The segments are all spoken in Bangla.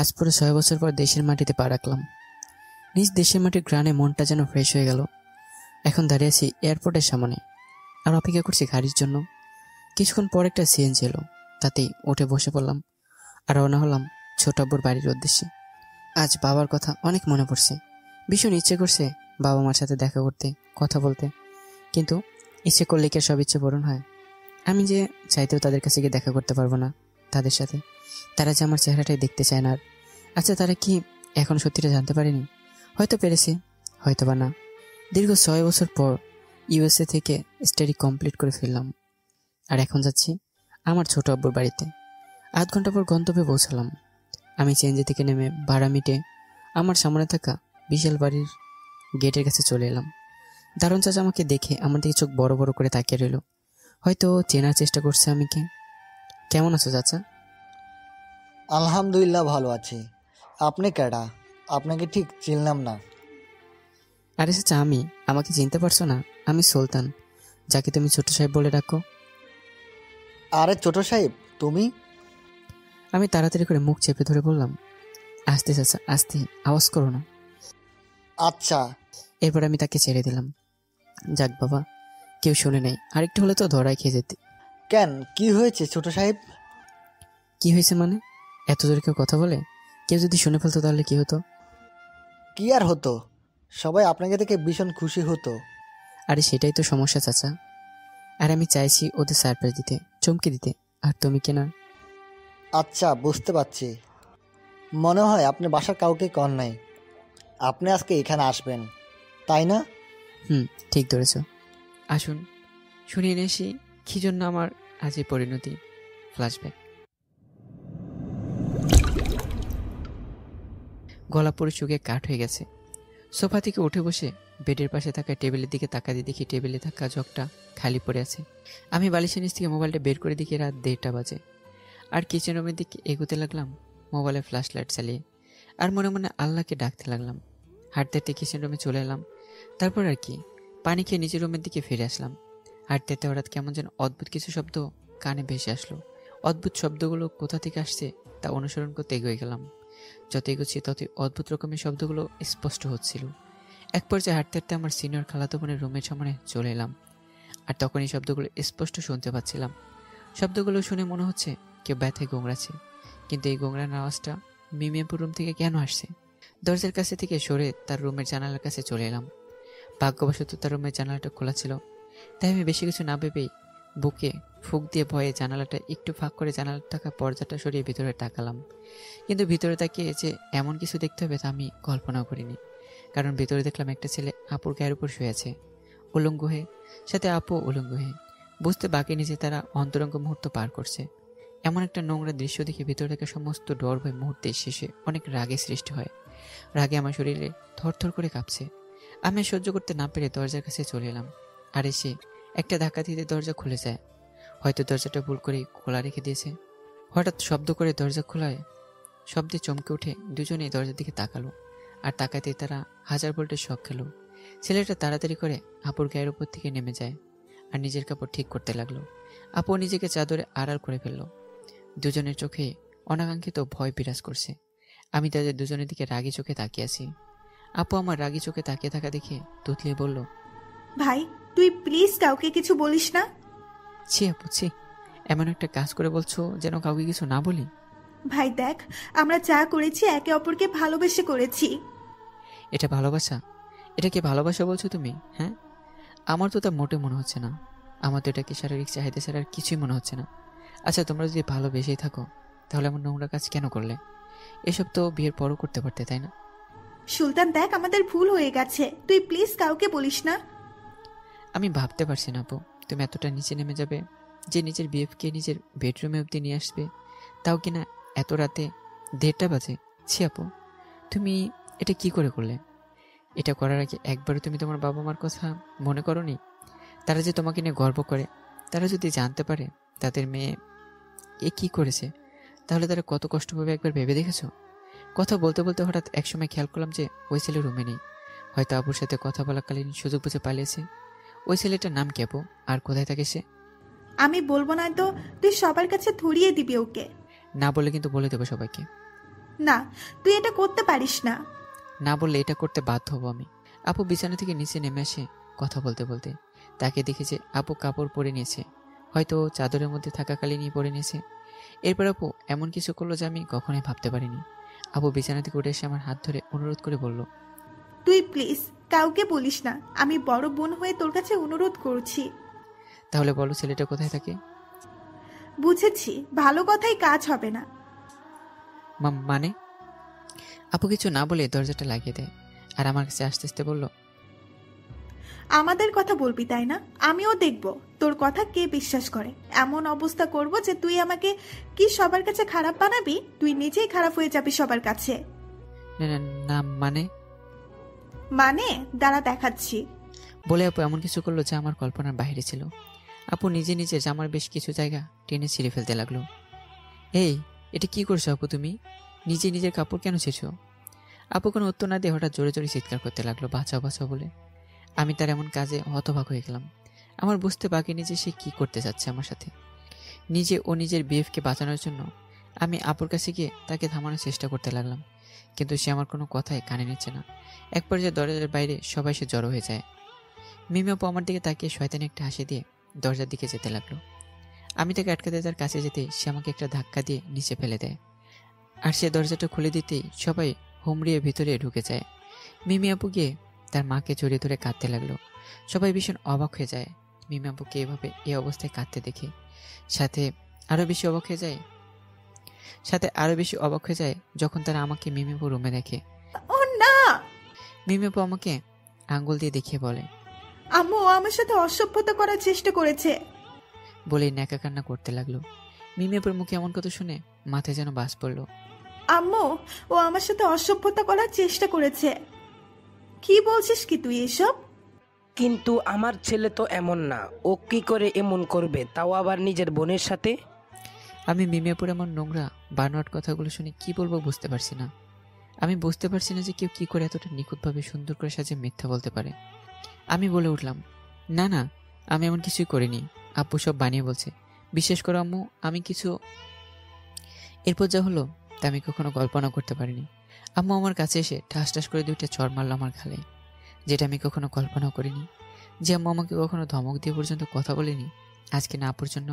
আজ পুরো 6 বছর পর দেশের মাটিতে পা রাখলাম। নিজ দেশের মাটির গ্রানে মনটা যেন ফ্রেশ হয়ে গেল। এখন দাঁড়িয়ে আছি এয়ারপোর্টের সামনে, আর অপেক্ষা করছি গাড়ির জন্য। কিছুক্ষণ পর একটা সিএনজি এলো, তাতেই উঠে বসে পড়লাম আর রওনা হলাম ছোট আব্বুর বাড়ির উদ্দেশ্যে। আজ বাবার কথা অনেক মনে পড়ছে। ভীষণ ইচ্ছে করছে বাবা মার সাথে দেখা করতে, কথা বলতে, কিন্তু ইচ্ছে করলে কি আর সব ইচ্ছে পূরণ হয়? আমি যে চাইতেও তাদের কাছে গিয়ে দেখা করতে পারবো না তাদের সাথে। তারা যে আমার চেহারাটাই দেখতে চায় না। আর আচ্ছা, তারা কি এখন সত্যিটা জানতে পারেনি? হয়তো পেরেছে, হয়তো বা না। দীর্ঘ 6 বছর পর ইউএসএ থেকে স্টাডি কমপ্লিট করে ফিরলাম, আর এখন যাচ্ছি আমার ছোট আব্বুর বাড়িতে। 8 ঘন্টা পর গন্তব্যে পৌঁছালাম। আমি চেঞ্জি থেকে নেমে ভাড়া মিটে আমার সামনে থাকা বিশাল বাড়ির গেটের কাছে চলে এলাম। দারুণ চাচা আমাকে দেখে আমার দিকে চোখ বড় বড় করে তাকিয়ে রইল, হয়তো চেনার চেষ্টা করছে আমি কে। কেমন আছো চাচা? আলহামদুলিল্লাহ ভালো আছি। আপনি কেডা? আপনাকে ঠিক চিনলাম না। আরে চাচা, আমাকে চিনতে পারছো না? আমি সুলতান, যাকে তুমি ছোট সাহেব বলে ডাকো। আরে ছোট সাহেব, তুমি? আমি তাড়াতাড়ি করে মুখ চেপে ধরে বললাম, আস্তে চাচা আস্তে, আওয়াজ করো না। আচ্ছা। এরপর আমি তাকে ছেড়ে দিলাম। যাক বাবা, কেউ শুনে নেই, আরেকটু হলে তো ধরাই খেয়ে যেতে। কেন, কি হয়েছে ছোট সাহেব? কি হয়েছে মানে? এত জোরে কেউ কথা বলে? কেউ যদি শুনে ফেলতো তাহলে কি হতো? কি আর হতো, সবাই আপনাকে দেখে ভীষণ খুশি হতো। আরে সেটাই তো সমস্যা চাচা। আর আমি চাইছি ওদের সারপ্রাইজ দিতে, চমকে দিতে, আর তুমি কেনা। আচ্ছা, বুঝতে পারছি। মনে হয় আপনি বাসার কাউকে কর নাই, আপনি আজকে এখানে আসবেন, তাই না? ঠিক ধরেছ। আসুন শুনিয়ে নিয়ে আসি কি জন্য আমার আজ এই পরিণতি। ফ্ল্যাশব্যাক। গলা পড়ে শুকিয়ে কাঠ হয়ে গেছে। সোফা থেকে উঠে বসে বেডের পাশে থাকা টেবিলের দিকে তাকাতে দেখি টেবিলে থাকা জগটা খালি পড়ে আছে। আমি বালিশের নিচ থেকে মোবাইলটা বের করে দেখি রাত 1:30 বাজে। আর কিচেন রুমের দিকে এগোতে লাগলাম মোবাইলে ফ্ল্যাশ লাইট চালিয়ে, আর মনে মনে আল্লাহকে ডাকতে লাগলাম। হাঁটতে হাঁটতে কিচেন রুমে চলে এলাম। তারপর আর কি, পানি খেয়ে নিজের রুমের দিকে ফিরে আসলাম। হাঁটতে হাঁটতে হঠাৎ কেমন যেন অদ্ভুত কিছু শব্দ কানে ভেসে আসলো। অদ্ভুত শব্দগুলো কোথা থেকে আসছে তা অনুসরণ করতে এগিয়ে গেলাম। যত এগোচ্ছি ততই অদ্ভুত রকমের শব্দগুলো স্পষ্ট হচ্ছিল। এক পর্যায়ে হাঁটতে হাঁটতে আমার সিনিয়র খালাতো বোনের রুমের সামনে চলে এলাম, আর তখনই শব্দগুলো স্পষ্ট শুনতে পাচ্ছিলাম। শব্দগুলো শুনে মনে হচ্ছে কেউ ব্যথায় গোংড়াচ্ছে, কিন্তু এই গোংড়ানোর আওয়াজটা মিমিয়াপুর রুম থেকে কেন আসছে? দরজার কাছে থেকে সরে তার রুমের জানালার কাছে চলে এলাম। ভাগ্যবশত তার রুমের জানালাটা খোলা ছিল, তাই আমি বেশি কিছু না ভেবেই বুকে ফুঁক দিয়ে ভয়ে জানালাটা একটু ফাঁক করে জানালার থাকা পর্দাটা সরিয়ে ভিতরে তাকালাম। কিন্তু ভিতরে তাকিয়ে যে এমন কিছু দেখতে হবে তা আমি কল্পনাও করিনি। কারণ ভিতরে দেখলাম একটা ছেলে আপুর গায়ের উপর শুয়ে আছে, উলঙ্গ হয়ে, সাথে আপু উলঙ্গ হয়ে। বুঝতে বাকি নিচে তারা অন্তরঙ্গ মুহূর্ত পার করছে। এমন একটা নোংরা দৃশ্য দেখে ভিতরে থাকা সমস্ত ডর ভয় মুহূর্তে শেষে অনেক রাগের সৃষ্টি হয়। রাগে আমার শরীরে থরথর করে কাঁপছে। আমি আর সহ্য করতে না পেরে দরজার কাছে চলে এলাম, আর এসে একটা ধাক্কা দিতে দরজা খুলে যায়। হয়তো দরজাটা ভুল করে খোলা রেখে দিয়েছে। হঠাৎ শব্দ করে দরজা খোলায় শব্দে চমকে উঠে দুজনেই দরজার দিকে তাকালো, আর তাকাতে তারা 1000 ভোল্টের শক খেলো। ছেলেটা তাড়াতাড়ি করে আপুর গায়ের উপর থেকে নেমে যায় আর নিজের কাপড় ঠিক করতে লাগলো। আপু নিজেকে চাদরে আড়াল করে ফেলল। দুজনের চোখে অনাকাঙ্ক্ষিত ভয় বিরাজ করছে। আমি তাদের দুজনের দিকে রাগী চোখে তাকিয়ে আছি। আপু আমার রাগী চোখে তাকিয়ে থাকা দেখে তুতলিয়ে বলল, ভাই, তুই প্লিজ কাউকে কিছু বলিস না। ছি আপু ছি, এমন একটা কাজ করে বলছো যেন কাউকে কিছু না বলি। ভাই দেখ, আমরা যা করেছি একে অপরকে ভালোবেসে করেছি। এটা ভালোবাসা? এটাকে ভালোবাসা বলছো তুমি? হ্যাঁ, আমার তো তা মোটে মনে হচ্ছে না। আমার তো এটাকে শারীরিক চাহিদা ছাড়া আর কিছুই মনে হচ্ছে না। আচ্ছা, তোমরা যদি ভালোবেসেই থাকো তাহলে এমন নোংরা কাজ কেন করলে? এসব তো বিয়ের পরও করতে পারতে, তাই না? সুলতান দেখ, আমাদের ভুল হয়ে গেছে, তুই প্লিজ কাউকে বলিস না। আমি ভাবতে পারছি না আপু, তুমি এতটা নিচে নেমে যাবে যে নিজের বিএফকে নিজের বেডরুমে অব্দি নিয়ে আসবে, তাও কিনা এত রাতে 1:30 বাজে। ছি আপু, তুমি এটা কি করে করলে? এটা করার আগে একবারও তুমি তোমার বাবা মার কথা মনে করোনি? তারা যে তোমাকে নিয়ে গর্ব করে, তারা যদি জানতে পারে তাদের মেয়ে এ কি করেছে, তাহলে তারা কত কষ্ট পাবে একবার ভেবে দেখেছো? কথা বলতে বলতে হঠাৎ একসময় খেয়াল করলাম যে ওই ছেলে রুমে নেই। হয়তো আপুর সাথে কথা বলাকালীন সুযোগ বুঝে পালিয়েছে। ওই ছেলেটার নাম কি আপু, আর কোথায় থাকে সে? আমি বলবো না তো তুই সবার কাছে ধরিয়ে দিবি ওকে। না বলে কিন্তু বলে দেবো সবাইকে। না, তুই এটা করতে পারিস না। না বললে এটা করতে বাধ্য হব আমি। আপু বিছানা থেকে নিচে নেমে আসে কথা বলতে বলতে। তাকে দেখে যে আপু কাপড় পরে নিয়েছে, হয়তো ও চাদরের মধ্যে থাকাকালীনই পরে নিয়েছে। এরপর আপু এমন কিছু করলো যা আমি কখনোই ভাবতে পারিনি। আপু বিছানা থেকে উঠে এসে আমার হাত ধরে অনুরোধ করে বলল, তুই প্লিজ কাউকে বলিস না, আমি বড় বোন হয়ে তোর কাছে অনুরোধ করছি। তাহলে বলো ছেলেটা কোথায় থাকে? বুঝেছি, ভালো কথাই কাজ হবে না। মানে? আপু কিছু না বলে দরজাটা লাগিয়ে দেয় আর আমার কাছে আস্তে আস্তে বলল, আমাদের কথা বলবি তাই না? আমিও দেখব তোর কথা কে বিশ্বাস করে। এমন অবস্থা করব যে তুই আমাকে কি সবার কাছে খারাপ বানাবি, তুই নিজেই খারাপ হয়ে যাবি সবার কাছে। না না না মানে? মানে দাঁড়া দেখাচ্ছি। বলে আপু এমন কিছু করলো যা আমার কল্পনার বাইরে ছিল। আপু নিজে নিজে জামার বেশ কিছু জায়গা টেনে ছিঁড়ে ফেলতে লাগলো। এই, এটা কি করছো আপু? তুমি নিজে নিজের কাপড় কেন ছেঁছো? আপু কোনো উত্তর না দিয়ে হঠাৎ জোরে জোরে চিৎকার করতে লাগলো, বাঁচাও বাঁচাও বলে। আমি তার এমন কাজে হতবাক হয়ে গেলাম। আমার বুঝতে বাকি নেই যে সে কি করতে চাচ্ছে আমার সাথে। নিজে ও নিজের বিএফকে বাঁচানোর জন্য আমি আপুর কাছে গিয়ে তাকে থামানোর চেষ্টা করতে লাগলাম, কিন্তু সে আমার কোনো কথাই কানে নিচ্ছে না। এক পর্যায়ে দরজার বাইরে সবাই সে জড়ো হয়ে যায়। মিমি আপু আমার দিকে তাকিয়ে শয়তানি একটা হাসি দিয়ে দরজার দিকে যেতে লাগলো। আমি তাকে আটকাতে তার কাছে যেতে সে আমাকে একটা ধাক্কা দিয়ে নিচে ফেলে দেয়, আর সে দরজাটা খুলে দিতেই সবাই হুমড়িয়ে ভিতরে ঢুকে যায়। মিমি আপু গিয়ে তার মাকে জড়িয়ে ধরে কাঁদতে লাগলো। সবাই ভীষণ অবাক হয়ে যায় মিমি আপুকে এভাবে এই অবস্থায় কাঁদতে দেখে। সাথে আরো বেশি অবাক হয়ে যায় যখন তারা আমাকে মিমি আপু রুমে দেখে। ও না! মিমি আপু আমাকে আঙ্গুল দিয়ে দেখিয়ে বলে, আম্মু আমার সাথে অসভ্যতা করার চেষ্টা করেছে। বলে ন্যাকা কান্না করতে লাগলো। মিমি আপুর মুখে এমন কথা শুনে মাথায় যেন বাজ পড়লো। আম্মু, ও আমার সাথে অসভ্যতা করার চেষ্টা করেছে। কি বলছিস কি তুই এসব? কিন্তু আমার ছেলে তো এমন না, ও কি করে এমন করবে, তাও আবার নিজের বোনের সাথে? আমি মিমি আপুর এমন নোংরা বানোয়াট কথাগুলো শুনে কি বলবো বুঝতে পারছি না। আমি বুঝতে পারছি না যে কেউ কি করে এতটা নিখুঁতভাবে সুন্দর করে সাজে মিথ্যা বলতে পারে। আমি বলে উঠলাম, না না, আমি এমন কিছুই করিনি, আব্বু সব বানিয়ে বলছে, বিশ্বাস করো আম্মু, আমি কিছু। এরপর যা হলো তা আমি কখনো কল্পনা করতে পারিনি। আম্মু আমার কাছে এসে ঠাস ঠাস করে 2টা চড় মারল আমার গালে, যেটা আমি কখনো কল্পনাও করিনি। যে আম্মু আমাকে কখনো ধমক দিয়ে পর্যন্ত কথা বলেনি, আজকে না আপুর জন্য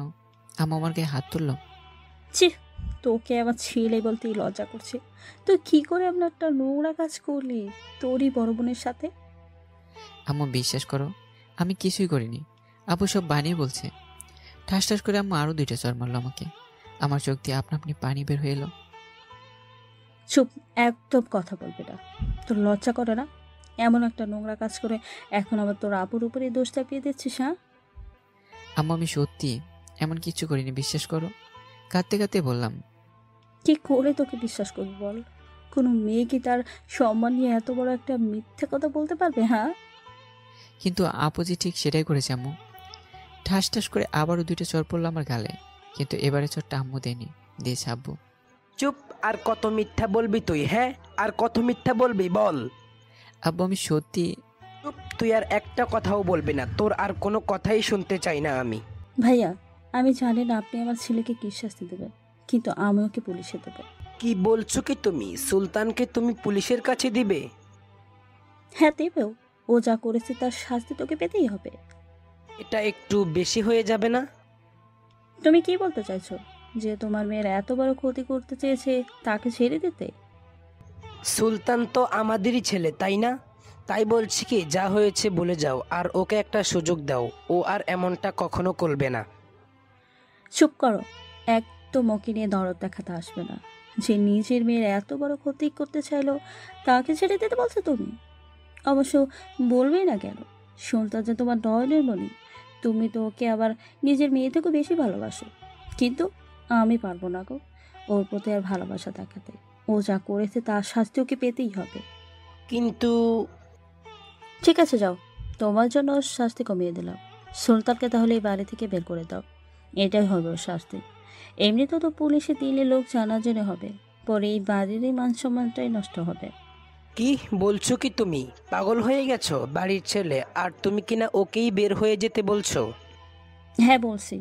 আম্মু আমার গায়ে হাত তুলল। ছি, তোকে আবার ছেলে বলতেই লজ্জা করছে। তুই কি করে এমন একটা নোংরা কাজ করলি তোরই বড় বোনের সাথে? আম্মু বিশ্বাস করো, আমি কিছুই করিনি, আপু সব বানিয়ে বলছে। ঠাস ঠাস করে আম্মু আরো 2টা চড় মারল আমাকে। আমার চোখ দিয়ে আপনা আপনি পানি বের হয়ে এলো। চুপ, একদম কথা বলবি না। তোর লজ্জা করে না এমন একটা নোংরা কাজ করে এখন আবার তোর আপুর উপরে দোষ চাপিয়ে দিচ্ছিস? হ্যাঁ আম্মু আমি সত্যি এমন কিছু করিনি, বিশ্বাস করো। কাঁদতে কাঁদতে বললাম। কি করে তোকে বিশ্বাস করবি বল? কোনো মেয়ে কি তার সম্মান নিয়ে এত বড় একটা মিথ্যে কথা বলতে পারবে? হ্যাঁ, কিন্তু আপু যে ঠিক সেটাই করেছে আম্মু। ঠাস ঠাস করে আবারও 2টা চড় পড়লো আমার গালে, কিন্তু এবারে চড়টা আম্মু দেয়নি, দিয়েছে আব্বু। চুপ, আর কত মিথ্যা বলবি তুই? হ্যাঁ, আর কত মিথ্যা বলবি বল? আব্বু আমি সত্যি। চুপ, তুই আর একটা কথাও বলবি না, তোর আর কোনো কথাই শুনতে চাই না আমি। ভাইয়া, আমি জানি না আপনি আমার ছেলেকে কি শাস্তি দেবেন, কিন্তু আমি ওকে পুলিশে দেবো। কি বলছো কি তুমি? সুলতানকে তুমি পুলিশের কাছে দিবে? হ্যাঁ দেবেও। ও যা করেছে তার শাস্তি তোকে পেতেই হবে। এটা একটু বেশি হয়ে যাবে না? তুমি কি বলতে চাইছো? যে তোমার মেয়ের এত বড় ক্ষতি করতে চেয়েছে তাকে ছেড়ে দিতে? সুলতান তো আমাদেরই ছেলে, তাই না? তাই বলছি কি, যা হয়েছে বলে যাও, আর ওকে একটা সুযোগ দাও, ও আর এমনটা কখনো করবে না। চুপ করো, একদম ওকে নিয়ে দরদ দেখাতে আসবে না। যে নিজের মেয়ের এত বড় ক্ষতি করতে চাইলো তাকে ছেড়ে দিতে বলছো তুমি? অবশ্য বলবেই না কেন, সুলতান যে তোমার নয়নের মণি, তুমি তো ওকে আবার নিজের মেয়ে থেকে বেশি ভালোবাসো। কিন্তু আমি পারবো না গো ওর প্রতি আর ভালোবাসা দেখাতে। ও যা করেছে তার শাস্তি ওকে পেতেই হবে। কিন্তু ঠিক আছে যাও, তোমার জন্য ওর শাস্তি কমিয়ে দিলাম। সুলতানকে তাহলে এই বাড়ি থেকে বের করে দাও, এটাই হবে ওর শাস্তি। এমনিতেও তো পুলিশে দিলে লোক জানাজানি হবে, পরে এই বাড়িরই মান সম্মানটাই নষ্ট হবে। কি বলছো কি তুমি? পাগল হয়ে গেছো? বাড়ির ছেলে আর তুমি কিনা ওকেই বের হয়ে যেতে বলছো? হ্যাঁ বলছি।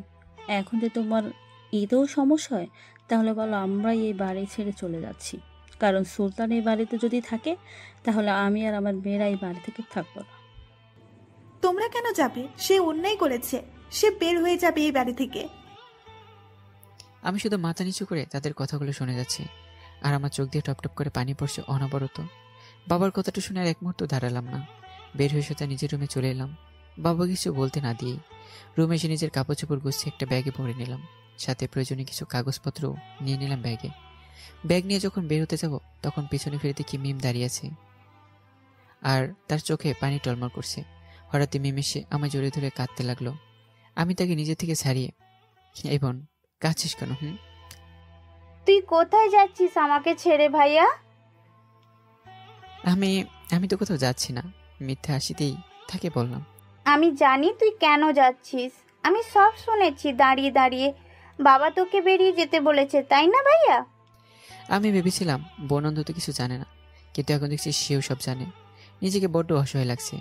এখন যে তোমার এতেও সমস্যা হয়, তাহলে বলো আমরাই এই বাড়ি ছেড়ে চলে যাচ্ছি। কারণ সুলতান এই বাড়িতে যদি থাকে তাহলে আমি আর আমার মেয়েরা এই বাড়ি থেকে থাকবো না। তোমরা কেন যাবে? সে অন্যায় করেছে, সে বের হয়ে যাবে এই বাড়ি থেকে। আমি শুধু মাথা নিচু করে তাদের কথাগুলো শুনে যাচ্ছি, আর আমার চোখ দিয়ে টপটপ করে পানি পড়ছে অনবরত। বাবার কথাটা শুনে আর এক মুহূর্ত দাঁড়ালাম না, বের হয়ে সোজা নিজের রুমে চলে এলাম। বাবা কিছু বলতে না দিয়েই রুমে এসে নিজের কাপড় চোপড় গুছিয়ে একটা ব্যাগে ভরে নিলাম, সাথে প্রয়োজনীয় কিছু কাগজপত্র নিয়ে নিলাম ব্যাগে। ব্যাগ নিয়ে যখন বের হতে যাব তখন পিছনে ফিরে দেখি মিম দাঁড়িয়ে আছে, আর তার চোখে পানি টলমল করছে। হঠাৎই মিম এসে আমায় জড়িয়ে ধরে কাঁদতে লাগলো। আমি তাকে নিজে থেকে ছাড়িয়ে, এই বোন, কাঁদছিস কেন? তুই কোথায় যাচ্ছিস আমাকে ছেড়ে ভাইয়া? আমি আমি তো কোথাও যাচ্ছি না, মিথ্যা হাসিতেই তাকে বললাম। আমি জানি তুই কেন যাচ্ছিস, আমি সব শুনেছি দাঁড়িয়ে দাঁড়িয়ে। বাবা তোকে বেরিয়ে যেতে বলেছে, তাই না ভাইয়া? আমি ভেবেছিলাম বোন অন্তত কিছু জানে না, কিন্তু এখন দেখছি সেও সব জানে। নিজেকে বড্ড অসহায় লাগছে।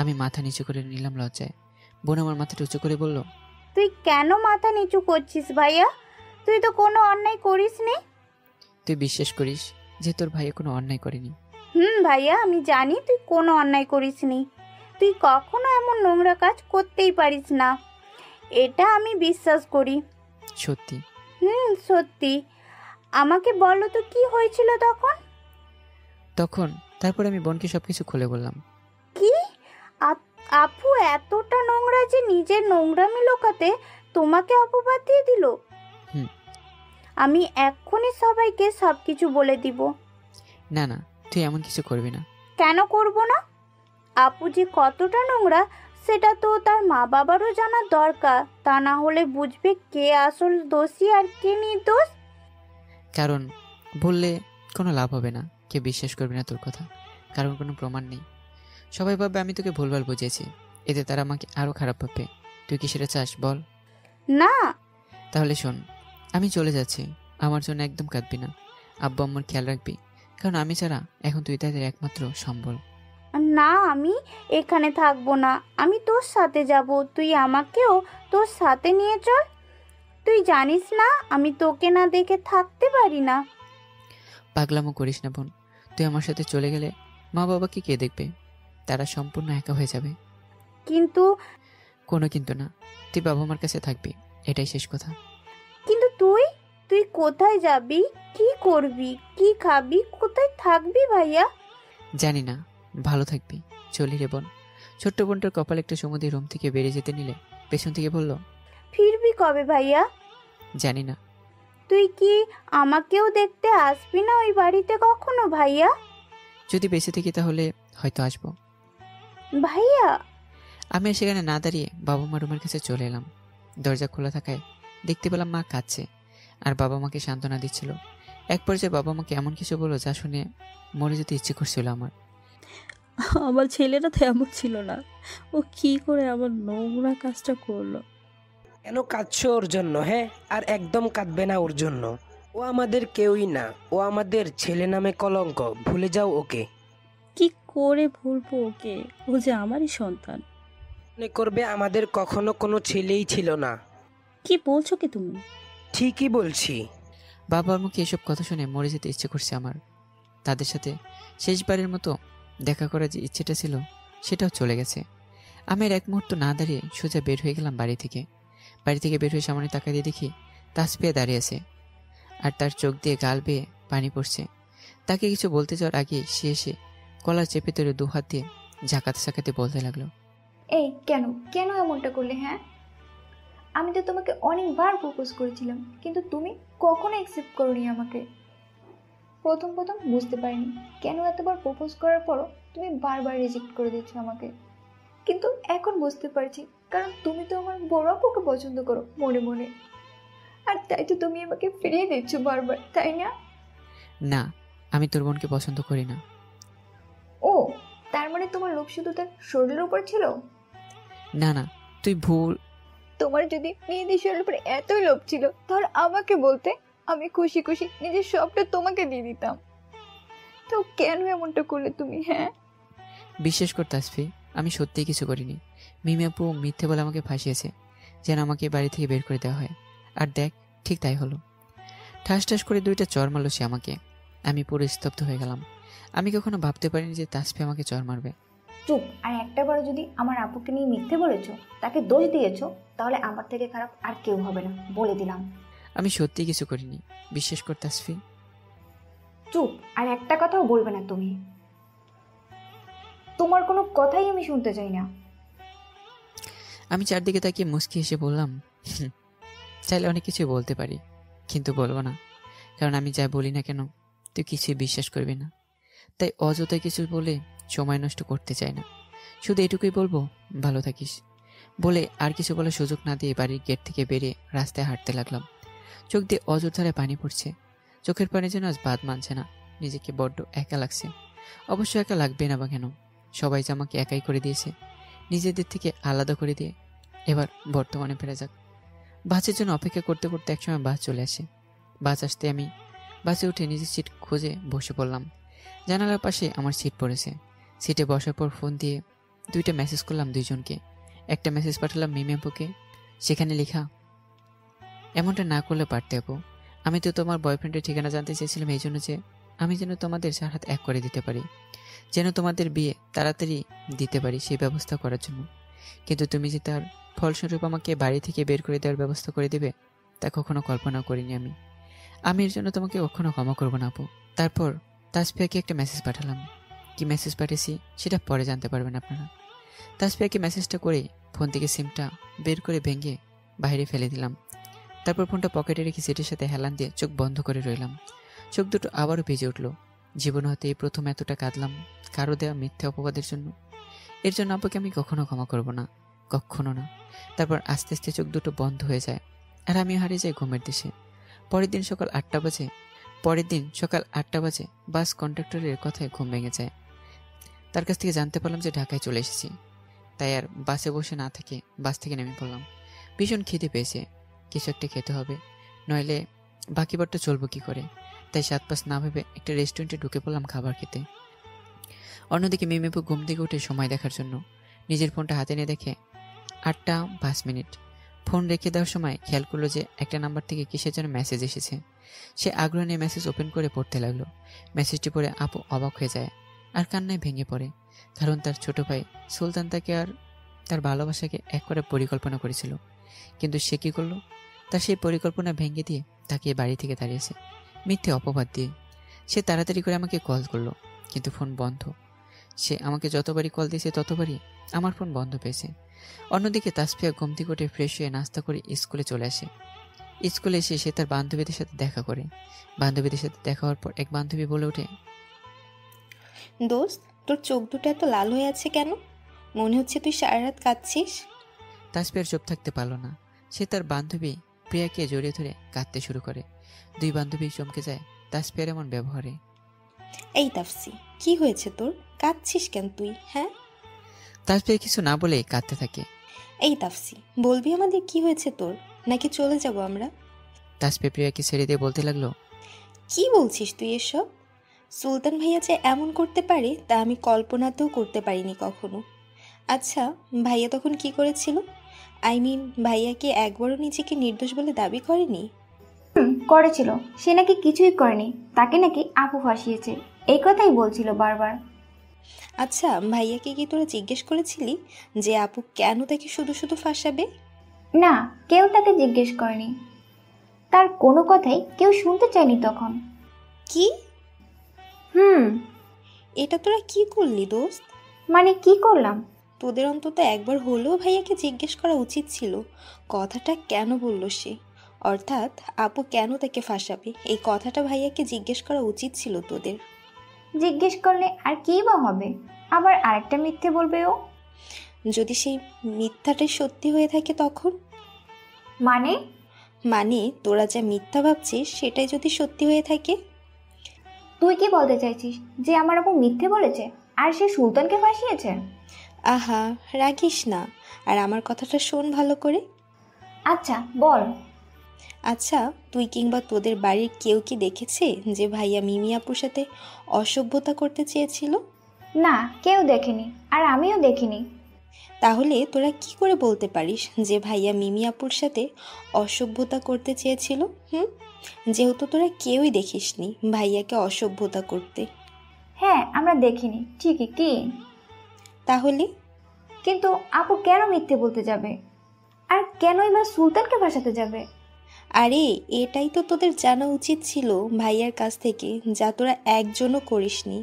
আমি মাথা নিচু করে নিলাম লজ্জায়। বোন আমার মাথাটা উঁচু করে বলল, তুই কেন মাথা নিচু করছিস ভাইয়া? তুই তো কোনো অন্যায় করিস নি। তুই বিশ্বাস করিস যে তোর ভাই কোনো অন্যায় করেনি? ভাইয়া, আমি জানি তুই কোনো অন্যায় করিস নি। তুই কখনো এমন নোংরা কাজ করতেই পারিস না, এটা আমি বিশ্বাস করি। সত্যি? সত্যি। আমাকে বলো তো কি হয়েছিল তখন? তারপর আমি বোনকে সবকিছু খুলে বললাম। কি? আপু এতটা নোংরা যে নিজের নোংরামি লোকাতে তোমাকে অপবাদ দিয়ে দিল? আমি এক্ষুনি সবাইকে সবকিছু বলে দিব। না না, তুই এমন কিছু করবি না। কেন করব না? আপু যে কতটা নোংরা সেটা তো তার মা বাবারও জানার দরকার, তা না হলে বুঝবে কে আসল দোষী আর কে নির্দোষ। কারণ বললে কোনো লাভ হবে না, কেউ বিশ্বাস করবে না তোর কথা, কারণ কোনো প্রমাণ নেই। সবাই ভাববে আমি তোকে ভুলভাল বুঝিয়েছি, এতে তারা আমাকে আরো খারাপ ভাববে। তুই কি সেটা চাস বল? না। তাহলে শোন, আমি চলে যাচ্ছি, আমার জন্য একদম কাঁদবি না। আব্বু আম্মুর খেয়াল রাখবি, কারণ আমি ছাড়া এখন তুই তাদের একমাত্র সম্বল। না, আমি এখানে থাকবো না, আমি তোর সাথে যাব। তুই আমাকেও তোর সাথে নিয়ে চল। তুই জানিস না আমি তোকে না দেখে থাকতে পারি না। পাগলামো করিস না বোন, তুই আমার সাথে চলে গেলে মা বাবাকে কে দেখবে? তারা সম্পূর্ণ একা হয়ে যাবে। কিন্তু কোনো কিন্তু না, তুই বাবা মার কাছে থাকবি, এটাই শেষ কথা। কিন্তু তুই কোথায় যাবি, কি করবি, কি খাবি, কোথায় থাকবি ভাইয়া? জানি না, ভালো থাকবি। চলি রে বোন। ছোট্ট বোনটার কপালে একটা সমুদ্রের রুম থেকে বেরিয়ে যেতে নিলে পেছন থেকে বলল, ফিরবি কবে ভাইয়া? জানি না। তুই কি আমাকেও দেখতে আসবি না ওই বাড়িতে কখনো ভাইয়া? যদি বেঁচে থাকি তাহলে হয়তো আসবো। ভাইয়া। আমি আর সেখানে না দাঁড়িয়ে বাবা মা রুমের কাছে চলে এলাম। দরজা খোলা থাকায় দেখতে পেলাম মা কাঁদছে, আর বাবা মাকে সান্ত্বনা দিচ্ছিল। এক পর্যায়ে বাবা মাকে এমন কিছু বললো যা শুনে মরে যেতে ইচ্ছে করছিল আমার। আমার ছেলেটা তো এমন ছিল না, ও কি করে আমার নোংরা কাজটা করলো? কেন কাঁদছো ওর জন্য? হ্যাঁ, আর একদম কাঁদবে না ওর জন্য। ও আমাদের কেউই না, ও আমাদের ছেলে নামে কলঙ্ক, ভুলে যাও ওকে। কি করে ভুলবো ওকে? ও যে আমারই সন্তান। মনে করবে আমাদের কখনো কোনো ছেলেই ছিল না। কি বলছো কি তুমি? ঠিকই বলছি। বাবার মুখে এসব কথা শুনে মরে যেতে ইচ্ছে করছে আমার। তাদের সাথে শেষবারের মতো দেখা করার যে ইচ্ছেটা ছিল সেটাও চলে গেছে। আমি আর এক মুহূর্ত না দাঁড়িয়ে সোজা বের হয়ে গেলাম বাড়ি থেকে। বের হয়ে সামনে তাকা দিয়ে দেখি তাসফিয়া দাঁড়িয়ে আছে, আর তার চোখ দিয়ে গাল বেয়ে পানি পড়ছে। তাকে কিছু বলতে যাওয়ার আগে সে এসে কলার চেপে ধরে দু হাত দিয়ে ঝাঁকাতে ঝাঁকাতে বলতে লাগলো, এই কেন কেন এমনটা করলে? হ্যাঁ, আমি তো তোমাকে অনেকবার প্রপোজ করেছিলাম, কিন্তু তুমি কখনো অ্যাকসেপ্ট করোনি আমাকে। প্রথম বুঝতে পারিনি কেন এতবার প্রপোজ করার পরও তুমি বারবার রিজেক্ট করে দিচ্ছ আমাকে, কিন্তু এখন বুঝতে পারছি কারণ তুমি তো আমার বড় আপুকে পছন্দ করো মনে মনে, আর তাই তো তুমি আমাকে ফিরিয়ে দিচ্ছ বারবার, তাই না? না, আমি তোর বোনকে পছন্দ করি না। ও, তার মানে তোমার লোভ শুধু তার শরীরের উপর ছিল? না না, তুই ভুল। তোমার যদি মেয়েদের শরীরের উপর এতই লোভ ছিল তাহলে আমাকে বলতে, আমি খুশি খুশি নিজের সবটা তোমাকে দিয়ে দিতাম। তো কেন এমনটা করলে তুমি? হ্যাঁ, বিশ্বাস কর তাসফি, আমি সত্যিই কিছু করিনি। মিমি আপু মিথ্যে বলে আমাকে ফাঁসিয়েছে যেন আমাকে বাড়ি থেকে বের করে দেওয়া হয়। আর দেখ, ঠিক তাই হলো। ঠাস ঠাস করে দুইটা চর মারল সে আমাকে। আমি পুরো স্তব্ধ হয়ে গেলাম। আমি কখনো ভাবতে পারিনি যে তাসফি আমাকে চড় মারবে। চুপ। আর একটা বার যদি আমার আপুকে নিয়ে মিথ্যে বলেছো, তাকে দোষ দিয়েছো, তাহলে আমার থেকে খারাপ আর কেউ হবে না, বলে দিলাম। আমি সত্যি কিছু করিনি, বিশ্বাস কর তাসফি। চুপ। আর একটা কথাও বলবে না তুমি। তোমার কোনো কথাই আমি শুনতে চাই না। আমি চারদিকে তাকিয়ে মুচকি হেসে বললাম, চাইলে অনেক কিছু বলতে পারি, কিন্তু বলবো না। কারণ আমি যা বলি না কেন তুই কিছুই বিশ্বাস করবি না। তাই অযথা কিছু বলে সময় নষ্ট করতে চাই না। শুধু এটুকুই বলবো, ভালো থাকিস। বলে আর কিছু বলার সুযোগ না দিয়ে বাড়ির গেট থেকে বেরিয়ে রাস্তায় হাঁটতে লাগলাম। চোখ দিয়ে অযোধ্যারে পানি পড়ছে। চোখের পানি যেন আজ বাদ মানছে না। নিজেকে বড্ড একা লাগছে। অবশ্য একা লাগবে না বা কেন, সবাই যে আমাকে একাই করে দিয়েছে, নিজেদের থেকে আলাদা করে দিয়ে। এবার বর্তমানে ফেরা যাক। বাসের জন্য অপেক্ষা করতে করতে একসময় বাস চলে আসে। বাস আসতে আমি বাসে উঠে নিজের সিট খুঁজে বসে পড়লাম। জানালার পাশে আমার সিট পড়েছে। সিটে বসার পর ফোন দিয়ে 2টা মেসেজ করলাম দুইজনকে। একটা মেসেজ পাঠালাম মিমি আপুকে। সেখানে লেখা, এমনটা না করলে পারতে আপু। আমি তো তোমার বয়ফ্রেন্ডের ঠিকানা জানতে চেয়েছিলাম এই জন্য যে আমি যেন তোমাদের 4 হাত এক করে দিতে পারি, যেন তোমাদের বিয়ে তাড়াতাড়ি দিতে পারি সেই ব্যবস্থা করার জন্য। কিন্তু তুমি যে তার ফলস্বরূপ আমাকে বাড়ি থেকে বের করে দেওয়ার ব্যবস্থা করে দেবে, তা কখনো কল্পনা করিনি আমি এর জন্য তোমাকে কখনো ক্ষমা করবো না আপু। তারপর তাসফিয়াকে একটা মেসেজ পাঠালাম। কি মেসেজ পাঠিয়েছি সেটা পরে জানতে পারবেন আপনারা। তাসফিয়াকে মেসেজটা করে ফোন থেকে সিমটা বের করে ভেঙে বাইরে ফেলে দিলাম। তারপর ফোনটা পকেটে রেখে সিটের সাথে হেলান দিয়ে চোখ বন্ধ করে রইলাম। চোখ দুটো আবারও ভিজে উঠল। জীবনে হতে এই প্রথম এতটা কাঁদলাম কারো দেওয়া মিথ্যা অপবাদের জন্য। এর জন্য আপুকে আমি কখনো ক্ষমা করব না, কখনো না। তারপর আস্তে আস্তে চোখ দুটো বন্ধ হয়ে যায় আর আমি হারিয়ে যাই ঘুমের দেশে। পরের দিন সকাল 8টা বাজে বাস কন্ডাক্টরের কথায় ঘুম ভেঙে যায়। তার কাছ থেকে জানতে পারলাম যে ঢাকায় চলে এসেছি। তাই আর বাসে বসে না থেকে বাস থেকে নেমে পড়লাম। ভীষণ খিদে পেয়েছে, কিছু একটা খেতে হবে, নইলে বাকি বারটা চলবো কি করে। তাই 7 না ভেবে একটা রেস্টুরেন্টে ঢুকে পড়লাম খাবার খেতে। অন্যদিকে মিমিপু ঘুম থেকে উঠে সময় দেখার জন্য নিজের ফোনটা হাতে নিয়ে দেখে 8টা 5 ফোন রেখে দেওয়ার সময় খেয়াল করলো যে একটা নাম্বার থেকে কিসের যেন মেসেজ এসেছে। সে আগ্রহ নিয়ে মেসেজ ওপেন করে পড়তে লাগলো। মেসেজটি পড়ে আপু অবাক হয়ে যায় আর কান্নায় ভেঙে পড়ে। কারণ তার ছোট ভাই সুলতান তাকে আর তার ভালোবাসাকে এক করে পরিকল্পনা করেছিল। কিন্তু সে কি করলো, তার সেই পরিকল্পনা ভেঙে দিয়ে তাকে বাড়ি থেকে তাড়িয়েছে মিথ্যে অপবাদ দিয়ে। সে তাড়াতাড়ি করে আমাকে কল করলো, কিন্তু ফোন বন্ধ। সে আমাকে যতবারই কল দিয়েছে ততবারই আমার ফোন বন্ধ পেয়েছে। অন্যদিকে তাসফিয়া ঘুম থেকে উঠে ফ্রেশ হয়ে নাস্তা করে স্কুলে চলে আসে। স্কুলে এসে সে তার বান্ধবীদের সাথে দেখা করে। বান্ধবীদের সাথে দেখা হওয়ার পর এক বান্ধবী বলে ওঠে, দোস্ত, তোর চোখ দুটো এত লাল হয়ে আছে কেন? মনে হচ্ছে তুই সারা রাত কাঁদছিস। তাসফিয়ার চুপ থাকতে পারল না। সে তার বান্ধবী প্রিয়াকে জড়িয়ে ধরে কাঁদতে শুরু করে। দুই বান্ধবী চমকে যায় তাসফিয়ার এমন ব্যবহারে। এই তাফসি, কি হয়েছে তোর? কাঁদছিস কেন তুই? হ্যাঁ, তাসফিয়া কিছু না বলে কাঁদতে থাকে। এই তাফসি, বলবি আমাদের কি হয়েছে তোর, নাকি চলে যাব আমরা? তাসফিয়া প্রিয়াকে ছেড়ে দিয়ে বলতে লাগলো, কি বলছিস তুই এসব? সুলতান ভাইয়া যে এমন করতে পারে তা আমি কল্পনাতেও করতে পারিনি কখনো। আচ্ছা, ভাইয়া তখন কি করেছিল? ভাইয়া কি একবারও নিজেকে নির্দোষ বলে দাবি করেনি? করেছিল। সে নাকি কিছুই করেনি, তাকে নাকি আপু ফাঁসিয়েছে, এই কথাই বলছিল বারবার। আচ্ছা, ভাইয়াকে কি তোরা জিজ্ঞেস করেছিলি যে আপু কেন তাকে শুধু শুধু ফাঁসাবে? না, কেউ তাকে জিজ্ঞেস করেনি। তার কোনো কথাই কেউ শুনতে চায়নি তখন। কি? এটা তোরা কি করলি দোস্ত? মানে কি করলাম? তোদের অন্তত একবার হলেও ভাইয়াকে জিজ্ঞেস করা উচিত ছিল কথাটা কেন বললো সে, অর্থাৎ আপু কেন তাকে ফাঁসাবে, এই কথাটা ভাইয়াকে জিজ্ঞেস করা উচিত ছিল তোদের। জিজ্ঞেস করলে আর কি বা হবে? আবার আরেকটা মিথ্যে বলবে ও। যদি সেই মিথ্যাটাই সত্যি হয়ে থাকে তখন? মানে তোরা যা মিথ্যা ভাবছিস সেটাই যদি সত্যি হয়ে থাকে? তুই কি বলতে চাইছিস যে আমার আপু মিথ্যে বলেছে আর সে সুলতানকে ফাঁসিয়েছে? আহা, রাগিস না, আর আমার কথাটা শোন ভালো করে। আচ্ছা বল। আচ্ছা, তুই কিংবা তোদের বাড়ির কেউ কি দেখেছে যে ভাইয়া মিমি আপুর সাথে অসভ্যতা করতে চেয়েছিল? না, কেউ দেখেনি, আর আমিও দেখিনি। তাহলে তোরা কি করে বলতে পারিস যে ভাইয়া মিমি আপুর সাথে অসভ্যতা করতে চেয়েছিল? যেহেতু তোরা কেউই দেখিসনি ভাইয়াকে অসভ্যতা করতে। হ্যাঁ, আমরা দেখিনি ঠিকই, কি তাহলে কিন্তু আপু কেন মিথ্যে বলতে যাবে? আর কেন এবার সুলতানকে ভাসাতে যাবে? আরে এটাই তো তোদের জানা উচিত ছিল ভাইয়ার কাছ থেকে, যা তোরা একজনও করিসনি।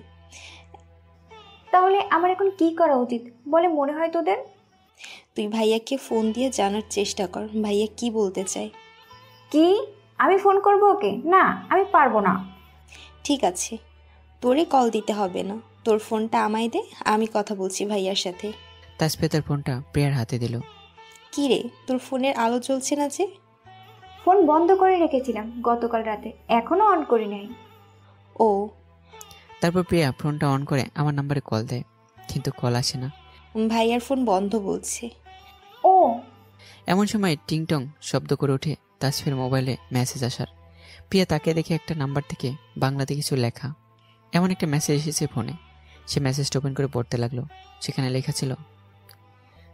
তাহলে আমার এখন কি করা উচিত বলে মনে হয় তোদের? তুই ভাইয়াকে ফোন দিয়ে জানার চেষ্টা কর ভাইয়া কি বলতে চায়। কি? আমি ফোন করবো ওকে? না, আমি পারবো না। ঠিক আছে, তোরে কল দিতে হবে না, তোর ফোনটা আমায় দে, আমি কথা বলছি ভাইয়ার সাথে। তাসফিয়া তার ফোনটা প্রিয়ার হাতে দিল। কি রে, তোর ফোনের আলো জ্বলছে না যে? ফোন বন্ধ করে রেখেছিলাম গতকাল রাতে, এখনো অন করি নাই। ও। তারপর প্রিয়া ফোনটা অন করে আমার নাম্বারে কল দেয়, কিন্তু কল আসে না। ভাইয়ার ফোন বন্ধ বলছে। ও। এমন সময় টিংটং শব্দ করে ওঠে তাসফিয়ার মোবাইলে মেসেজ আসার। প্রিয়া তাকে দেখে একটা নাম্বার থেকে বাংলাতে কিছু লেখা। এমন একটা মেসেজ এসেছে ফোনে। সে মেসেজটা ওপেন করে পড়তে লাগলো। সেখানে লেখা ছিল,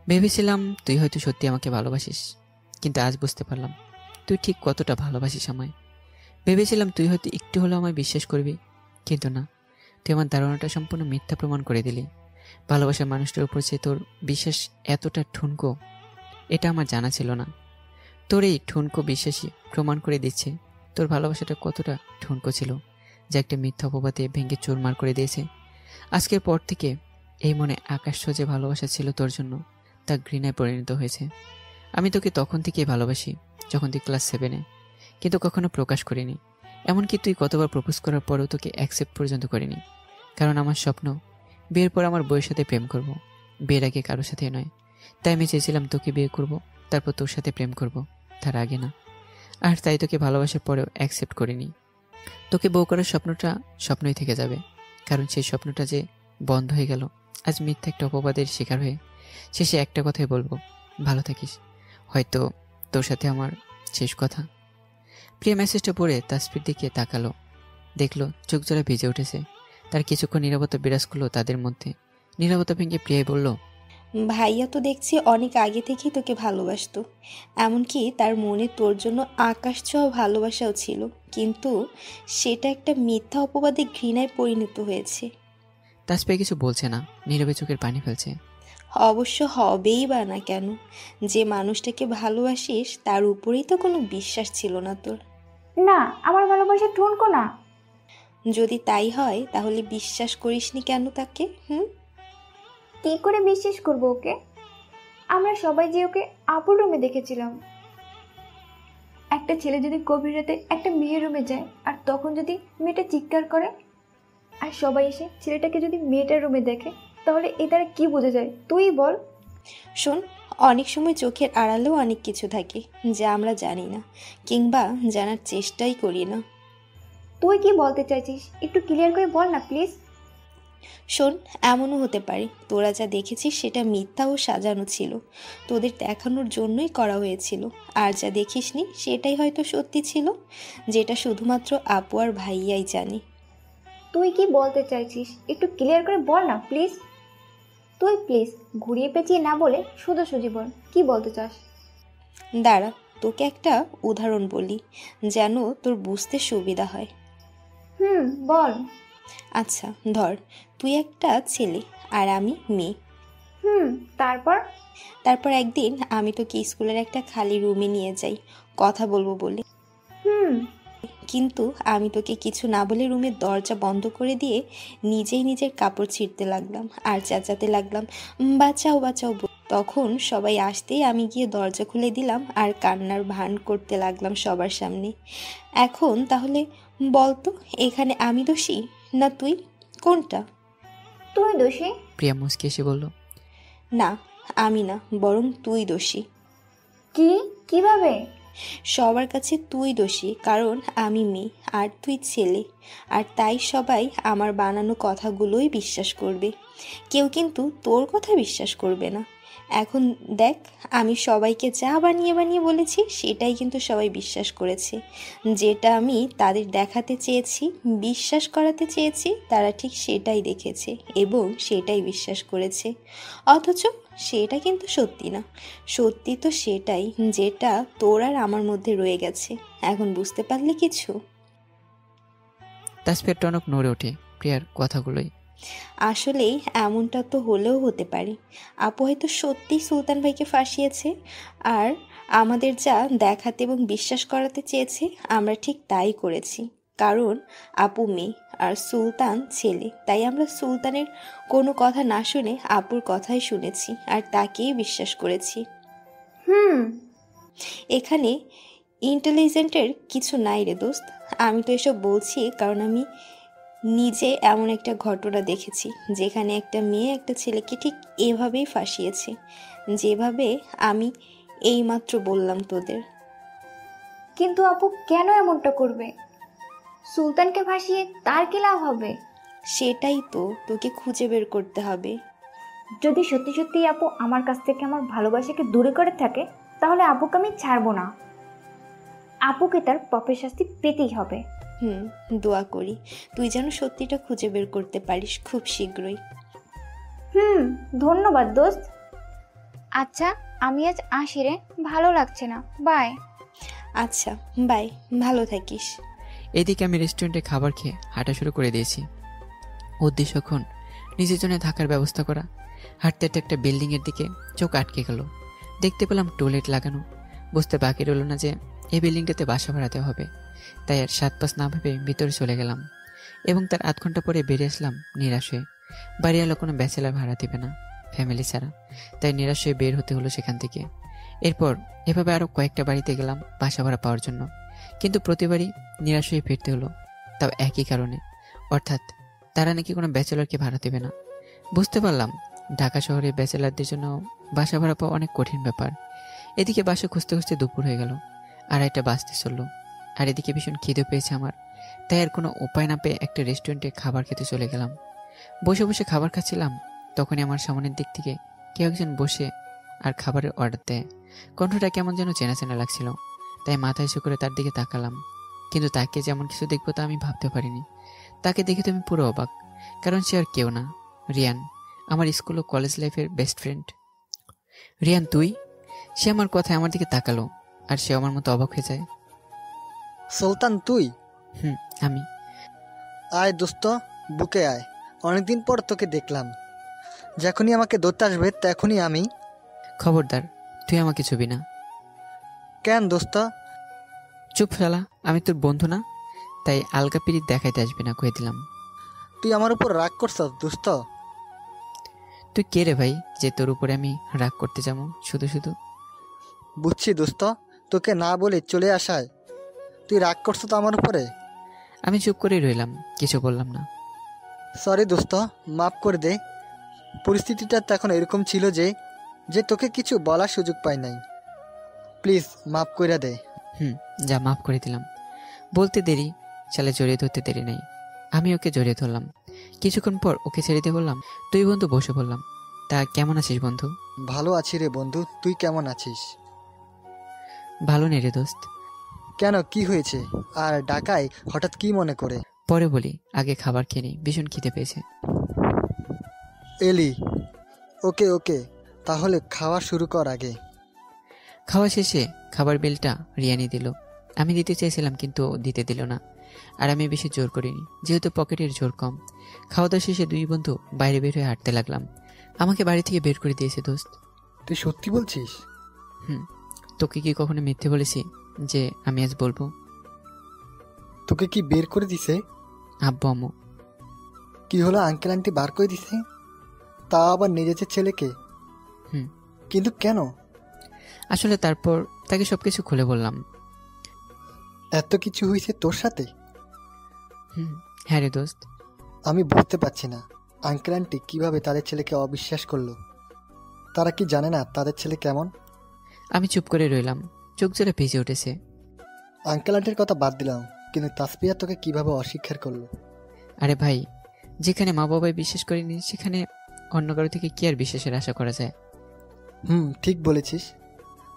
ভেবেছিলাম তুই হয়তো সত্যি আমাকে ভালোবাসিস, কিন্তু আজ বুঝতে পারলাম তুই ঠিক কতটা ভালোবাসিস আমায়। ভেবেছিলাম তুই হয়তো একটু হলেও আমায় বিশ্বাস করবি, কিন্তু না, তুই আমার ধারণাটা সম্পূর্ণ মিথ্যা প্রমাণ করে দিলি। ভালোবাসার মানুষটার উপর যে তোর বিশ্বাস এতটা ঠুনকো, এটা আমার জানা ছিল না। তোর এই ঠুনকো বিশ্বাসী প্রমাণ করে দিচ্ছে তোর ভালোবাসাটা কতটা ঠুনকো ছিল, যা একটা মিথ্যা অপবাদে ভেঙে চুরমার করে দিয়েছে। আজকের পর থেকে এই মনে আকাশ সোজে ভালোবাসা ছিল তোর জন্য, তা ঘৃণায় পরিণত হয়েছে। আমি তোকে তখন থেকেই ভালোবাসি যখন তুই ক্লাস 7-এ, কিন্তু কখনো প্রকাশ করিনি। এমনকি তুই কতবার প্রপোজ করার পরেও তোকে অ্যাকসেপ্ট পর্যন্ত করিনি, কারণ আমার স্বপ্ন বিয়ের পর আমার বউয়ের সাথে প্রেম করব, বিয়ের আগে কারোর সাথে নয়। তাই আমি চেয়েছিলাম তোকে বিয়ে করব, তারপর তোর সাথে প্রেম করব, তার আগে না। আর তাই তোকে ভালোবাসার পরেও অ্যাকসেপ্ট করিনি। তোকে বউ করার স্বপ্নটা স্বপ্নই থেকে যাবে, কারণ সেই স্বপ্নটা যে বন্ধ হয়ে গেল আজ মিথ্যা একটা অপবাদের শিকার হয়ে। শেষে একটা কথাই বলবো, ভালো থাকিস। হয়তো তোর সাথে আমার শেষ কথা। প্রিয়া মেসেজটা পড়ে তাসফির দিকে তাকালো, দেখলো চোখ জোড়া ভিজে উঠেছে। তার কিছুক্ষণ নীরবতা বিরাজ করলো তাদের মধ্যে। নীরবতা ভেঙে প্রিয়াই বলল, ভাইয়া তো দেখছি অনেক আগে থেকেই তোকে ভালোবাসতো, এমনকি তার মনে তোর জন্য আকাশ ছোঁয়া ভালোবাসাও ছিল, কিন্তু সেটা একটা মিথ্যা অপবাদে ঘৃণায় পরিণত হয়েছে। তাসফিয়া কিছু বলছে না, নীরবে চোখের পানি ফেলছে। অবশ্য হবেই বা না কেন, যে মানুষটাকে ভালোবাসিস তার উপরেই তো কোনো বিশ্বাস ছিল না তোর। না, আমার ভালোবাসা ঠুনকো না। যদি তাই হয় তাহলে বিশ্বাস করিসনি কেন তাকে? কি করে বিশ্বাস করবো ওকে? আমরা সবাই যে ওকে আপুর রুমে দেখেছিলাম। একটা ছেলে যদি গভীর রাতে একটা মেয়ের রুমে যায়, আর তখন যদি মেয়েটা চিৎকার করে, আর সবাই এসে ছেলেটাকে যদি মেয়েটার রুমে দেখে, তাহলে এ দ্বারা কি বোঝা যায় তুই বল? শোন, অনেক সময় চোখের আড়ালেও অনেক কিছু থাকে যা আমরা জানি না, কিংবা জানার চেষ্টাই করি না। তুই কি বলতে চাইছিস একটু ক্লিয়ার করে বল না প্লিজ। শোন, এমনও হতে পারে তোরা যা দেখেছিস সেটা মিথ্যা ও সাজানো ছিল, তোদের দেখানোর জন্যই করা হয়েছিল। আর যা দেখিসনি সেটাই হয়তো সত্যি ছিল, যেটা শুধুমাত্র আপু আর ভাইয়াই জানে। তুই কি বলতে চাইছিস একটু ক্লিয়ার করে বল না প্লিজ। তুই প্লিজ ঘুরিয়ে পেঁচিয়ে না বলে সোজাসুজি বল, কি বলতে চাস। দাঁড়া, তোকে একটা উদাহরণ বলি যেন তোর বুঝতে সুবিধা হয়। বল। আচ্ছা ধর, তুই একটা ছেলে আর আমি মেয়ে। তারপর? তারপর একদিন আমি তোকে স্কুলের একটা খালি রুমে নিয়ে যাই কথা বলবো বলে। কিন্তু আমি তোকে কিছু না বলে রুমের দরজা বন্ধ করে দিয়ে নিজেই নিজের কাপড় ছিঁড়তে লাগলাম আর চেঁচাতে লাগলাম, বাঁচাও বাঁচাও। তখন সবাই আসতেই আমি গিয়ে দরজা খুলে দিলাম আর কান্নার ভান করতে লাগলাম সবার সামনে। এখন তাহলে বলতো, এখানে আমি দোষী না তুই, কোনটা? তুই দোষী। প্রিয়া মুচকি এসে বলল, না, আমি না, বরং তুই দোষী। কি? কিভাবে? সবার কাছে তুই দোষী, কারণ আমি মেয়ে আর তুই ছেলে, আর তাই সবাই আমার বানানো কথাগুলোই বিশ্বাস করবে। কেউ কিন্তু তোর কথা বিশ্বাস করবে না। এখন দেখ, আমি সবাইকে যা বানিয়ে বানিয়ে বলেছি সেটাই কিন্তু সবাই বিশ্বাস করেছে। যেটা আমি তাদের দেখাতে চেয়েছি, বিশ্বাস করাতে চেয়েছি, তারা ঠিক সেটাই দেখেছে এবং সেটাই বিশ্বাস করেছে। অথচ সেটা কিন্তু সত্যি না। সত্যি তো সেটাই যেটা তোর আর আমার মধ্যে রয়ে গেছে। এখন বুঝতে পারলি কিছু? তাসফিয়ার টনক নড়ে ওঠে প্রিয়ার কথাগুলোই। আসলেই এমনটা তো হলেও হতে পারে। আপু হয়তো সত্যিই সুলতান ভাইকে ফাঁসিয়েছে, আর আমাদের যা দেখাতে এবং বিশ্বাস করাতে চেয়েছে আমরা ঠিক তাই করেছি। কারণ আপু মেয়ে আর সুলতান ছেলে, তাই আমরা সুলতানের কোনো কথা না শুনে আপুর কথাই শুনেছি আর তাকেই বিশ্বাস করেছি। এখানে ইন্টেলিজেন্টের কিছু নাই রে দোস্ত। আমি তো এসব বলছি কারণ আমি নিজে এমন একটা ঘটনা দেখেছি যেখানে একটা মেয়ে একটা ছেলেকে ঠিক এভাবেই ফাঁসিয়েছে, যেভাবে আমি এইমাত্র বললাম তোদের। কিন্তু আপু কেন এমনটা করবে? সুলতানকে ভাসিয়ে তার কি লাভ হবে? সেটাই তো তোকে খুঁজে বের করতে হবে। যদি সত্যি সত্যি আপু আমার কাছ থেকে আমার ভালোবাসাকে দূরে করে থাকে, তাহলে আপুকে আমি ছাড়বো না। আপুকে তার পাপের শাস্তি পেতেই হবে। দোয়া করি তুই যেন সত্যিটা খুঁজে বের করতে পারিস খুব শীঘ্রই। ধন্যবাদ দোস্ত। আচ্ছা আমি আজ আসি রে, ভালো লাগছে না, বাই। আচ্ছা বাই, ভালো থাকিস। এদিকে আমি রেস্টুরেন্টে খাবার খেয়ে হাঁটা শুরু করে দিয়েছি। উদ্দেশ্য এখন নিজের জন্য থাকার ব্যবস্থা করা। হাঁটতে হাঁটতে একটা বিল্ডিংয়ের দিকে চোখ আটকে গেল। দেখতে পেলাম টয়লেট লাগানো। বুঝতে বাকি রইল না যে এই বিল্ডিংটাতে বাসা ভাড়াতে হবে। তাই আর 7-5 না ভেবে ভিতরে চলে গেলাম এবং তার আধ ঘন্টা পরে বেরিয়ে আসলাম নিরাশ হয়ে। বাড়ি এলো কোনো ব্যাচেলার ভাড়া দেবে না ফ্যামিলি ছাড়া, তাই নিরাশ হয়ে বের হতে হলো সেখান থেকে। এরপর এভাবে আরও কয়েকটা বাড়িতে গেলাম বাসা ভাড়া পাওয়ার জন্য, কিন্তু প্রতিবারই নিরাশ হয়ে ফিরতে হলো, তাও একই কারণে, অর্থাৎ তারা নাকি কোনো ব্যাচেলারকে ভাড়া দেবে না। বুঝতে পারলাম ঢাকা শহরে ব্যাচেলারদের জন্য বাসা ভাড়া পাওয়া অনেক কঠিন ব্যাপার। এদিকে বাসা খুঁজতে খুঁজতে দুপুর হয়ে গেল, আর একটা বাসতে চললো। আর এদিকে ভীষণ খিদে পেয়েছে আমার, তাই আর কোনো উপায় না পেয়ে একটা রেস্টুরেন্টে খাবার খেতে চলে গেলাম। বসে বসে খাবার খাচ্ছিলাম, তখনই আমার সামনের দিক থেকে কেউ একজন বসে আর খাবারের অর্ডার দেয়। কণ্ঠটা কেমন যেন চেনা চেনা লাগছিল, তাই মাথা হেসে করে তার দিকে তাকালাম। কিন্তু তাকে যেমন কিছু দেখবো তা আমি ভাবতে পারিনি। তাকে দেখে তো আমি পুরো অবাক, কারণ সে আর কেউ না, রিয়ান, আমার স্কুল ও কলেজ লাইফের বেস্ট ফ্রেন্ড। রিয়ান তুই? সে আমার কথায় আমার দিকে তাকালো, আর সে আমার মতো অবাক হয়ে যায়। সুলতান তুই? আমি। আয় দোস্ত, বুকে আয়। অনেকদিন পর তোকে দেখলাম। যখনই আমাকে ধরতে আসবে তখনই আমি। খবরদার, তুই আমাকে ছবি না। কেন দোস্ত? চুপ শালা, আমি তোর বন্ধু না, তাই আলগা পিরিত দেখাইতে আসবি না, কয়ে দিলাম। তুই আমার উপর রাগ করছ দোস্ত? তুই কে রে ভাই যে তোর উপরে আমি রাগ করতে যাবো শুধু শুধু? বুঝছি দোস্ত, তোকে না বলে চলে আসায় তুই রাগ করছ তো আমার উপরে। আমি চুপ করেই রইলাম, কিছু বললাম না। সরি দোস্ত, মাফ করে দে। পরিস্থিতিটা তখন এরকম ছিল যে তোকে কিছু বলার সুযোগ পাই নাই। প্লিজ মাফ করে দে। যা, মাফ করে দিলাম। বলতে দেরি, শালে জড়িয়ে ধরতে দেরি নাই। আমি ওকে জড়িয়ে ধরলাম। কিছুক্ষণ পর ওকে ছেড়ে দিয়ে বললাম, তুই বন্ধু বসে বললাম, তা কেমন আছিস বন্ধু? ভালো আছি রে বন্ধু, তুই কেমন আছিস? ভালো নেই রে দোস্ত। কেন, কি হয়েছে? আর ঢাকায় হঠাৎ কি মনে করে? পরে বলি, আগে খাবার খেয়ে নি, ভীষণ খিদে পেয়েছে। এলি? ওকে ওকে, তাহলে খাওয়া শুরু কর আগে। খাওয়া শেষে খাবার বিলটা রিয়ানি দিল। আমি দিতে চাইছিলাম কিন্তু দিতে দিল না, আর আমি বেশি জোর করিনি, যেহেতু পকেটের জোর কম। খাওয়া দাওয়া শেষে দুই বন্ধু বাইরে বের হয়ে হাঁটতে লাগলাম। আমাকে বাড়ি থেকে বের করে দিয়েছে দোস্ত। তুই সত্যি বলছিস? তোকে কি কখনো মিথ্যে বলেছি যে আমি আজ বলবো? তোকে কি বের করে দিছে? আব্বু আম্মু। কি হলো, আঙ্কেল আন্টি বার করে দিছে? তা আবার নিজের ছেলেকে? কিন্তু কেন? আসলে তারপর তাকে সবকিছু খুলে বললাম। এত কিছু হয়েছে তোর সাথে? হ্যাঁ রে দোস্ত। আমি বুঝতে পারছি না আঙ্কেল আন্টি কিভাবে তাদের ছেলেকে অবিশ্বাস করলো। তারা কি জানে না তাদের ছেলে কেমন? আমি চুপ করে রইলাম, চোখ জোরে ভিজে উঠেছে। আঙ্কেল আন্টির কথা বাদ দিলাম, কিন্তু তাসফিয়া তোকে কিভাবে অস্বীকার করলো? আরে ভাই, যেখানে মা বাবাই বিশ্বাস করেনি সেখানে অন্য কারো থেকে কি আর বিশ্বাসের আশা করা যায়? ঠিক বলেছিস।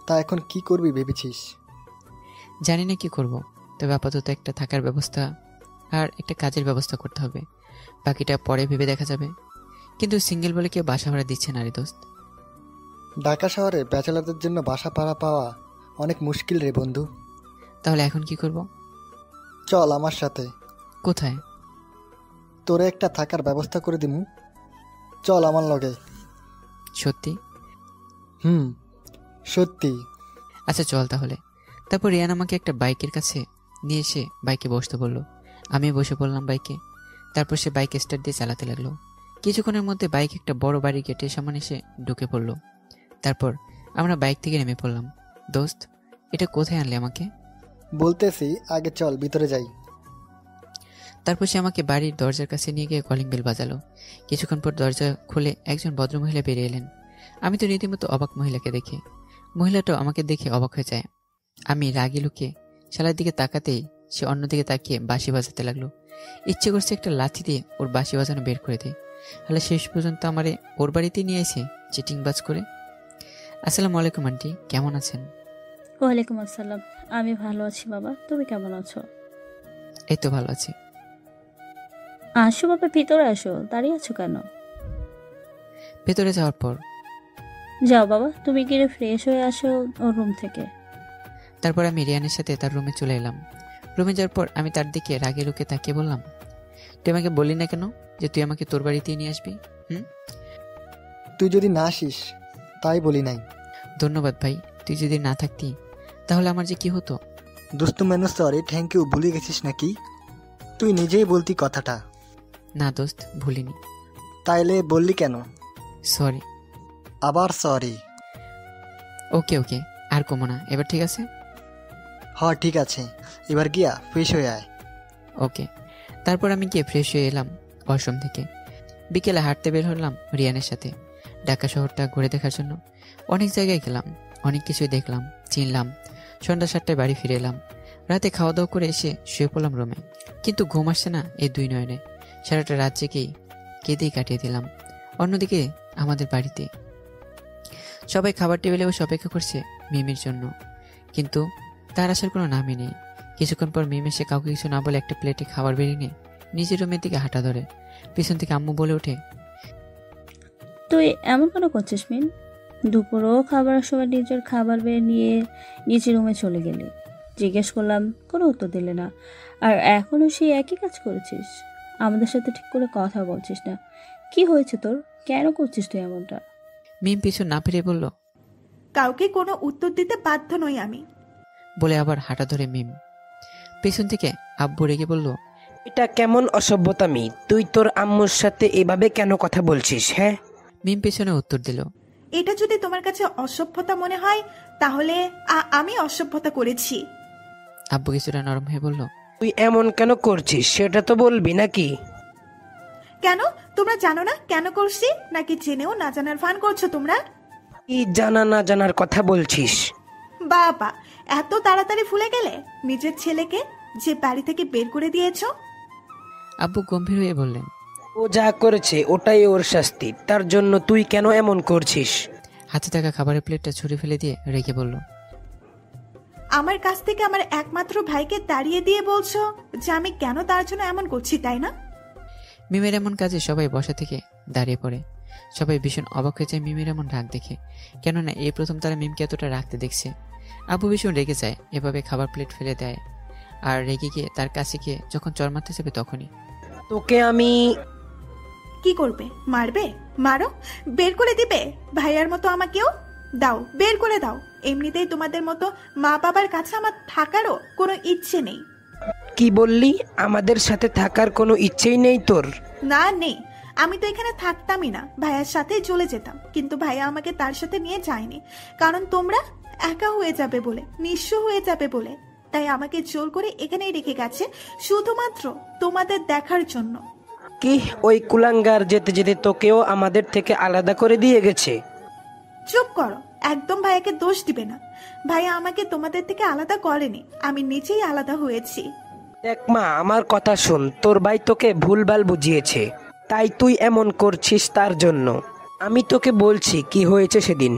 তা এখন কি করবি ভেবেছিস? জানি না কি করব, তবে আপাতত একটা থাকার ব্যবস্থা আর একটা কাজের ব্যবস্থা করতে হবে। বাকিটা পরে ভেবে দেখা যাবে। কিন্তু সিঙ্গেল বলে কেউ বাসা ভাড়া দিচ্ছে না রে দোস্ত। ঢাকা শহরে ব্যাচেলারদের জন্য বাসা ভাড়া পাওয়া অনেক মুশকিল রে বন্ধু। তাহলে এখন কি করব? চল আমার সাথে, কোথায়? তোরে একটা থাকার ব্যবস্থা করে দিমু। চল আমার লগে। সত্যি? সত্যি। আচ্ছা চল তাহলে। তারপর রিয়ান আমাকে একটা বাইকের কাছে নিয়ে এসে বাইকে বসতে বললো। আমি বসে পড়লাম বাইকে। তারপর সে বাইক স্টার্ট দিয়ে চালাতে লাগলো। কিছুক্ষণের মধ্যে বাইক একটা বড় বাড়ির গেটের সামনে এসে ঢুকে পড়লো। তারপর আমরা বাইক থেকে নেমে পড়লাম। দোস্ত, এটা কোথায় আনলে আমাকে? বলতেছি, আগে চল ভিতরে যাই। তারপর সে আমাকে বাড়ির দরজার কাছে নিয়ে গিয়ে কলিং বেল বাজালো। কিছুক্ষণ পর দরজা খুলে একজন ভদ্রমহিলা বেরিয়ে এলেন। আমি তো রীতিমতো অবাক মহিলাকে দেখে। মহিলাটাও আমাকে দেখে অবাক হয়ে যায়। আমি রাগি লুকে শালার দিকে তাকাতেই সে অন্যদিকে তাকিয়ে বাঁশি বাজাতে লাগলো। ইচ্ছে করছে একটা লাথি দিয়ে ওর বাঁশি বাজানো বের করে দেয়। তাহলে শেষ পর্যন্ত আমারে ওর বাড়িতে নিয়ে এসে চিটিংবাজ করে। আসসালামু আলাইকুম আন্টি, কেমন আছেন? ওয়ালাইকুম আসসালাম। আমি ভালো আছি বাবা, তুমি কেমন আছো? এই তো ভালো আছি। আসো বাবা, ভিতরে আসো, দাঁড়িয়ে আছো কেন? ভেতরে যাওয়ার পর যাও বাবা, তুমি গিয়ে ফ্রেশ হয়ে আসো ওর রুম থেকে। তারপর আমি রিয়ানের সাথে তার রুমে চলে এলাম। রুমে যাওয়ার পর আমি তার দিকে রাগে লুকে তাকিয়ে বললাম, তুই আমাকে বললি না কেন যে তুই আমাকে তোর বাড়িতেই নিয়ে আসবি? তুই যদি না আসিস তাই বলি নাই। ধন্যবাদ ভাই, তুই যদি না থাকতি তাহলে আমার যে কি হতো। দোস্ত মেনু সরি, থ্যাংক ইউ ভুলে গেছিস নাকি? তুই নিজেই বলতি কথাটা। না দোস্ত, ভুলিনি। তাইলে বললি কেন? সরি। আবার সরি? ওকে ওকে, আর কমো না, এবার ঠিক আছে? ঠিক আছে, এবার গিয়া ফ্রেশ হয়ে আয়। ওকে। তারপর আমি গিয়ে ফ্রেশ হয়ে এলাম ওয়াশরুম থেকে। বিকেলে হাঁটতে বের হলাম রিয়ানের সাথে ঢাকা শহরটা ঘুরে দেখার জন্য। অনেক জায়গায় গেলাম, অনেক কিছুই দেখলাম, চিনলাম। সন্ধ্যা 7টায় বাড়ি ফিরে এলাম। রাতে খাওয়া দাওয়া করে এসে শুয়ে পড়লাম রুমে। কিন্তু ঘুম আসছে না এই দুই নয়নে। সারাটা রাত জেগেই কেঁদেই কাটিয়ে দিলাম। অন্যদিকে আমাদের বাড়িতে সবাই খাবার টেবিলে বসে অপেক্ষা করছে মিমির জন্য, কিন্তু তার আসার কোনো নামই নেই। কিছুক্ষণ পর মিম এসে কাউকে কিছু না বলে একটা প্লেটে খাবার বেরিয়ে নিয়ে নিজের রুমের দিকে হাঁটা ধরে। পিছন থেকে আম্মু বলে ওঠে, তুই এমন কেন করছিস মিন? দুপুরও খাবারের সময় নিজের খাবার বের নিয়ে নিচের রুমে চলে গেলি। জিজ্ঞেস করলাম, কোনো উত্তর দিলে না। আর এখনও সেই একই কাজ করেছিস। আমাদের সাথে ঠিক করে কথা বলছিস না। কি হয়েছে তোর? কেন করছিস তুই এমনটা? মিম পিছন না ফিরে বলল, কাউকে কোনো উত্তর দিতে বাধ্য নই আমি। বলে আবার হাঁটা ধরে মিম। পেছন থেকে আব্বু রেগে বলল, এটা কেমন অসভ্যতামি? তুই তোর আম্মুর সাথে এভাবে কেন কথা বলছিস? হ্যাঁ। মিম পেছনে উত্তর দিল, এটা যদি তোমার কাছে অসভ্যতা মনে হয় তাহলে আমি অসভ্যতা করেছি। আব্বু কিছুটা নরম হয়ে বলল, তুই এমন কেন করছিস সেটা তো বলবি নাকি? কেন তোমরা জানো না কেন করছি? নাকি জেনেও না জানার ভান করছো তোমরা? কি জানা না জানার কথা বলছিস? বাবা, এত তাড়াতাড়ি ভুলে গেলে নিজের ছেলেকে যে বাড়ি থেকে বের করে দিয়েছো? আব্বু গম্ভীর হয়ে বললেন, ও যা করেছে ওটাই ওর শাস্তি। তার জন্য তুই কেন এমন করছিস? হাতে থাকা খাবারের প্লেটটা ছুঁড়ে ফেলে দিয়ে রেগে বলল, আমার কাছ থেকে আমার একমাত্র ভাইকে তাড়িয়ে দিয়ে বলছো যে আমি কেন তার জন্য এমন করছি, তাই না? মিমের এমন কাজে সবাই বসা থেকে দাঁড়িয়ে পড়ে। সবাই ভীষণ অবাক হয়ে যায় মিমের এমন রাগ দেখে, কেননা এই প্রথম তারা মিমকে এতটা রাখতে দেখছে। আব্বু ভীষণ রেগে যায়, এভাবে খাবার প্লেট ফেলে দেয়। আর রেগে গিয়ে তার কাছে গিয়ে যখন চর মারতে যাবে তখনই, তোকে আমি... কি করবে? মারবে? মারো, বের করে দিবে ভাইয়ার মতো আমাকেও। দাও, বের করে দাও। এমনিতেই তোমাদের মতো মা বাবার কাছে আমার থাকারও কোনো ইচ্ছে নেই। কি বললি? আমাদের সাথে থাকার কোনো ইচ্ছেই নেই তোর? না, নেই। আমি তো এখানে থাকতামই না, ভাইয়ার সাথেই চলে যেতাম। কিন্তু ভাইয়া আমাকে তার সাথে নিয়ে যায়নি, কারণ তোমরা একা হয়ে যাবে বলে, নিঃস্ব হয়ে যাবে বলে। তাই আমাকে জোর করে এখানেই রেখে গেছে, শুধুমাত্র তোমাদের দেখার জন্য। কি ওই কুলাঙ্গার যেতে যেতে তোকেও আমাদের থেকে আলাদা করে দিয়ে গেছে? চুপ করো, একদম ভাইয়াকে দোষ দিবে না। ভাইয়া আমাকে তোমাদের থেকে আলাদা করেনি, আমি নিজেই আলাদা হয়েছি। দেখ মা, আমার কথা শোন। তোর ভাই তোকে ভুলভাল বুঝিয়েছে, তাই তুই এমন করছিস তার জন্য। আমি তোকে বলছি কি হয়েছে সেদিন।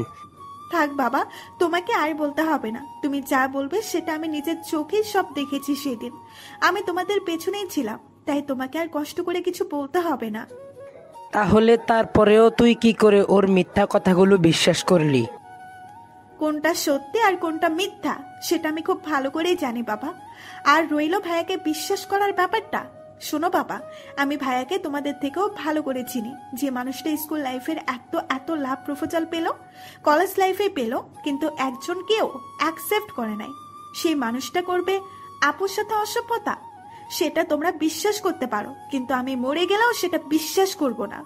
থাক বাবা, তোমাকে আর বলতে হবে না। তুমি যা বলবে সেটা আমি নিজের চোখেই সব দেখেছি সেদিন। আমি তোমাদের পেছনেই ছিলাম, তাই তোমাকে আর কষ্ট করে কিছু বলতে হবে না। তাহলে তারপরেও তুই কি করে ওর মিথ্যা কথাগুলো বিশ্বাস করলি? কোনটা সত্যি আর কোনটা মিথ্যা সেটা আমি খুব ভালো করেই জানি বাবা। আর রইল ভাইয়াকে বিশ্বাস করার ব্যাপারটা, শোনো বাবা, আমি ভাইয়াকে তোমাদের থেকেও ভালো করে চিনি। যে মানুষটা স্কুল লাইফের এত এত লাভ প্রপোজাল পেল, কলেজ লাইফে পেল, কিন্তু একজন কেউ অ্যাকসেপ্ট করে নাই, সেই মানুষটা করবে আপুর সাথে অসভ্যতা? সেটা তোমরা বিশ্বাস করতে পারো, কিন্তু আমি মরে গেলেও সেটা বিশ্বাস করব না।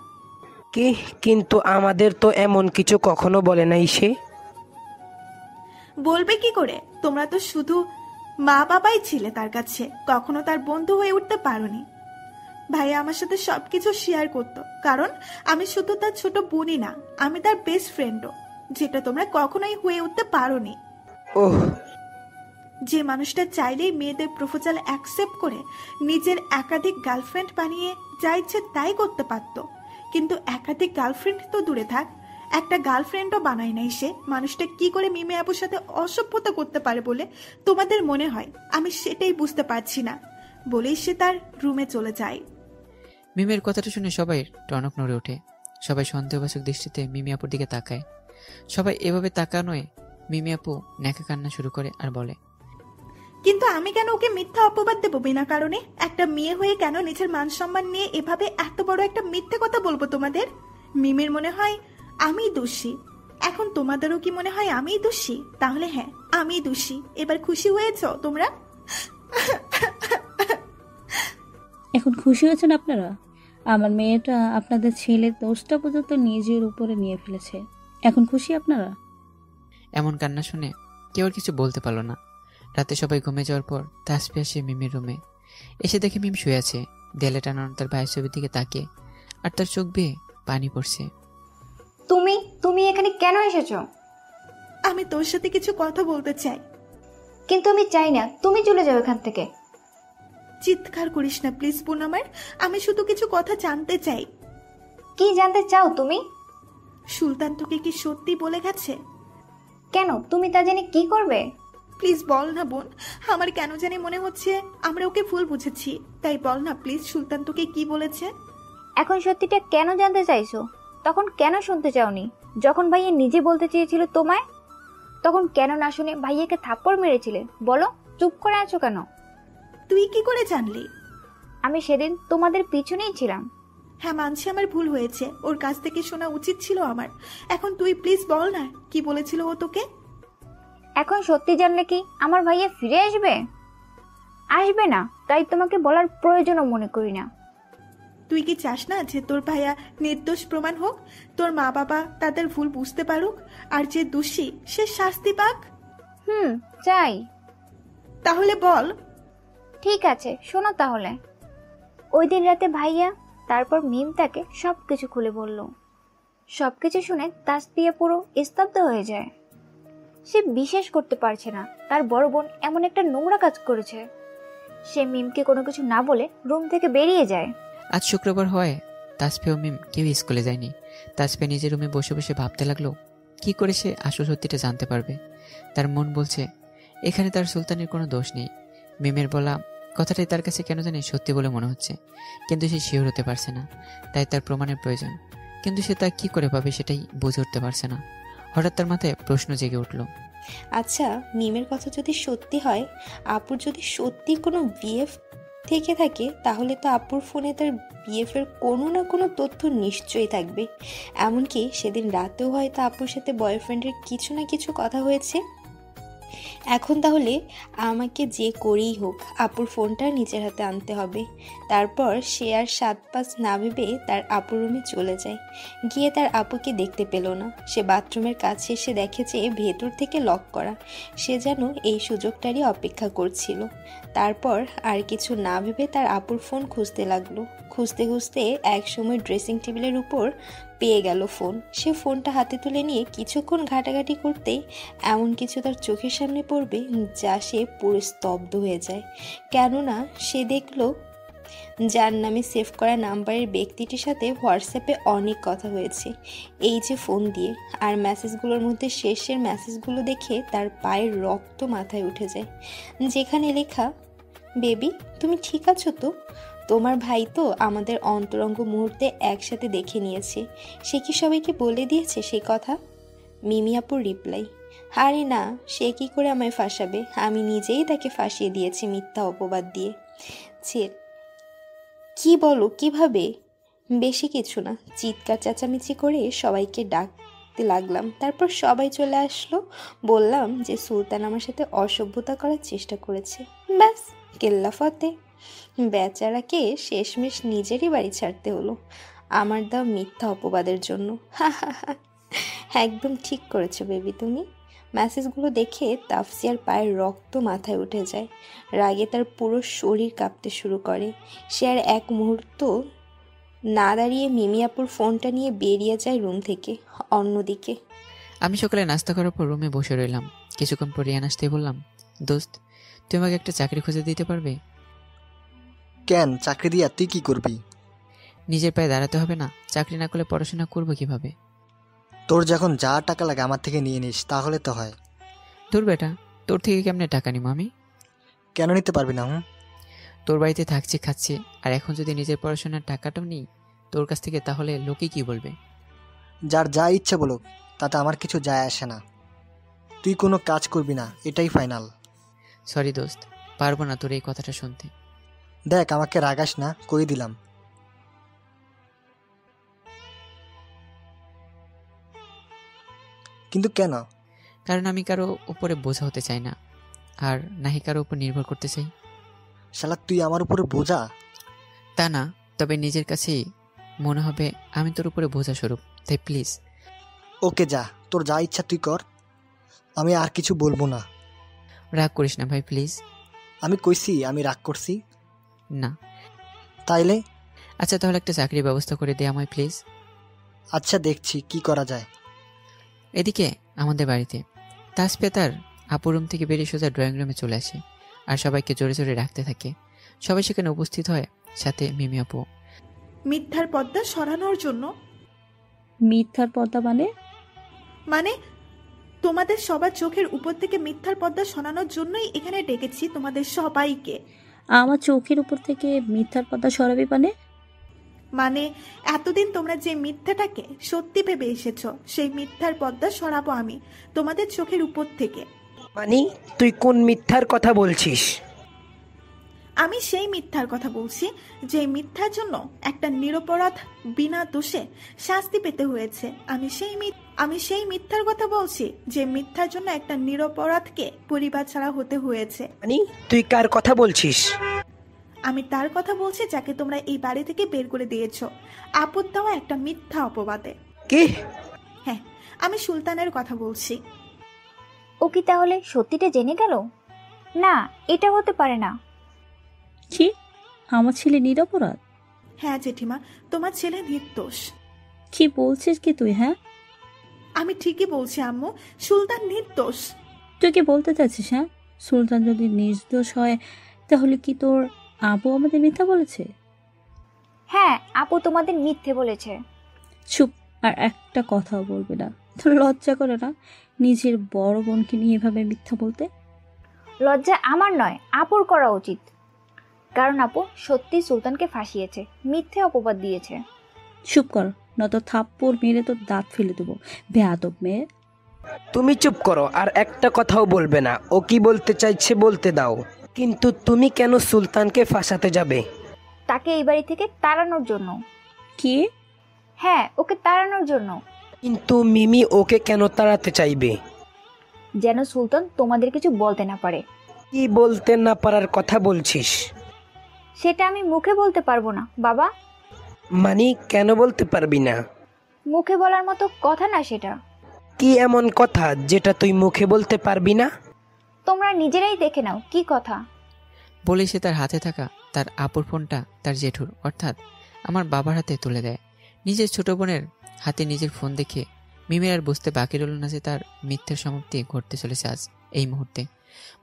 কি? কিন্তু আমাদের তো এমন কিছু কখনো বলে নাই সে। বলবে কি করে? তোমরা তো শুধু মা বাবাই ছিলে তার কাছে, কখনো তার বন্ধু হয়ে উঠতে পারোনি। ভাইয়া আমার সাথে সবকিছু শেয়ার করতো, কারণ আমি শুধু তার ছোট বোনই না, আমি তার বেস্ট ফ্রেন্ডও, যেটা তোমরা কখনোই হয়ে উঠতে পারোনি। ওহ, যে মানুষটা চাইলেই মেয়েদের প্রপোজাল অ্যাকসেপ্ট করে নিজের একাধিক গার্লফ্রেন্ড বানিয়ে যা ইচ্ছে তাই করতে পারতো, কিন্তু একাধিক গার্লফ্রেন্ড তো দূরে থাক, একটা গার্লফ্রেন্ডও বানায় নাই সে। মানুষটা কি করে মিমি আপুর সাথে অসভ্যতা করতে পারে বলে তোমাদের মনে হয়? আমি সেটাই বুঝতে পারছি না, বলেই সে তার রুমে চলে যায়। মিমের কথাটা শুনে সবাই টনক নড়ে ওঠে। সবাই সন্দেহবাচক দৃষ্টিতে মিমি আপুর দিকে তাকায়। সবাই এভাবে তাকানোয় মিমি আপু ন্যাকা কান্না শুরু করে আর বলে, কিন্তু আমি কেন ওকে মিথ্যা অপবাদ দেবো বিনা কারণে? একটা মেয়ে হয়ে কেন নিজের মান সম্মান নিয়ে এভাবে এত বড় একটা মিথ্যে কথা বলবো তোমাদের? মিমের মনে হয় আমি দোষী, এখন তোমাদেরও কি মনে হয় আমি দোষী? তাহলে হ্যাঁ, আমি দোষী। এবার খুশি হয়েছো তোমরা? এখন খুশি হয়েছেন আপনারা? আমার মেয়েটা আপনাদের ছেলের দোষটা পর্যন্ত নিজের উপরে নিয়ে ফেলেছে, এখন খুশি আপনারা? এমন কান্না শুনে কেউ আর কিছু বলতে পারলো না। রাতে সবাই ঘুমে যাওয়ার পর তাসফি আসে মিমির রুমে। এসে দেখে মিম শুয়ে আছে, দেয়ালে টানানো তার ভাইয়ের ছবির দিকে তাকে, আর তার চোখ বেয়ে পানি পড়ছে। তুমি তুমি এখানে কেন এসেছো? আমি তোর সাথে কিছু কথা বলতে চাই। কিন্তু আমি চাই না তুমি চলে যাও এখান থেকে। চিৎকার করিস না প্লিজ বোন আমার, আমি শুধু কিছু কথা জানতে চাই। কি জানতে চাও তুমি? সুলতান তোকে কি সত্যি বলে গেছে? কেন, তুমি তা জেনে কি করবে? প্লিজ বল না বোন, আমার কেন জানি মনে হচ্ছে আমরা ওকে ভুল বুঝেছি, তাই বল না প্লিজ, সুলতান তোকে কি বলেছে? এখন সত্যিটা কেন জানতে চাইছো? তখন কেন শুনতে চাওনি? যখন ভাইয়া নিজে বলতে চেয়েছিল তোমায়, তখন কেন না শুনে ভাইয়াকে থাপ্পড় মেরেছিলে? বলো, চুপ করে আছো কেন? তুই কি করে জানলি? আমি সেদিন তোমাদের পিছনেই ছিলাম। হ্যাঁ মানছি আমার ভুল হয়েছে, ওর কাছ থেকে শোনা উচিত ছিল আমার। এখন তুই প্লিজ বল না কি বলেছিল ও তোকে? এখন সত্যি জানলে কি আমার ভাইয়া ফিরে আসবে? আসবে না, তাই তোমাকে বলার প্রয়োজনও মনে করি না। তুই কি চাস না যে তোর ভাইয়া নির্দোষ প্রমাণ হোক, তোর মা বাবা তাদের ভুল বুঝতে পারুক, আর যে দোষী সে শাস্তি পাক? চাই। তাহলে বল। ঠিক আছে, শোনো তাহলে। ওই দিন রাতে ভাইয়া, তারপর মিম তাকে সবকিছু খুলে বলল। সবকিছু শুনে তাসফিয়া পুরো স্তব্ধ হয়ে যায়। সে বিশ্বাস করতে পারছে না তার বড় বোন এমন একটা নোংরা কাজ করেছে। সে মিমকে কোনো কিছু না বলে রুম থেকে বেরিয়ে যায়। আজ শুক্রবার হয়, তাসফি ও মিম কেউ স্কুলে যায়নি। তাসফি নিজের রুমে বসে বসে ভাবতে লাগলো কি করে সে আসল সত্যিটা জানতে পারবে। তার মন বলছে এখানে তার সুলতানের কোনো দোষ নেই। মিমের বলা কথাটাই তার কাছে কেন জানি সত্যি বলে মনে হচ্ছে, কিন্তু সে শিওর হতে পারছে না, তাই তার প্রমাণের প্রয়োজন। কিন্তু সে তা কি করে পাবে সেটাই বুঝে উঠতে পারছে না। হঠাৎ তার মাথায় প্রশ্ন জেগে উঠল, আচ্ছা, মিমের কথা যদি সত্যি হয়, আপুর যদি সত্যি কোনো বিএফ থেকে থাকে, তাহলে তো আপুর ফোনে তার বিএফের কোনো না কোনো তথ্য নিশ্চয়ই থাকবে। এমনকি সেদিন রাতেও হয়তো আপুর সাথে বয়ফ্রেন্ডের কিছু না কিছু কথা হয়েছে। এখন তাহলে আমাকে যে করেই হোক আপুর ফোনটা নিজের হাতে আনতে হবে। তারপর সে আর 7-5 না ভেবে তার আপুর রুমে চলে যায়। গিয়ে তার আপুকে দেখতে পেল না। সে বাথরুমের কাছে এসে দেখে যে ভেতর থেকে লক করা। সে যেন এই সুযোগটারই অপেক্ষা করছিল। তারপর আর কিছু না ভেবে তার আপুর ফোন খুঁজতে লাগলো। খুঁজতে খুঁজতে এক সময় ড্রেসিং টেবিলের উপর পেয়ে গেল ফোন। সে ফোনটা হাতে তুলে নিয়ে কিছুক্ষণ ঘাটাঘাটি করতেই এমন কিছু তার চোখের সামনে পড়বে যা সে পুরো স্তব্ধ হয়ে যায়। কেননা সে দেখল যার নামে সেভ করা নাম্বারের ব্যক্তিটির সাথে হোয়াটসঅ্যাপে অনেক কথা হয়েছে এই যে ফোন দিয়ে। আর মেসেজগুলোর মধ্যে শেষের মেসেজগুলো দেখে তার পায়ের রক্ত মাথায় উঠে যায়, যেখানে লেখা, বেবি তুমি ঠিক আছো তো? তোমার ভাই তো আমাদের অন্তরঙ্গ মুহূর্তে একসাথে দেখে নিয়েছে, সে কি সবাইকে বলে দিয়েছে সেই কথা? মিমি আপুর রিপ্লাই, আরে না, সে কি করে আমায় ফাঁসাবে, আমি নিজেই তাকে ফাঁসিয়ে দিয়েছি মিথ্যা অপবাদ দিয়ে। কি বলো, কিভাবে? বেশি কিছু না, চিৎকার চেঁচামেচি করে সবাইকে ডাকতে লাগলাম, তারপর সবাই চলে আসলো। বললাম যে সুলতান আমার সাথে অসভ্যতা করার চেষ্টা করেছে, ব্যাস কেল্লা ফতে। বেচারাকে শেষমেশ নিজেরই বাড়ি ছাড়তে হলো আমার দেওয়া মিথ্যা অপবাদের জন্য। একদম ঠিক করেছো বেবি তুমি। মেসেজগুলো দেখে তাফসিয়ার পায়ের রক্ত মাথায় উঠে যায়, রাগে তার পুরো শরীর কাঁপতে শুরু করে। সে আর এক মুহূর্ত না দাঁড়িয়ে মিমি আপুর ফোনটা নিয়ে বেরিয়ে যায় রুম থেকে। অন্যদিকে আমি সকালে নাস্তা করার পর রুমে বসে রইলাম। কিছুক্ষণ পর রিয়ান আসতেই বললাম, দোস্ত তুই আমাকে একটা চাকরি খুঁজে দিতে পারবে? কেন, চাকরি দিয়া তুই কি করবি? নিজের পায়ে দাঁড়াতে হবে না? চাকরি না করলে পড়াশোনা করবো কিভাবে? তোর যখন যা টাকা লাগে আমার থেকে নিয়ে নিস, তাহলে তো হয়। তোর বেটা, তোর থেকে কেমনে টাকা নিব আমি? কেন নিতে পারবি না? তোর বাড়িতে থাকছি খাচ্ছি, আর এখন যদি নিজের পড়াশোনার টাকাটাও নিই তোর কাছ থেকে, তাহলে লোকে কি বলবে? যার যা ইচ্ছে বলুক, তাতে আমার কিছু যায় আসে না। তুই কোনো কাজ করবি না, এটাই ফাইনাল। সরি দোস্ত, পারবো না তোর এই কথাটা শুনতে। দেখ, আমাকে রাগাস না, কই দিলাম। কিন্তু কেন? কারণ আমি কারো উপরে বোঝা হতে চাই না, আর নাহি কারো উপর নির্ভর করতে চাই। শালা তুই আমার উপরে বোঝা? তা না, তবে নিজের কাছেই মনে হবে আমি তোর উপরে বোঝা স্বরূপ, তাই প্লিজ। ওকে যা, তোর যা ইচ্ছা তুই কর, আমি আর কিছু বলবো না। রাগ করিস না ভাই, প্লিজ। আমি কইছি আমি রাগ করছি? না। তাইলে? আচ্ছা তাহলে একটা চাকরির ব্যবস্থা করে দে আমায় প্লিজ। আচ্ছা দেখছি কি করা যায়। এদিকে আমাদের বাড়িতে তাসফিয়া তার আপুর রুম থেকে বেরিয়ে সোজা ড্রয়িং রুমে চলে আসে, আর সবাইকে জোরে জোরে রাখতে থাকে। সবাই সেখানে উপস্থিত হয়, সাথে মিমি আপু। মিথ্যার পর্দা সরানোর জন্য। মিথ্যার পর্দা মানে তোমাদের সবার চোখের উপর থেকে মিথ্যার পর্দা সরানোর জন্যই এখানে ডেকেছি তোমাদের সবাইকে। আমার চোখের উপর থেকে মিথ্যার পর্দা সরাবি মানে এতদিন তোমরা যে মিথ্যাটাকে সত্যি ভেবে এসেছো, সেই মিথ্যার পর্দা সরাবো আমি তোমাদের চোখের উপর থেকে। মানে তুই কোন মিথ্যার কথা বলছিস? আমি সেই মিথ্যার কথা বলছি যে মিথ্যার জন্য একটা নিরপরাধ বিনা দোষে শাস্তি পেতে হয়েছে। আমি সেই মিথ্যার কথা বলছি যে মিথ্যার জন্য একটা নিরপরাধকে পরিবার ছাড়া হতে হয়েছে। মানে তুই কার কথা বলছিস? আমি তার কথা বলছি যাকে তোমরা এই বাড়ি থেকে বের করে দিয়েছো আপুর দেওয়া একটা মিথ্যা অপবাদে। কি? হ্যাঁ, আমি সুলতানের কথা বলছি। ও কি তাহলে সত্যিটা জেনে গেল? না, এটা হতে পারে না। কি? আমার ছেলে নিরপরাধ? হ্যাঁ জেঠিমা, তোমার ছেলে নির্দোষ। কি বলছিস কি তুই? হ্যাঁ আমি ঠিকই বলছি আম্মু, সুলতান নির্দোষ। তুই কি বলতে চাচ্ছিস? হ্যাঁ, সুলতান যদি নির্দোষ হয় তাহলে কি তোর আপু আমাদের মিথ্যা বলেছে? হ্যাঁ, আপু তোমাদের মিথ্যে বলেছে। চুপ, আর একটা কথাও বলবে না। তোর লজ্জা করে না নিজের বড় বোনকে নিয়ে এভাবে মিথ্যা বলতে? লজ্জা আমার নয়, আপুর করা উচিত। কারণ আপু সত্যি সুলতানকে ফাঁসিয়েছে, মিথ্যে অপবাদ দিয়েছে। চুপ কর, নয়তো থাপ্পড় মেরে তোর দাঁত ফেলে দেবো, বেয়াদব মেয়ে। তুমি চুপ করো, আর একটা কথাও বলবে না। ও কি বলতে চাইছে বলতে দাও। কিন্তু তুমি কেন সুলতানকে ফাঁসাতে যাবে? তাকে এই বাড়ি থেকে তাড়ানোর জন্য। কি? হ্যাঁ, ওকে তাড়ানোর জন্য। কিন্তু মিমি ওকে কেন তাড়াতে চাইবে? যেন সুলতান তোমাদের কিছু বলতে না পারে। কি বলতে না পারার কথা বলছিস? সেটা আমি মুখে বলতে পারবো না বাবা। মানে কেন বলতে পারবি না? মুখে বলার মতো কথা না সেটা। কি এমন কথা যেটা তুই মুখে বলতে পারবি না? তোমরা নিজেরাই দেখে নাও কি কথা। বলে সে তার হাতে থাকা তার আপুর ফোনটা তার জেঠুর অর্থাৎ আমার বাবার হাতে তুলে দেয়। নিজের ছোট বোনের হাতে নিজের ফোন দেখে মিমির আর বুঝতে বাকি রইল না যে তার মিথ্যের সমাপ্তি ঘটতে চলেছে আজ এই মুহূর্তে।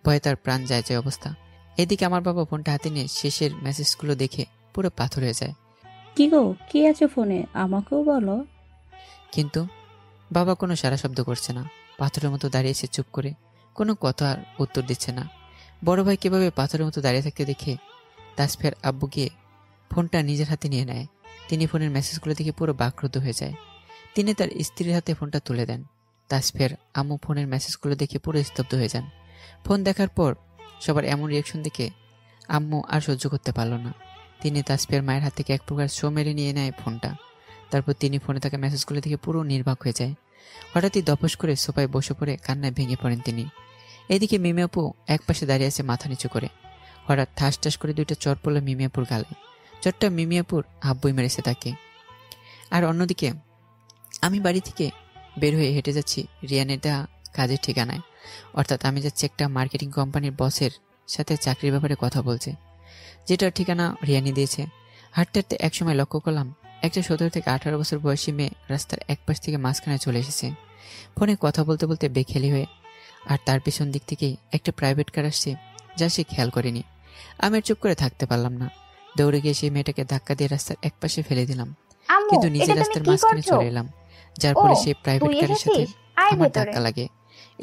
ভয়ে তার প্রাণ যায় যায় অবস্থা। এদিকে আমার বাবা ফোনটা হাতে নিয়ে শেষের মেসেজগুলো দেখে পুরো পাথর হয়ে যায়। কি গো, কি আছে ফোনে আমাকেও বলো। কিন্তু বাবা কোনো সারা শব্দ করছে না, পাথরের মতো দাঁড়িয়েছে চুপ করে, কোনো কথার উত্তর দিচ্ছে না। বড় ভাই কিভাবে পাথরের মতো দাঁড়িয়ে থাকতে দেখে তাসফিয়ার আব্বু গিয়ে ফোনটা নিজের হাতে নিয়ে নেয়। তিনি ফোনের মেসেজগুলো দেখে পুরো বাকরুদ্ধ হয়ে যায়। তিনি তার স্ত্রীর হাতে ফোনটা তুলে দেন। তাসফিয়ার আম্মু ফোনের মেসেজগুলো দেখে পুরো স্তব্ধ হয়ে যান। ফোন দেখার পর সবার এমন রিয়াকশন দেখে আম্মু আর সহ্য করতে পারল না। তিনি তাসফিয়ার মায়ের হাত থেকে এক প্রকার শো মেরে নিয়ে নেয় ফোনটা। তারপর তিনি ফোনে থাকা মেসেজগুলো দেখে পুরো নির্বাক হয়ে যায়। হঠাৎই দপস করে সোফায় বসে পড়ে কান্নায় ভেঙে পড়েন তিনি। এদিকে মিমি আপু এক পাশে দাঁড়িয়ে আছে মাথা নিচু করে। হঠাৎ ঠাস ঠাস করে 2টা চট পড়ল মিমি আপুর গালে। চটটা মিমি আপুর আব্বুই মেরেছে তাকে। আর অন্যদিকে আমি বাড়ি থেকে বের হয়ে হেঁটে যাচ্ছি রিয়ানের দেওয়া কাজের ঠিকানায়, অর্থাৎ আমি যাচ্ছি একটা মার্কেটিং কোম্পানির বসের সাথে চাকরির ব্যাপারে কথা বলছে, যেটার ঠিকানা রিয়ানি দিয়েছে। হাঁটতে হাঁটতে একসময় লক্ষ্য করলাম একটা 17 থেকে 18 বছর বয়সী মেয়ে রাস্তার এক পাশ থেকে মাঝখানে চলে এসেছে, ফোনে কথা বলতে বলতে বেখেলি হয়ে। আর তার পেছন দিক থেকেই একটা প্রাইভেট কার আসছে, যা সে খেয়াল করেনি। আমি আর চুপ করে থাকতে পারলাম না, দৌড়ে গিয়ে সেই মেয়েটাকে ধাক্কা দিয়ে রাস্তার এক পাশে ফেলে দিলাম, আম্মু কিন্তু নিজে এটা তুমি রাস্তার কি মাঝখানে করছো? চলে এলাম, যার ফলে ও, সেই প্রাইভেট তুই কারের সাথে এসেছিস? আয় আমার ভেতরে। ধাক্কা লাগে।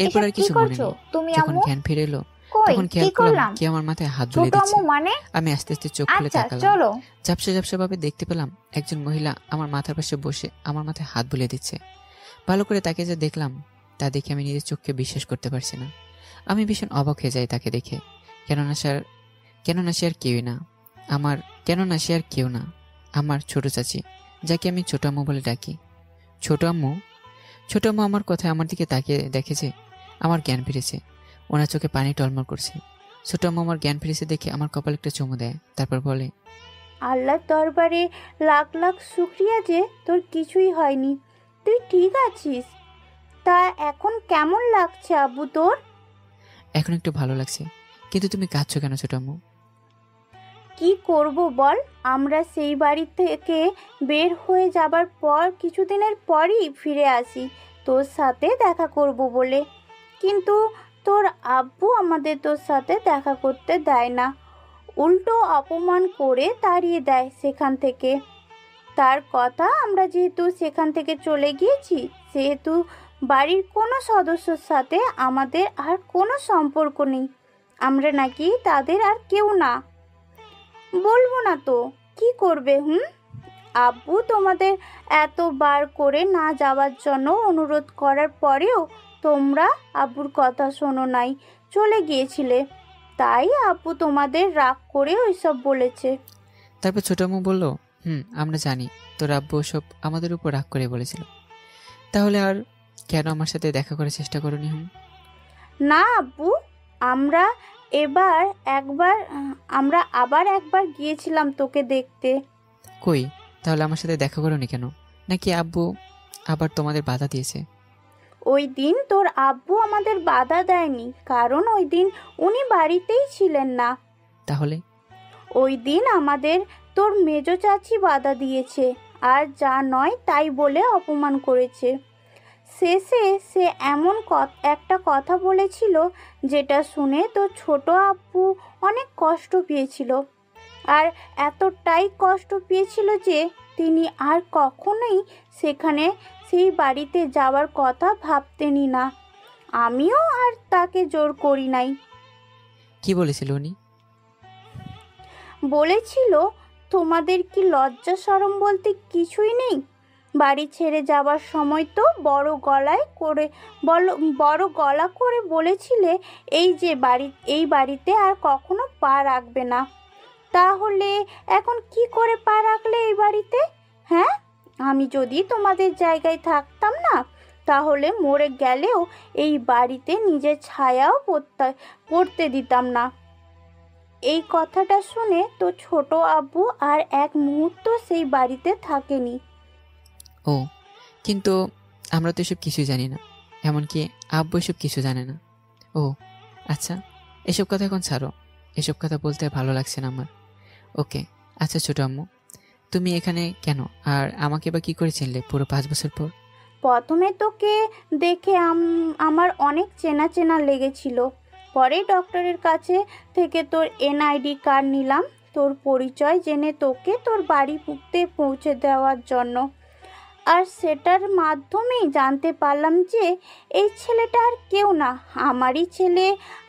এরপর এসব আর কি কিছু মনে করছো নেই। তুমি যখন আম্মু? জ্ঞান ফিরে এলো কই তখন কি খেয়াল করলাম করলাম? কে আমার মাথায় হাত ছোট বুলিয়ে দিচ্ছে। আম্মু মানে? আমি আস্তে আস্তে চোখ খুলে আচ্ছা তাকালাম। চলো। ঝাপসা ঝাপসা ভাবে দেখতে পেলাম একজন মহিলা আমার মাথার পাশে বসে আমার মাথায় হাত বুলিয়ে দিচ্ছে। ভালো করে তাকে যা দেখলাম তা দেখে আমি নিজের চোখকে বিশ্বাস করতে পারছি না। আমি ভীষণ অবাক হয়ে যাই তাকে দেখে, কেননা সে আর কেউই না আমার ছোট চাচি, যাকে আমি ছোট আম্মু বলে ডাকি। ছোট আম্মু আমার কথায় আমার দিকে তাকিয়ে দেখেছে, আমার জ্ঞান ফিরেছে। ওনার চোখে পানি টলমল করছে। ছোট আম্মু আমার জ্ঞান ফিরেছে দেখে আমার কপালে একটা চুমু দেয়, তারপর বলে, আল্লাহর দরবারে লাখ লাখ শুক্রিয়া যে তোর কিছুই হয়নি, তুই ঠিক আছিস। তা এখন কেমন লাগছে আব্বু তোর? এখন একটু ভালো লাগছে, কিন্তু তুমি কাঁদছো কেন ছোট আম্মু? কি করব বল, আমরা সেই বাড়ি থেকে বের হয়ে যাবার পর কিছুদিনের পরই ফিরে আসি তোর সাথে দেখা করব বলে, কিন্তু তোর আব্বু আমাদের তোর সাথে দেখা করতে দেয় না, উল্টো অপমান করে তাড়িয়ে দেয় সেখান থেকে। তার কথা, আমরা যেহেতু সেখান থেকে চলে গিয়েছি সেহেতু বাড়ির কোনো সদস্যর সাথে আমাদের আর কোনো সম্পর্ক নেই, আমরা নাকি তাদের আর কেউ না। বলবো না তো কি করবে? আব্বু তোমাদের এতবার করে না যাওয়ার জন্য অনুরোধ করার পরেও তোমরা আব্বুর কথা শোনো নাই, চলে গিয়েছিলে, তাই আব্বু তোমাদের রাগ করে ওইসব বলেছে। তারপর ছোট আম্মু বলল, আমরা জানি তোর আব্বু সব আমাদের উপর রাগ করে বলেছিল, তাহলে আর কেন আমার সাথে দেখা করার চেষ্টা করনি? না আব্বু, আমরা আবার একবার গিয়েছিলাম তোকে দেখতে। কই, তাহলে আমার সাথে দেখা করোনি কেন? নাকি আব্বু আবার তোমাদের বাধা দিয়েছে? ওই দিন তোর আব্বু আমাদের বাধা দেয়নি, কারণ ওই দিন উনি বাড়িতেই ছিলেন না। তাহলে ওই দিন আমাদের তোর মেজো চাচি বাধা দিয়েছে, আর যা নয় তাই বলে অপমান করেছে। শেষে সে এমন একটা কথা বলেছিল যেটা শুনে তোর ছোট আব্বু অনেক কষ্ট পেয়েছিল, আর এতটাই কষ্ট পেয়েছিল যে তিনি আর কখনোই সেই বাড়িতে যাওয়ার কথা ভাবতেনই না। আমিও আর তাকে জোর করি নাই। কি বলেছিল উনি? বলেছিল, তোমাদের কি লজ্জা শরম বলতে কিছুই নেই? বাড়ি ছেড়ে যাবার সময় তো বড় গলা করে বলেছিলে এই বাড়িতে আর কখনো পা রাখবে না। তাহলে এখন কি করে পা রাখলে এই বাড়িতে? হ্যাঁ, আমি যদি তোমাদের জায়গায় থাকতাম না, তাহলে মরে গেলেও এই বাড়িতে নিজের ছায়াও পড়তে দিতাম না। এই কথাটা শুনে তো ছোট আব্বু আর এক মুহূর্ত সেই বাড়িতে থাকেনি। ও, কিন্তু আমরা তো এসব কিছুই জানি না, এমনকি আব্বু এসব কিছু জানে না। ও আচ্ছা, এসব কথা এখন ছাড়ো, এসব কথা বলতে ভালো লাগছে না আমার। ওকে আচ্ছা ছোট আম্মু, তুমি এখানে কেন, আর আমাকে বা কি করে চিনলে পুরো 5 বছর পর? প্রথমে তোকে দেখে আমার অনেক চেনা চেনা লেগেছিল, পরে ডক্টরের কাছে থেকে তোর এনআইডি কার্ড নিলাম, তোর পরিচয় জেনে তোকে তোর বাড়ি পৌঁছে দেওয়ার জন্য। আর সেটার মাধ্যমেই জানতে পারলাম যে এই ছেলেটা আর কেউ না, আমারই ছেলে,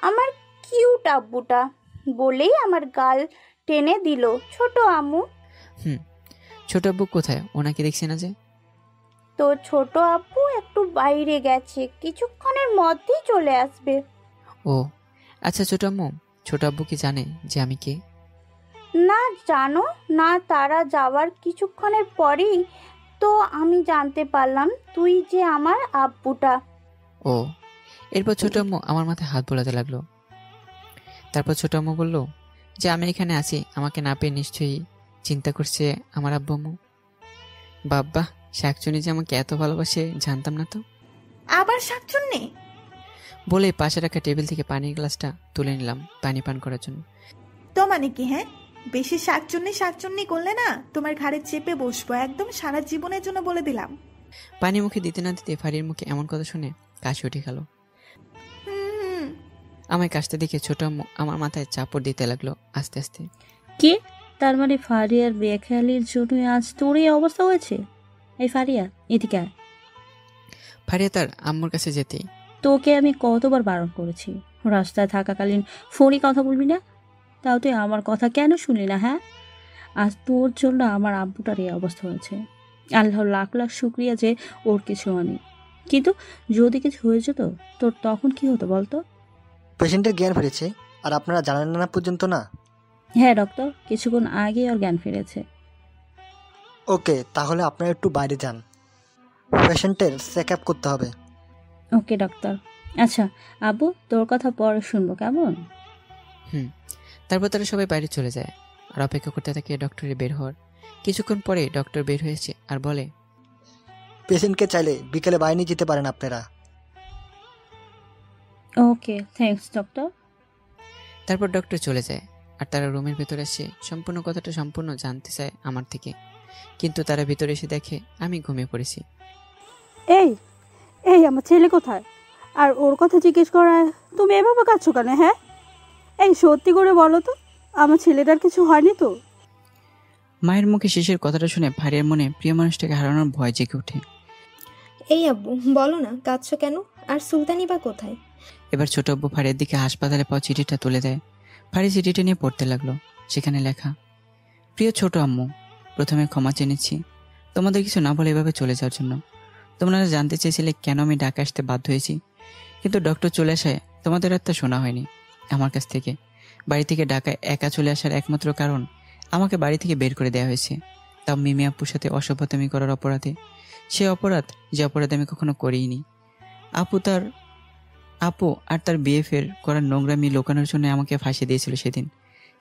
আমার কিউট আব্বুটা বলেই আমার গাল টেনে দিল ছোট আম্মু। ছোট আব্বু কোথায়? ওনাকে দেখছি না যে। তো ছোট আব্বু একটু বাইরে গেছে, কিছুক্ষণের মধ্যেই চলে আসবে। ও আচ্ছা, ছোট আম্মু, ছোট আব্বু কি জানে যে আমি কে? না জানো না, তারা যাওয়ার কিছুক্ষণের পরেই তো আমি জানতে পারলাম তুই যে আমার আব্বুটা। ও, এরপর ছোট আম্মু আমার মাথায় হাত বোলাতে লাগলো। তারপর ছোট আম্মু বলল যে আমি এখানে আছি, আমাকে না পেয়ে নিশ্চয়ই চিন্তা করছে আমার আব্বু আম্মু। বাবা, শাকচুনি যে আমাকে এত ভালোবাসে জানতাম না তো। আবার শাকচুন্নি বলে পাশে রাখা টেবিল থেকে পানির গ্লাসটা তুলে নিলাম পানি পান করার জন্য। তো মানে কি? হ্যাঁ, বেশি শাকচুন্নি করলে না তোমার ঘাড়ে চেপে বসবো একদম সারা জীবনের জন্য, বলে দিলাম। পানি মুখে দিতে না দিতে ফারির মুখে এমন কথা শুনে কাশি উঠে গেল। আমায় কাশতে দেখে ছোট আম্মু আমার মাথায় চাপড় দিতে লাগলো আস্তে আস্তে। কে? তার মানে ফারিয়ার বেখেয়ালির জন্য আজ তোর এই অবস্থা হয়েছে? এই ফারিয়া, এদিকে আয়। ফারিয়া তার আম্মুর কাছে যেতেই তোকে আমি কতবার বারণ করেছি রাস্তায় থাকাকালীন ফোনে কথা বলবি না, তাও তুই আমার কথা কেন শুনলি না? হ্যাঁ, আজ তোর জন্য আমার আব্বুটার এই অবস্থা হয়েছে। আল্লাহর লাখ লাখ শুক্রিয়া যে ওর কিছু হয়নি, কিন্তু যদি কিছু হয়ে যেত তোর তখন কি হতো বলতো? পেশেন্টের জ্ঞান ফিরেছে আর আপনারা জানেন না পর্যন্ত না? হ্যাঁ ডক্টর, কিছুক্ষণ আগে ওর জ্ঞান ফিরেছে। ওকে, তাহলে আপনারা একটু বাইরে যান, পেশেন্টের চেক আপ করতে হবে। ওকে ডক্টর। আচ্ছা আব্বু, তোর কথা পরে শুনবো, কেমন? তারপর তারা সবাই বাইরে চলে যায় আর অপেক্ষা করতে থাকে ডক্টরের বের হওয়ার। কিছুক্ষণ পরে ডক্টর বের হয়েছে আর বলে, পেশেন্টকে চাইলে বিকেলে বাইরে নিয়ে যেতে পারেন আপনারা। ওকে, থ্যাঙ্কস ডক্টর। তারপর ডক্টর চলে যায় আর তারা রুমের ভেতরে এসে সম্পূর্ণ কথাটা সম্পূর্ণ জানতে চায় আমার থেকে, কিন্তু তারা ভিতরে এসে দেখে আমি ঘুমিয়ে পড়েছি। এই এই আমার ছেলে কোথায়? আর ওর কথা জিজ্ঞেস করায় তুমি এভাবে কাঁদছো কেন? হ্যাঁ, এই সত্যি করে বলো তো, আমার ছেলেটার কিছু হয়নি তো? মায়ের মুখে শেষের কথাটা শুনে ফারিয়ার মনে প্রিয় মানুষটাকে হারানোর ভয় জেগে ওঠে। এই আব্বু বলো না, কাঁদছো কেন? আর সুলতানি বা কোথায়? এবার ছোট আব্বু ফারিয়ার দিকে হাসপাতালে পাওয়া চিঠিটা তুলে দেয়। ফারি চিঠিটা নিয়ে পড়তে লাগলো। সেখানে লেখা, প্রিয় ছোট আম্মু, প্রথমে ক্ষমা চেয়েছি তোমাদের কিছু না বলে এভাবে চলে যাওয়ার জন্য। তোমরা জানতে চেয়েছিলে কেন আমি ঢাকা আসতে বাধ্য হয়েছি, কিন্তু ডক্টর চলে আসায় তোমাদের আর তা শোনা হয়নি আমার কাছ থেকে। বাড়ি থেকে ঢাকায় একা চলে আসার একমাত্র কারণ আমাকে বাড়ি থেকে বের করে দেওয়া হয়েছে, তাও মিমি আপুর সাথে অসভ্যতামি করার অপরাধে। সে অপরাধ যে অপরাধ আমি কখনো করিনি। আপু আর তার বিএফের করার নোংরামি লোকানোর জন্য আমাকে ফাঁসি দিয়েছিল সেদিন,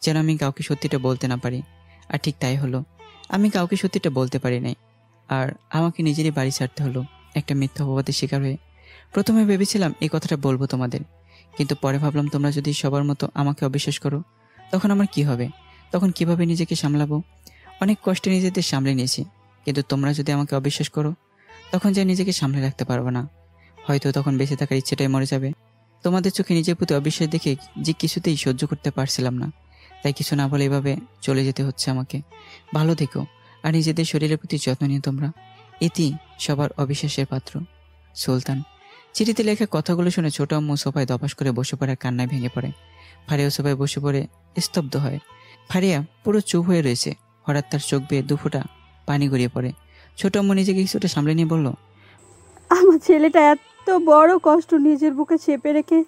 যেন আমি কাউকে সত্যিটা বলতে না পারি। আর ঠিক তাই হলো, আমি কাউকে সত্যিটা বলতে পারি নাই, আর আমাকে নিজেরই বাড়ি ছাড়তে হলো একটা মিথ্যা অপবাদের শিকার হয়ে। প্রথমে ভেবেছিলাম এই কথাটা বলবো তোমাদের, কিন্তু পরে ভাবলাম তোমরা যদি সবার মতো আমাকে অবিশ্বাস করো তখন আমার কি হবে, তখন কিভাবে নিজেকে সামলাবো। অনেক কষ্টে নিজেদের সামলে নিয়েছি, কিন্তু তোমরা যদি আমাকে অবিশ্বাস করো তখন যে নিজেকে সামলে রাখতে পারবো না, হয়তো তখন বেঁচে থাকার ইচ্ছেটাই মরে যাবে। তোমাদের চোখে নিজের প্রতি অবিশ্বাস দেখে যে কিছুতেই সহ্য করতে পারছিলাম না, তাই কিছু না বলে এভাবে চলে যেতে হচ্ছে আমাকে। ভালো থেকো আর নিজেদের শরীরের প্রতি যত্ন নিও তোমরা। এটি সবার অবিশ্বাসের পাত্র, সুলতান। চিঠিতে লেখা কথাগুলো শুনে ছোট আম্মু সোফায় দপাস করে বসে পড়ে কান্নায় ভেঙে পড়ে। ফারিয়া সোফায় বসে পড়ে স্তব্ধ হয়। ফারিয়া পুরো চুপ হয়ে রয়েছে। হঠাৎ তার চোখ বেয়ে দুফোঁটা পানি গড়িয়ে পড়ে। ছোট আম্মু নিজেকে কিছুটা সামলে নিয়ে বলল, আমার ছেলেটা এত বড় কষ্ট নিজের বুকে চেপে রেখে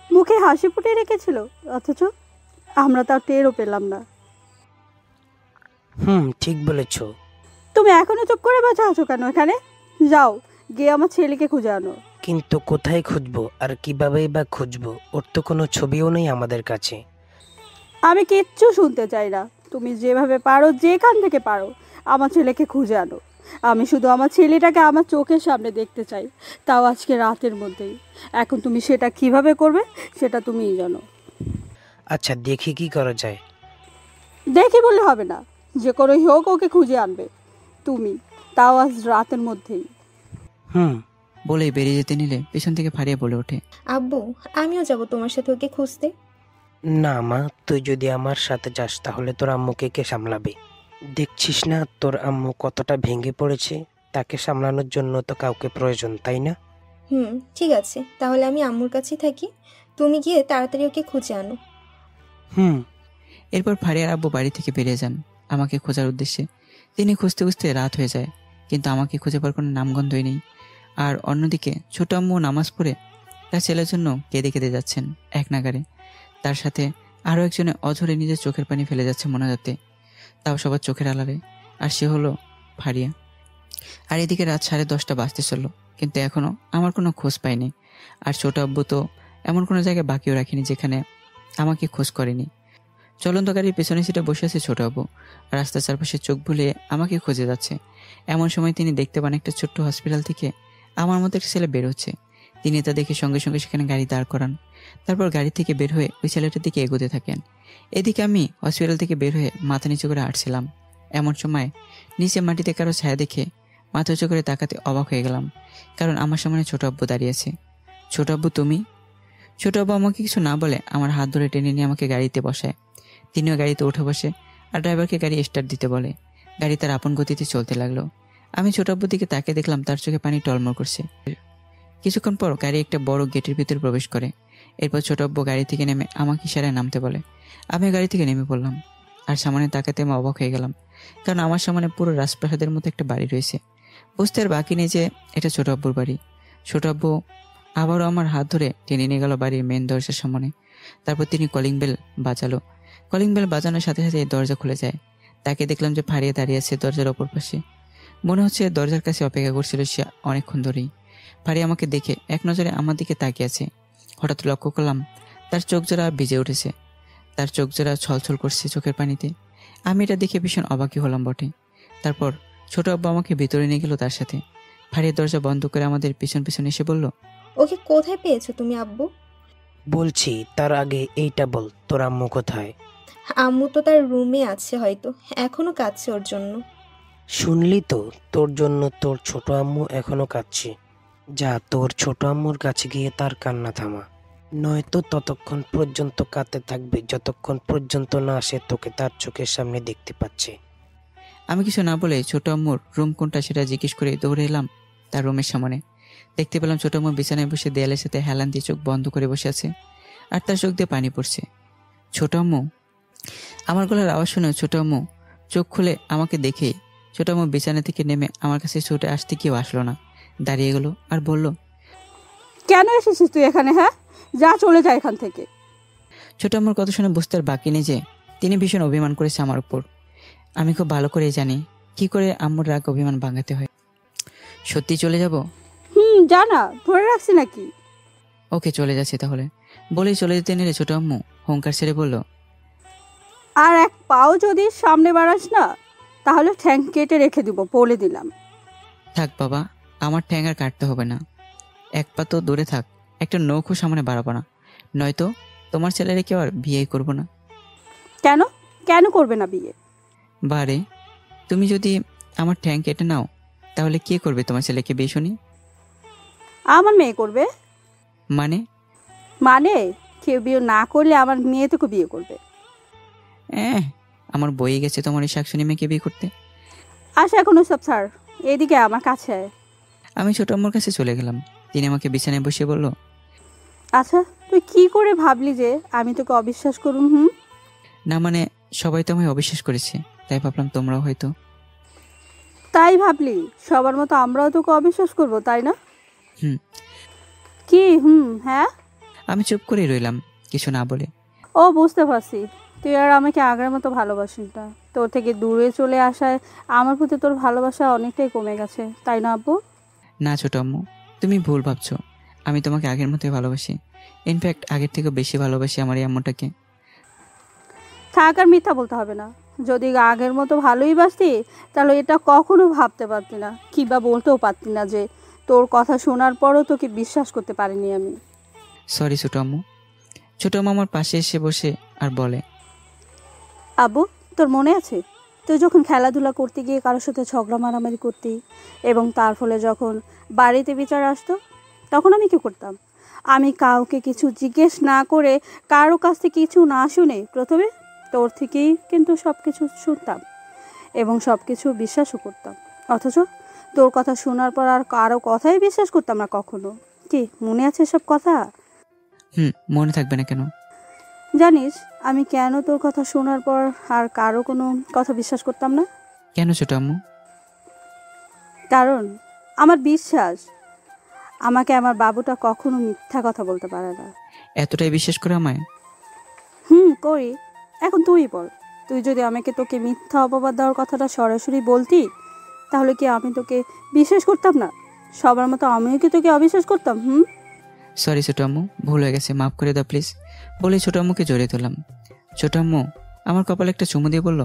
মুখে হাসি ফুটে রেখেছিল, অথচ আমরা তাও টেরও পেলাম না। ঠিক বলেছ। তুমি এখনো চুপ করে বসে আছো কেন? এখানে যাও, গিয়ে আমার ছেলেকে খুঁজে আনো। কিন্তু কোথায় খুঁজবো আর কিভাবেই বা খুঁজবো? ওর তো কোনো ছবিও নেই আমাদের কাছে। আমি কিচ্ছু শুনতে চাই না। তুমি যেভাবে পারো, যেখান থেকে পারো, আমার ছেলেকে খুঁজে আনো। আমি শুধু আমার ছেলেটাকে আমার চোখের সামনে দেখতে চাই, তাও আজকে রাতের মধ্যেই। এখন তুমি সেটা কিভাবে করবে সেটা তুমিই জানো। আচ্ছা দেখি কি করা যায়। দেখি বললে হবে না, যে করে হোক ওকে খুঁজে আনবে তুমি, তাও আজ রাতের মধ্যেই। বলেই বেরিয়ে যেতে নিলে পেছন থেকে ফারিয়া বলে ওঠে, আব্বু, আমিও যাব তোমার সাথে ওকে খুঁজতে। না মা, তুই যদি আমার সাথে যাস তাহলে তোর আম্মুকে কে সামলাবে? দেখছিস না তোর আম্মু কতটা ভেঙে পড়েছে? তাকে সামলানোর জন্য তো কাউকে প্রয়োজন, তাই না? ঠিক আছে, তাহলে আমি আম্মুর কাছেই থাকি, তুমি গিয়ে তাড়াতাড়ি ওকে খুঁজে আনো। এরপর ফারিয়ার আব্বু বাড়ি থেকে বেরিয়ে যান আমাকে খোঁজার উদ্দেশ্যে। তিনি খুঁজতে খুঁজতে রাত হয়ে যায়, কিন্তু আমাকে খুঁজে পাওয়ার কোনো নামগন্ধই নেই। আর অন্যদিকে ছোট আম্মু নামাজ পড়ে তার ছেলের জন্য কেঁদে কেঁদে যাচ্ছেন এক নাগারে। তার সাথে আরও একজনে অঝরে নিজের চোখের পানি ফেলে যাচ্ছে মোনাজাতে, তাও সবার চোখের আড়ালে, আর সে হলো ফারিয়া। আর এদিকে রাত 10:30 বাজতে চললো, কিন্তু এখনও আমার কোনো খোঁজ পাইনি। আর ছোট আব্বু তো এমন কোনো জায়গায় বাকিও রাখিনি যেখানে আমাকে খোঁজ করেনি। চলন্ত গাড়ির পেছনে সিটে বসে আছে ছোট আব্বু, রাস্তার চারপাশে চোখ বুলিয়ে আমাকে খুঁজে যাচ্ছে। এমন সময় তিনি দেখতে পান একটা ছোট্ট হসপিটাল থেকে আমার মতো একটা ছেলে বের হচ্ছে। তিনি তা দেখে সঙ্গে সঙ্গে সেখানে গাড়ি দাঁড় করান। তারপর গাড়ি থেকে বের হয়ে ওই ছেলেটার দিকে এগোতে থাকেন। এদিকে আমি হসপিটাল থেকে বের হয়ে মাথা নিচু করে হাঁটছিলাম। এমন সময় নিচে মাটিতে কারো ছায়া দেখে মাথা উঁচু করে তাকাতে অবাক হয়ে গেলাম, কারণ আমার সামনে ছোট আব্বু দাঁড়িয়ে আছে। ছোট আব্বু, তুমি? ছোট আব্বু আমাকে কিছু না বলে আমার হাত ধরে টেনে নিয়ে আমাকে গাড়িতে বসায়। তিনিও গাড়িতে উঠে বসে আর ড্রাইভারকে গাড়ি স্টার্ট দিতে বলে। গাড়ি তার আপন গতিতে চলতে লাগলো। আমি ছোট আব্বুর দিকে তাকিয়ে দেখলাম তার চোখে পানি টলমল করছে। কিছুক্ষণ পর গাড়ি একটা বড় গেটের ভিতরে প্রবেশ করে। এরপর ছোট আব্বু গাড়ি থেকে নেমে আমাকে ইশারায় নামতে বলে। আমি গাড়ি থেকে নেমে পড়লাম, আর সামনে তাকাতে আমি অবাক হয়ে গেলাম, কারণ আমার সামনে পুরো রাজপ্রাসাদের মতো একটা বাড়ি রয়েছে। বুঝতে আর বাকি নেই যে এটা ছোট আব্বুর বাড়ি। ছোট আব্বু আবারও আমার হাত ধরে টেনে নিয়ে গেল বাড়ির মেন দরজার সামনে। তারপর তিনি কলিং বেল বাজালো। কলিং বেল বাজানোর সাথে সাথে দরজা খুলে যায়। তাকে দেখলাম যে ফারিয়া দাঁড়িয়ে আছে দরজার অপর পাশে। মনে হচ্ছে দরজার কাছে অপেক্ষা করছিল সে অনেকক্ষণ ধরেই। ফারিয়া আমাকে দেখে এক নজরে আমার দিকে তাকিয়ে আছে। হঠাৎ লক্ষ্য করলাম তার চোখ জোড়া ভিজে উঠেছে, তার চোখ জোড়া ছলছল করছে চোখের পানিতে। আমি এটা দেখে ভীষণ অবাকই হলাম বটে। তারপর ছোট আব্বু আমাকে ভিতরে নিয়ে গেল তার সাথে। ফারিয়া দরজা বন্ধ করে আমাদের পিছন পিছন এসে বলল, ওকে কোথায় পেয়েছো তুমি আব্বু? বলছি, তার আগে এইটা বল, তোর আম্মু কোথায়? আম্মু তো তার রুমে আছে, হয়তো এখনো কাঁদছে ওর জন্য। শুনলি তো, তোর জন্য তোর ছোট আম্মু এখনো কাঁদছে। যা তোর ছোট আম্মুর কাছে গিয়ে তার কান্না থামা, নয়তো ততক্ষণ পর্যন্ত কাঁদতে থাকবে যতক্ষণ পর্যন্ত না সে তোকে তার চোখের সামনে দেখতে পাচ্ছে। আমি কিছু না বলে ছোট আম্মুর রুম কোনটা সেটা জিজ্ঞেস করে দৌড়ে এলাম তার রুমের সামনে। দেখতে পেলাম ছোট আম্মু বিছানায় বসে দেয়ালের সাথে হেলান দিয়ে চোখ বন্ধ করে বসে আছে, আর তার চোখ দিয়ে পানি পড়ছে। ছোট আম্মু, আমার গলার আওয়াজ শুনে ছোট আম্মু চোখ খুলে আমাকে দেখে ছোট আম্মু বিছানা থেকে নেমে আমার কাছে ছুটে আসতে কেউ আসলো না, দাঁড়িয়ে গেল আর বলল, কেন এসেছিস তুই এখানে? হ্যাঁ, যা, চলে যা এখান থেকে। ছোট আম্মুর কথা শুনে বুঝতে আর বাকি নেই যে তিনি ভীষণ অভিমান করেছে আমার উপর। আমি খুব ভালো করেই জানি কি করে আম্মুর রাগ অভিমান ভাঙাতে হয়। সত্যি চলে যাব? যা না, ধরে রাখছি নাকি? ওকে, চলে যাচ্ছে তাহলে, বলেই চলে যেতে নিলে ছোট আম্মু হুঙ্কার ছেড়ে বলল, আর এক পাও যদি সামনে বাড়াস না তাহলে ঠ্যাং কেটে রেখে দিব, বলে দিলাম। থাক বাবা, আমার ঠ্যাং আর কাটতে হবে না। এক পা তো দূরে থাক, একটা নৌকো সামনে বাড়াবো না, নয়তো তোমার ছেলেরে কেউ আর বিয়ে করবো না। কেন কেন করবে না বিয়ে? বারে, তুমি যদি আমার ঠ্যাং কেটে নাও তাহলে কে করবে তোমার ছেলেকে বিয়ে? শুনি। আমার মেয়ে করবে। মানে? মানে কেউ বিয়ে না করলে আমার মেয়ে তোকে বিয়ে করবে। আমার বয়ে গেছে তোমার এই শাকসুনি মেয়েকে বিয়ে করতে। আচ্ছা, এখন সব ছাড়, এদিকে আমার কাছে আয়। আমি ছোট আম্মুর কাছে চলে গেলাম। তিনি আমাকে বিছানায় বসিয়ে বলল, আচ্ছা, তুই কি করে ভাবলি যে আমি তোকে অবিশ্বাস করুম? না মানে, সবাই তো আমায় অবিশ্বাস করেছে, তাই ভাবলাম তোমরাও হয়তো। তাই ভাবলি? সবার মতো আমরাও তোকে অবিশ্বাস করব, তাই না? কি হ্যাঁ? আমি চুপ করে রইলাম, কিছু না বলে। ও, বুঝতে পারছি, তুই আর আমাকে আগের মতো ভালোবাসিস না। তোর থেকে দূরে চলে আসায় আমার প্রতি তোর ভালোবাসা অনেকটাই কমে গেছে, তাই না আব্বু? না ছোট আম্মু, তুমি ভুল ভাবছো। আমি তোমাকে আগের মতোই ভালোবাসি, ইনফ্যাক্ট আগের থেকে বেশি ভালোবাসি আমার এই আম্মুটাকে। থাক, আর মিথ্যা বলতে হবে না। যদি আগের মতো ভালোই বাসতি তাহলে এটা কখনো ভাবতে পারতি না, কিংবা বলতেও পারতি না যে তোর কথা শোনার পরও তোকে বিশ্বাস করতে পারিনি আমি। সরি ছোট আম্মু। ছোট আম্মু আমার পাশে এসে বসে আর বলে, আব্বু, তোর মনে আছে তুই যখন খেলাধুলা করতে গিয়ে কারোর সাথে ঝগড়া মারামারি করতি এবং তার ফলে যখন বাড়িতে বিচার আসতো, তখন আমি কী করতাম? আমি কাউকে কিছু জিজ্ঞেস না করে, কারো কাছ থেকে কিছু না শুনে প্রথমে তোর থেকেই কিন্তু সব কিছু শুনতাম এবং সব কিছু বিশ্বাসও করতাম। অথচ তোর কথা শোনার পর আর কারো কথাই বিশ্বাস করতাম না কখনো। কি মনে আছে সব কথা? মনে থাকবে না কেন? জানিস আমি কেন তোর কথা শোনার পর আর কারো কোনো কথা বিশ্বাস করতাম না? কেন ছোট আম্মু? কারণ আমার বিশ্বাস আমাকে আমার বাবুটা কখনো মিথ্যা কথা বলতে পারে না। এতটাই বিশ্বাস করে আমায়? করি। এখন তুই বল, তুই যদি আমাকে তোকে মিথ্যা অপবাদ দেওয়ার কথাটা সরাসরি বলতি, তাহলে কি আমি তোকে বিশ্বাস করতাম না? সবার মতো আমিও কি তোকে অবিশ্বাস করতাম? সরি ছোট আম্মু, ভুল হয়ে গেছে, মাফ করে দাও প্লিজ বলে ছোট আম্মুকে জড়িয়ে তুললাম। ছোট আম্মু আমার কপালে একটা চুমু দিয়ে বলল,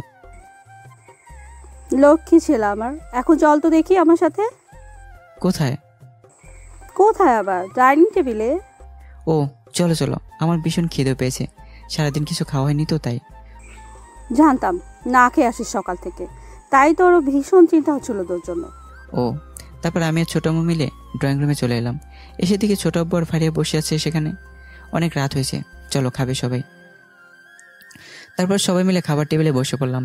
লক্ষ্মী ছিল আমার। এখন চল তো দেখি আমার সাথে। কোথায়? কোথায় আবার? ডাইনিং টেবিলে। ও চলো চলো, আমার ভীষণ খিদে পেয়েছে, সারাদিন কিছু খাওয়া হয়নি তো তাই। জানতাম না খেয়ে আসিস সকাল থেকে, তাই তোরও ভীষণ চিন্তা হচ্ছিল তোর জন্য। ও তারপর আমি আর ছোট আম্মু মিলে ড্রয়িং রুমে চলে এলাম। এসে দিকে ছোট আব্বু আর ফারিয়া বসে আছে সেখানে। অনেক রাত হয়েছে, চলো খাবে সবাই। তারপর সবাই মিলে খাবার টেবিলে বসে পড়লাম।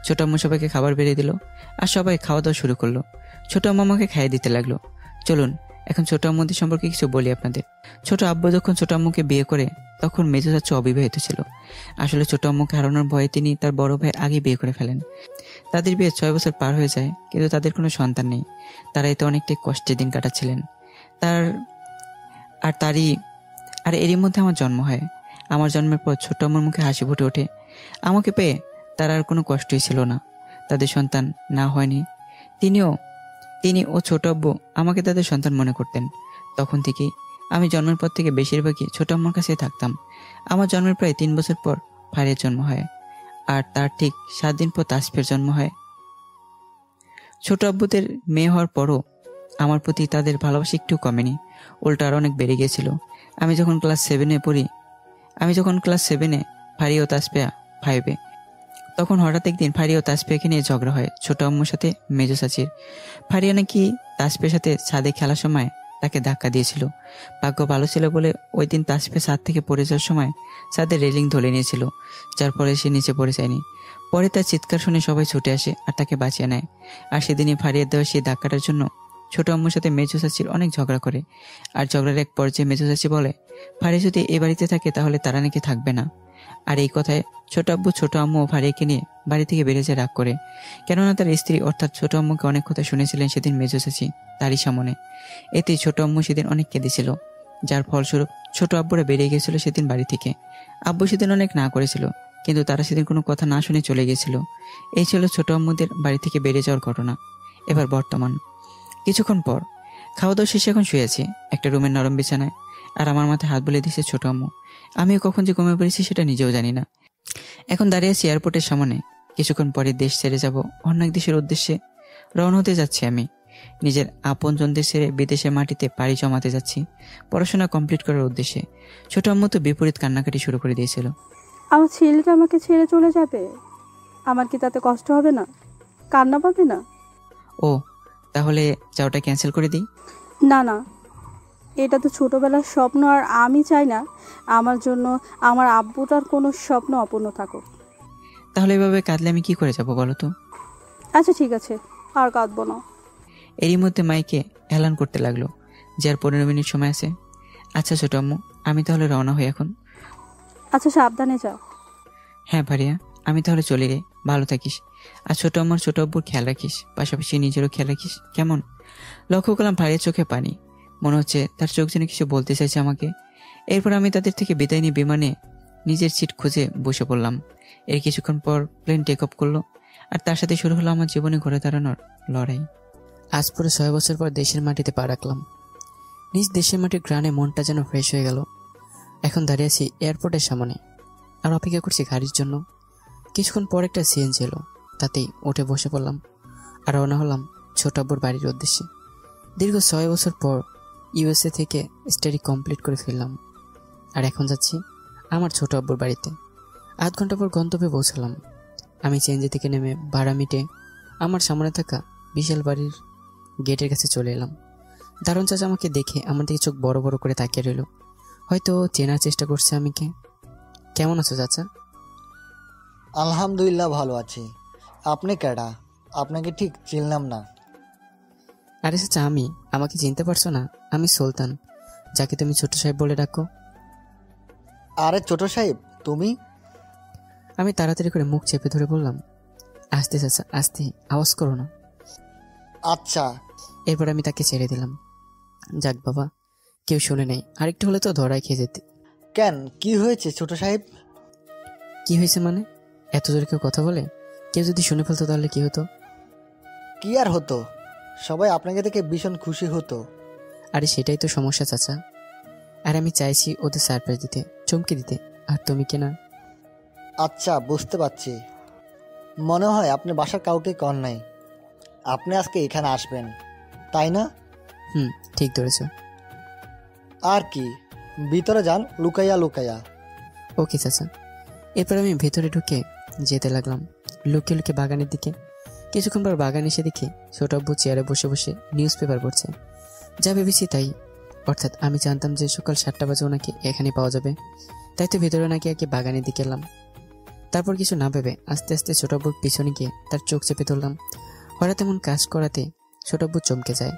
ছোট আম্মু সবাইকে খাবার বেড়ে দিল আর সবাই খাওয়া দাওয়া শুরু করলো। ছোট আম্মু আমাকে খাইয়ে দিতে লাগলো। চলুন এখন ছোট আম্মুদের সম্পর্কে কিছু বলি আপনাদের। ছোট আব্বু যখন ছোট আম্মুকে বিয়ে করে তখন মেজো চাচা অবিবাহিত ছিল। আসলে ছোট আম্মুকে হারানোর ভয়ে তিনি তার বড় ভাই আগে বিয়ে করে ফেলেন। তাদের বিয়ে 6 বছর পার হয়ে যায়, কিন্তু তাদের কোনো সন্তান নেই। তারা এতে অনেকটাই কষ্টে দিন কাটাচ্ছিলেন। এরই মধ্যে আমার জন্ম হয়। আমার জন্মের পর ছোট আম্মুর মুখে হাসি ফুটে ওঠে। আমাকে পেয়ে তার আর কোনো কষ্টই ছিল না। তাদের সন্তান না হয়নি, তিনি ও ছোট আব্বু আমাকে তাদের সন্তান মনে করতেন। তখন থেকেই আমি জন্মের পর থেকে বেশিরভাগই ছোট আম্মুর কাছেই থাকতাম। আমার জন্মের প্রায় 3 বছর পর ফারিয়ার জন্ম হয়, আর তার ঠিক 7 দিন পর তাসফিয়ার জন্ম হয়। ছোট আব্বুদের মেয়ে হওয়ার পরও আমার প্রতি তাদের ভালোবাসা একটু কমেনি, উল্টা আর অনেক বেড়ে গিয়েছিল। আমি যখন ক্লাস 7-এ ফারিয়া ও তাসফিয়া 5-এ, তখন হঠাৎ একদিন ফারিয়া ও তাসফিয়াকে নিয়ে ঝগড়া হয় ছোট আম্মুর সাথে মেজো চাচির। ফারিয়া নাকি তাসফিয়ার সাথে ছাদে খেলার সময় তাকে ধাক্কা দিয়েছিল। ভাগ্য ভালো ছিল বলে ওই দিন তাসফিয়া ছাদ থেকে পড়ে যাওয়ার সময় ছাদের রেলিং ধরে নিয়েছিল, যার ফলে সে নিচে পড়ে যায়নি। পরে তার চিৎকার শুনে সবাই ছুটে আসে আর তাকে বাঁচিয়ে নেয়। আর সেদিনই ফারিয়ার দেওয়া সেই ধাক্কাটার জন্য ছোট আম্মুর সাথে মেজো চাচির অনেক ঝগড়া করে। আর ঝগড়ার এক পর্যায়ে মেজো চাচি বলে ফারিয়া যদি এ বাড়িতে থাকে তাহলে তারা নাকি থাকবে না। আর এই কথায় ছোট আব্বু ছোট আম্মু ও ফারিয়াকে নিয়ে বাড়ি থেকে বেরিয়ে যায় রাগ করে, কেননা তার স্ত্রী অর্থাৎ ছোট আম্মুকে অনেক কথা শুনেছিলেন সেদিন মেজো চাচি তারই সামনে। এতেই ছোট আম্মু সেদিন অনেক কেঁদেছিল, যার ফলস্বরূপ ছোট আব্বুরা বেরিয়ে গিয়েছিল সেদিন বাড়ি থেকে। আব্বু সেদিন অনেক না করেছিল, কিন্তু তারা সেদিন কোনো কথা না শুনে চলে গিয়েছিল। এই ছিল ছোট আম্মুদের বাড়ি থেকে বেরিয়ে যাওয়ার ঘটনা। এবার বর্তমান। কিছুক্ষণ পর খাওয়া দাওয়া শেষে এখন শুয়ে আছি একটা রুমের নরম বিছানায়, আর আমার মাথায় হাত বুলিয়ে দিচ্ছে ছোট আম্মু। আমিও কখন যে ঘুমিয়ে পড়েছি সেটা নিজেও জানি না। এখন দাঁড়িয়ে আছি এয়ারপোর্টের সামনে। কিছুক্ষণ পরে দেশ ছেড়ে যাব, অন্য এক দেশের উদ্দেশ্যে রওনা হতে যাচ্ছি। আমি নিজের আপনজনদের ছেড়ে বিদেশের মাটিতে পাড়ি জমাতে যাচ্ছি পড়াশোনা কমপ্লিট করার উদ্দেশ্যে। ছোট আম্মু তো বিপরীত কান্নাকাটি শুরু করে দিয়েছিল। আমার ছেলেটা আমাকে ছেড়ে চলে যাবে, আমার কি তাতে কষ্ট হবে না? কান্না পাবে না? ও তাহলে যাওয়াটা ক্যান্সেল করে দিই? না না, এটা তো ছোটবেলার স্বপ্ন, আর আমি চাই না আমার জন্য আমার আব্বুটার কোনো স্বপ্ন অপূর্ণ থাকুক। তাহলে এভাবে কাঁদলে আমি কি করে যাব বলো তো? আচ্ছা ঠিক আছে, আর কাঁদবো না। এরই মধ্যে মাইকে এলান করতে লাগলো যে আর 15 মিনিট সময় আছে। আচ্ছা ছোট আম্মু, আমি তাহলে রওনা হই এখন। আচ্ছা সাবধানে যা। হ্যাঁ ভারিয়া, আমি তাহলে চলে রে, ভালো থাকিস। আর ছোট আম্মুর ছোট আব্বুর খেয়াল রাখিস, পাশাপাশি নিজেরও খেয়াল রাখিস, কেমন? লক্ষ্য করলাম ভারিয়ার চোখে পানি, মনে হচ্ছে তার চোখ যেন কিছু বলতে চাইছে আমাকে। এরপর আমি তাদের থেকে বিদায় নিয়ে বিমানে নিজের সিট খুঁজে বসে পড়লাম। এর কিছুক্ষণ পর প্লেন টেক অফ করলো, আর তার সাথে শুরু হলো আমার জীবনে ঘুরে দাঁড়ানোর লড়াই। আজ পুরো 6 বছর পর দেশের মাটিতে পা রাখলাম। নিজ দেশের মাটির গ্রানে মনটা যেন ফ্রেশ হয়ে গেল। এখন দাঁড়িয়ে আছি এয়ারপোর্টের সামনে আর অপেক্ষা করছি গাড়ির জন্য। কিছুক্ষণ পর একটা সিএনজি এলো, তাতেই উঠে বসে পড়লাম আর রওনা হলাম ছোট আব্বুর বাড়ির উদ্দেশ্যে। দীর্ঘ 6 বছর পর ইউএসএ থেকে স্টাডি কমপ্লিট করে ফিরলাম, আর এখন যাচ্ছি আমার ছোট আব্বুর বাড়িতে। 8 ঘন্টা পর গন্তব্যে পৌঁছালাম। আমি চেঞ্জি থেকে নেমে ভাড়া মিটে আমার সামনে থাকা বিশাল বাড়ির গেটের কাছে চলে এলাম। দারুণ চাচা আমাকে দেখে আমার দিকে চোখ বড় বড় করে তাকিয়ে রইল, হয়তো চেনার চেষ্টা করছে আমিকে। কেমন আছো চাচা? আলহামদুলিল্লাহ ভালো আছি। আপনি কেডা? আপনাকে ঠিক চিনলাম না। আরে চাচা, আমাকে চিনতে পারছো না? আমি সুলতান, যাকে তুমি ছোট সাহেব বলে ডাকো। আরে ছোট সাহেব, তুমি? আমি তাড়াতাড়ি করে মুখ চেপে ধরে বললাম, আস্তে চাচা আস্তে, আওয়াজ করো না। আচ্ছা। এরপর আমি তাকে ছেড়ে দিলাম। যাক বাবা, কেউ শুনে নেই, আরেকটু হলে তো ধরায় খেয়ে যেতে। কেন, কি হয়েছে ছোট সাহেব? কি হয়েছে মানে? এত জোরে কেউ কথা বলে? কেউ যদি শুনে ফেলতো তাহলে কি হতো? কি আর হতো, সবাই আপনাকে দেখে ভীষণ খুশি হতো। আরে সেটাই তো সমস্যা চাচা। আর আমি চাইছি ওদের সারপ্রাইজ দিতে, চমকে দিতে, আর তুমি কিনা। আচ্ছা, বুঝতে পারছি। মনে হয় আপনি বাসার কাউকে কর নাই, আপনি আজকে এখানে আসবেন, তাই না? ঠিক ধরেছ। আর কি, ভিতরে যান লুকাইয়া লুকাইয়া। ওকে চাচা। এরপর আমি ভেতরে ঢুকে যেতে লাগলাম লুকিয়ে লুকিয়ে বাগানের দিকে। কিছুক্ষণ পর বাগান এসে দেখি ছোট আব্বু চেয়ারে বসে বসে নিউজ পেপার পড়ছে। যা ভেবেছি তাই, অর্থাৎ আমি জানতাম যে সকাল 7টা বাজে ওনাকে এখানে পাওয়া যাবে, তাই তো ভেতরে নাকি একে বাগানের দিকে এলাম। তারপর কিছু না ভেবে আস্তে আস্তে ছোট আব্বুর পিছনে গিয়ে তার চোখ চেপে ধরলাম। হঠাৎ এমন কাজ করাতে ছোট আব্বু চমকে যায়।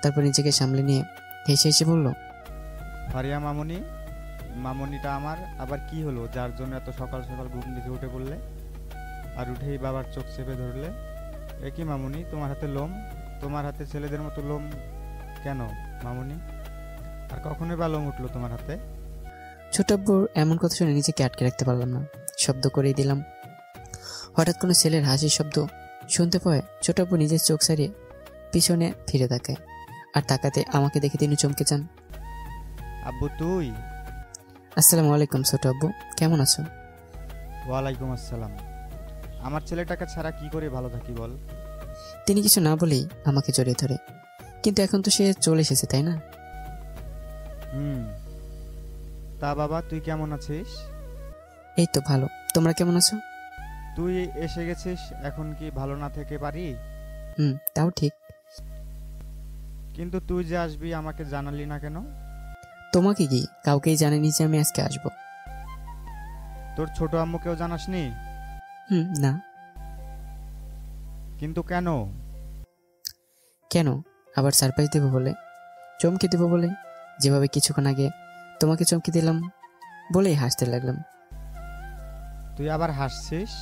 তারপর নিজেকে সামলে নিয়ে হেসে হেসে বলল, ফারিয়া মামুনি, মামুনিটা আমার আবার কি হলো যার জন্য এত সকাল সকাল ঘুম থেকে উঠে পড়লে আর উঠেই বাবার চোখ চেপে ধরলে? এ কি মামুনি, তোমার হাতে লোম? তোমার হাতে ছেলেদের মতো লোম কেন মামুনি? আর কখনোই বা লোম উঠলো তোমার হাতে? ছোট আব্বুর এমন কথা শুনে নিজেকে আটকে রাখতে পারলাম না, শব্দ করেই দিলাম। হঠাৎ কোনো ছেলের হাসির শব্দ শুনতে পায় ছোট আব্বু নিজের চোখ সারিয়ে পিছনে ফিরে তাকায়, আর তাকাতে আমাকে দেখে তিনি চমকে যান। আব্বু তুই? আসসালামু আলাইকুম ছোট আব্বু, কেমন আছো? ওয়ালাইকুম আসসালাম। আমার ছেলেটাকে ছাড়া কি করে ভালো থাকি বল? তিনি কিছু না বলেই আমাকে জড়িয়ে ধরে। কিন্তু এখন তো সে চলে এসেছে, তাই না? তা বাবা, তুই কেমন আছিস? এই তো ভালো, তোমরা কেমন আছো? তুই এসে গেছিস, এখন কি ভালো না থেকে পারি? তাও ঠিক। কিন্তু তুই যে আসবি আমাকে জানালি না কেন? তোমাকে কি কাউকেই জানাইনি যে আমি আজকে আসবো। তোর ছোট আম্মুকেও জানাসনি? না। কিন্তু কেন? কেন, আবার সারপ্রাইজ দেবো বলে, চমকে দেবো বলে, যেভাবে কিছুক্ষণ আগে তোমাকে চমকে দিলাম বলেই হাসতে লাগলাম। তুই আবার হাসছিস?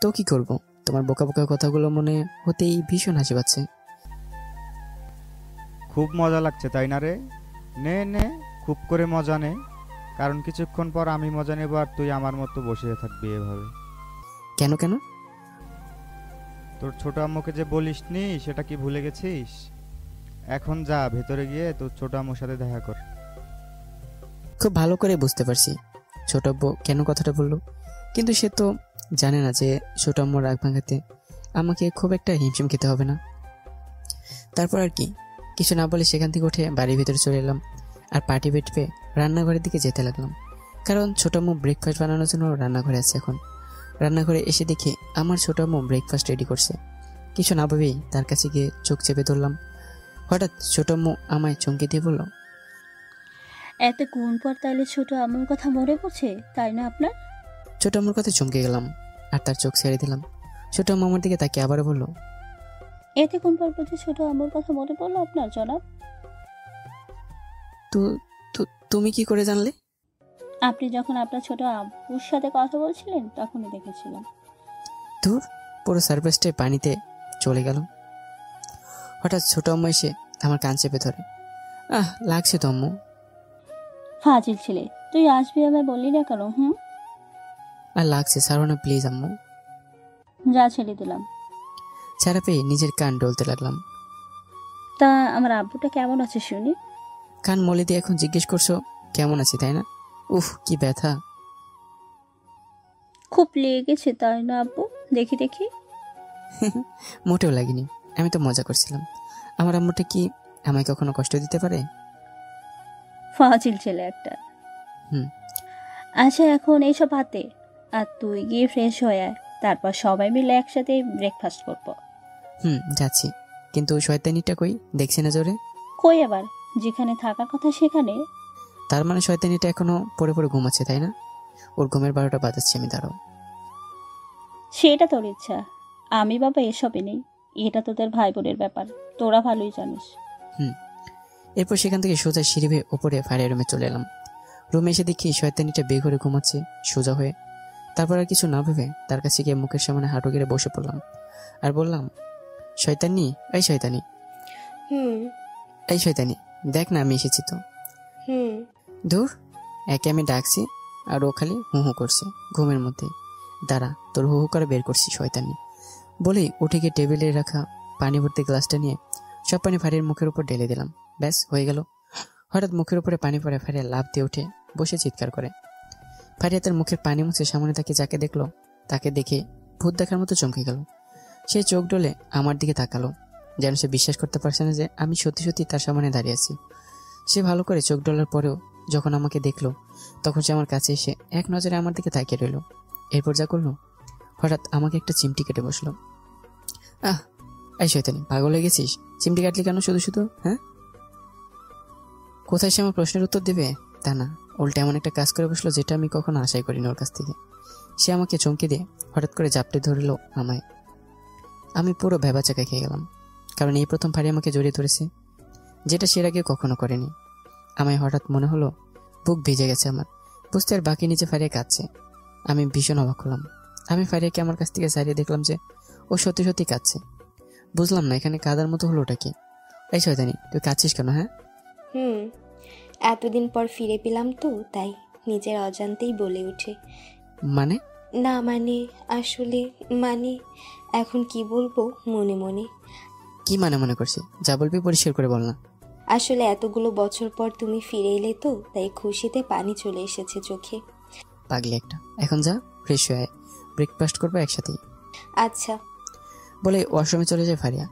তো কি করব, তোমার বোকা বোকা কথাগুলো মনে হতেই ভীষণ হাসি পাচ্ছে। খুব মজা লাগছে তাই না রে? নে নে, খুব করে মজা নে, কারণ কিছুক্ষণ পর আমি মজা নেব আর তুই আমার মতো বসে থাকবি এভাবে। কেন কেন? তোর ছোট আম্মুকে যে বলিসনি সেটা কি ভুলে গেছিস? এখন যা ভেতরে গিয়ে তোর ছোট আম্মুর সাথে দেখা কর। খুব ভালো করে বুঝতে পারছি ছোট আব্বু কেন কথাটা বললো, কিন্তু সে তো জানে না যে ছোট আম্মুর রাগ ভাঙাতে আমাকে খুব একটা হিমশিম খেতে হবে না। তারপর আর কি, কিছু না বলে সেখান থেকে উঠে বাড়ির ভিতরে চলে এলাম আর পাটি বেট পেয়ে রান্নাঘরের দিকে যেতে লাগলাম, কারণ ছোট আম্মু ব্রেকফাস্ট বানানোর জন্য রান্নাঘরে আছে। এখন রান্নাঘরে এসে দেখি আমার ছোট আম্মু ব্রেকফাস্ট রেডি করছে। কিছু না ভেবেই তার কাছে গিয়ে চোখ চেপে ধরলাম। হঠাৎ ছোট আম্মু আমায় চমকে দিয়ে বলল, এত কোন পর তাইলে ছোট আম্মুর কথা মনে পড়ছে, তাই না আপনার? ছোট আম্মুর কথা চমকে গেলাম আর তার চোখ ছেড়ে দিলাম। ছোট আম্মু আমার দিকে তাকিয়ে আবারও বলল, এতে কোন পর বুঝি ছোট আম্মুর কথা মনে পড়লো আপনার জনাব? তো তুমি কি করে জানলে? আপনি যখন আপনার ছোট আব্বুর সাথে কথা বলছিলেন তখনই দেখেছিলাম। ধুর, পুরো সারপ্রাইজটাই পানিতে চলে গেল। হঠাৎ ছোট আম্মু এসে আমার কান চেপে ধরে, লাগছে তো আম্মু। ফাজিল ছেলে, তুই আসবি আমায় বললি না কেন? আর লাগছে, ছাড়ো না প্লিজ আম্মু। যা ছেড়ে দিলাম। ছাড়া পেয়ে নিজের কান ডলতে লাগলাম। তা আমার আব্বুটা কেমন আছে শুনি? কান মলে দিয়ে এখন জিজ্ঞেস করছো কেমন আছি, তাই না? উফ, কি ব্যথা। খুব লেগেছে তাই না আব্বু? দেখি দেখি। মোটেও লাগেনি, আমি তো মজা করছিলাম। আমার আম্মুটা কি আমায় কখনো কষ্ট দিতে পারে? ফাজিল ছেলে একটা। আচ্ছা, এখন এইসব হাতে আর তুই গিয়ে ফ্রেশ হয়ে আয়, তারপর সবাই মিলে একসাথে ব্রেকফাস্ট করব। যাচ্ছি, কিন্তু শয়তানিটা কই, দেখছি না জোরে। কই আবার, যেখানে থাকার কথা সেখানে। তার মানে শয়তানিটা এখনো পড়ে পড়ে ঘুমাচ্ছে, তাই না? ওর ঘুমের 12টা বাজাচ্ছি আমি, দাঁড়াও। সেটা তোর ইচ্ছা, আমি বাবা এসবে নেই। এটা তোদের ভাই বোনের ব্যাপার, তোরা ভালোই জানিস। এরপর সেখান থেকে সোজা সিঁড়ি বেয়ে ওপরে ফায়ার রুমে চলে এলাম। রুমে এসে দেখি শয়তানিটা বেঘরে ঘুমাচ্ছে সোজা হয়ে। তারপর আর কিছু না ভেবে তার কাছে গিয়ে মুখের সামনে হাঁটু গেড়ে বসে পড়লাম আর বললাম, শয়তানি, এই শয়তানি, এই শয়তানি, দেখ না আমি এসেছি তো। ধুর, একে আমি ডাকছি আর ও খালি হু হু করছে ঘুমের মধ্যে। দাঁড়া, তোর হু হু করে বের করছি শয়তানি। বলেই উঠে গিয়ে টেবিলে রাখা পানি ভর্তি গ্লাসটা নিয়ে সব পানি ফারিয়ার মুখের উপর ঢেলে দিলাম। ব্যাস হয়ে গেল। হঠাৎ মুখের উপরে পানি পড়ে ফারিয়া লাফ দিয়ে উঠে বসে চিৎকার করে। ফারিয়া তার মুখের পানি মুছে সামনে তাকে যাকে দেখলো তাকে দেখে ভূত দেখার মতো চমকে গেল। সে চোখ ডলে আমার দিকে তাকালো, যেন সে বিশ্বাস করতে পারছে না যে আমি সত্যি সত্যি তার সামনে দাঁড়িয়ে আছি। সে ভালো করে চোখ ডলার পরেও যখন আমাকে দেখলো তখন সে আমার কাছে এসে এক নজরে আমার দিকে তাকিয়ে রইল। এরপর যা করলো, হঠাৎ আমাকে একটা চিমটি কেটে বসলো। এই শয়তানি, পাগল হয়ে গেছিস? চিমটি কাটলি কেন শুধু শুধু? হ্যাঁ, কোথায় সে আমার প্রশ্নের উত্তর দেবে তা না, উল্টে এমন একটা কাজ করে বসলো যেটা আমি কখনো আশাই করিনি ওর কাছ থেকে। সে আমাকে চমকে দিয়ে হঠাৎ করে জাপটে ধরলো আমায়। আমি পুরো ভেবাচাকা খেয়ে গেলাম, কারণ এই প্রথম ফাড়ি আমাকে জড়িয়ে ধরেছে, যেটা সে আগে কখনো করেনি। আমায় হঠাৎ মনে হলো বুক ভিজে গেছে আমার, বুঝতে আর বাকি নিচে ফারিয়ে কাঁদছে। আমি ভীষণ অবাক হলাম। আমি ফারিয়াকে আমার কাছ থেকে সারিয়ে দেখলাম যে ও সত্যি সত্যি কাঁদছে। বুঝলাম না এখানে কাঁদার মতো হলোটা কি। এই শয়তানি, তুই কাঁদছিস কেন? হ্যাঁ, এতদিন পর ফিরে পেলাম তো, তাই নিজের অজান্তেই বলে উঠে। মানে? না মানে, আসলে মানে এখন কি বলবো মনে মনে। কি মানে মনে করছি? যা বলবি পরিষ্কার করে বল না। আসলে এতগুলো বছর পর তুমি ফিরে এলে তো, তাই খুশিতে পানি চলে এসেছে চোখে। পাগলি একটা, এখন যা ফ্রেশ হয়ে ব্রেকফাস্ট করবো একসাথেই। আচ্ছা বলে ওয়াশরুমে চলে যায় ফারিয়া।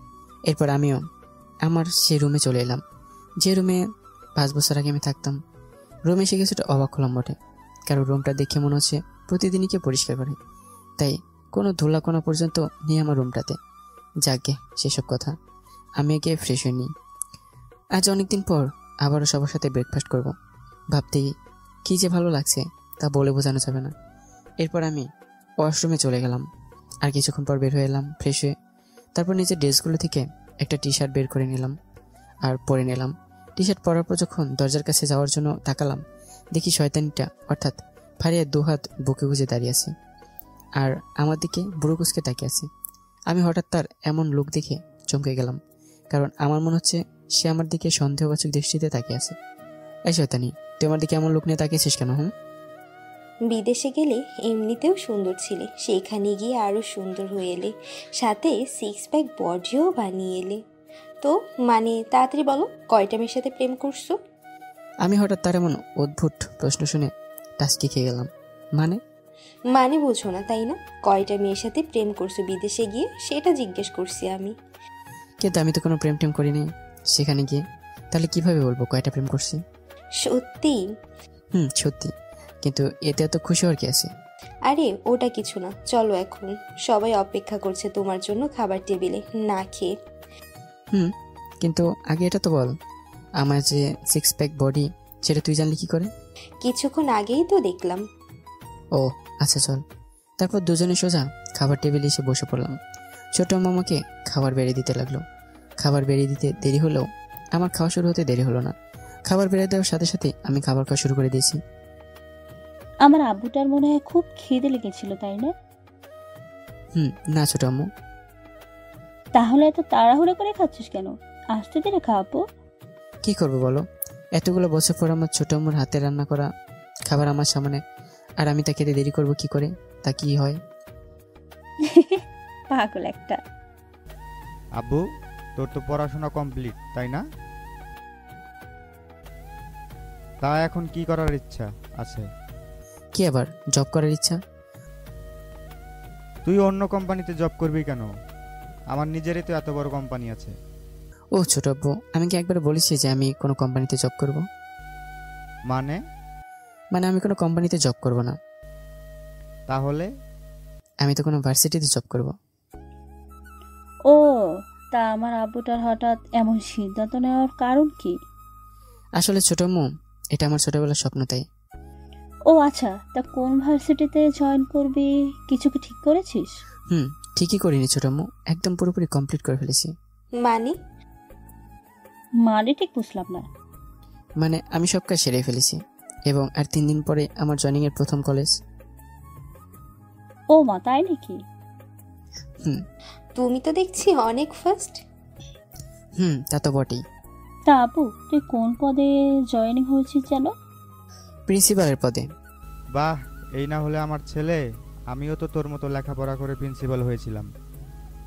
এরপর আমিও আমার সে রুমে চলে এলাম, যে রুমে 5 বছর আগে আমি থাকতাম। রুমে এসে কিছুটা অবাক হলাম বটে, কারণ রুমটা দেখে মনে হচ্ছে প্রতিদিনই কে পরিষ্কার করে, তাই কোনো ধুলা কোনা পর্যন্ত নেই আমার রুমটাতে। যাকে সেসব কথা, আমি গিয়ে ফ্রেশ হয়ে নিই। আজ অনেকদিন পর আবারও সবার সাথে ব্রেকফাস্ট করব, ভাবতেই কী যে ভালো লাগছে তা বলে বোঝানো যাবে না। এরপর আমি ওয়াশরুমে চলে গেলাম, আর কিছুক্ষণ পর বের হয়ে এলাম ফ্রেশ হয়ে। তারপর নিজের ড্রেসগুলো থেকে একটা টি শার্ট বের করে নিলাম আর পরে নিলাম। টি শার্ট পরার পর যখন দরজার কাছে যাওয়ার জন্য তাকালাম, দেখি শয়তানিটা অর্থাৎ ফারিয়া 2 হাত বুকে গুজে দাঁড়িয়ে আছে আর আমার দিকে বুড়ো কুচকে তাকিয়ে আছে। আমি হঠাৎ তার এমন লুক দেখে চমকে গেলাম, কারণ আমার মনে হচ্ছে সে আমার দিকে সন্দেহবাচক দৃষ্টিতে তাকিয়ে আছে। এই শয়তানি, তুই আমার দিকে এমন লুক নিয়ে তাকিয়েছিস কেন? বিদেশে গেলে এমনিতেও সুন্দর ছিলে, সেখানে গিয়ে আরো সুন্দর হয়ে এলে, সাথে 6 প্যাক বডিও বানিয়ে এলে। তো মানে তাড়াতাড়ি বলো, কয়টা মেয়ের সাথে প্রেম করছো? আমি হঠাৎ তার এমন অদ্ভুত প্রশ্ন শুনে টাস্কি খেয়ে গেলাম। মানে বুঝো না তাই না? কয়টা মেয়ের সাথে প্রেম করছো বিদেশে গিয়ে, সেটা জিজ্ঞেস করছি আমি। কিন্তু আমি তো কোনো প্রেম টেম করিনি সেখানে গিয়ে, তাহলে কিভাবে বলবো কয়টা প্রেম করছি? সত্যি? সত্যি, কিন্তু এতে এত খুশি হওয়ার কি আছে? আরে ওটা কিছু না, চলো এখন, সবাই অপেক্ষা করছে তোমার জন্য খাবার টেবিলে না খেয়ে। কিন্তু আগে এটা তো বল, আমার যে 6 প্যাক বডি সেটা তুই জানলি কি করে? কিছুক্ষণ আগেই তো দেখলাম। ও আচ্ছা চল। তারপর দুজনে সোজা খাবার টেবিলে এসে বসে পড়লাম। ছোট মামাকে খাবার বেড়ে দিতে লাগলো। খাবার বেড়ে দিতে দেরি হলেও আমার খাওয়া শুরু হতে দেরি হলো না। খাবার বেড়ে দেওয়ার সাথে সাথে আমি খাবার খাওয়া শুরু করে দিয়েছি। আমার আব্বুটার মনে হয় খুব খিদে লেগেছিল, তাই না? না ছোট আম্মু। তাহলে এত তাড়াহুড়ো করে খাচ্ছিস কেন? আস্তে ধীরে খাবো। কি করবো বলো, এতগুলো বছর পর আমার ছোট আম্মুর হাতে রান্না করা খাবার আমার সামনে, আর আমি তা খেতে দেরি করবো কি করে? তা কি হয়? পাগল একটা। আব্বু, তোর তো পড়াশোনা কমপ্লিট তাই না? তা এখন কি করার ইচ্ছা আছে? কি আবার জব করার ইচ্ছা? তুই অন্য কোম্পানিতে জব করবি কেন? আমার নিজেরই তো এত বড় কোম্পানি আছে। ও ছোট আব্বু, আমি কি একবার বলেছি যে আমি কোনো কোম্পানিতে জব করব? মানে আমি কোনো কোম্পানিতে জব করব না। তাহলে? আমি তো কোনো ভার্সিটিতে জব করব। ও, তা আমার আব্বুটার হঠাৎ এমন সিদ্ধান্ত নেওয়ার কারণ কি? আসলে ছোট আম্মু, এটা আমার ছোটবেলার স্বপ্ন, তাই। ও আচ্ছা, তা কোন ভার্সিটিতে জয়েন করবি কিছু কি ঠিক করেছিস? ঠিকই করিনি ছোট আম্মু, একদম পুরোপুরি কমপ্লিট করে ফেলেছি। মানে? মানে ঠিক বুঝলাম না। মানে আমি সব কাজ সেরে ফেলেছি এবং আর 3 দিন পরে আমার জয়েনিং এর প্রথম কলেজ। ও মা, তাই নাকি? তুমি তো দেখছি অনেক ফার্স্ট। তা তো বটেই। তা আপু, তুই কোন পদে জয়েনিং হয়েছিস যেন? প্রিন্সিপালের পদে। বাহ, এই না হলে আমার ছেলে। আমিও তো তোর মতো লেখাপড়া করে প্রিন্সিপাল হয়েছিলাম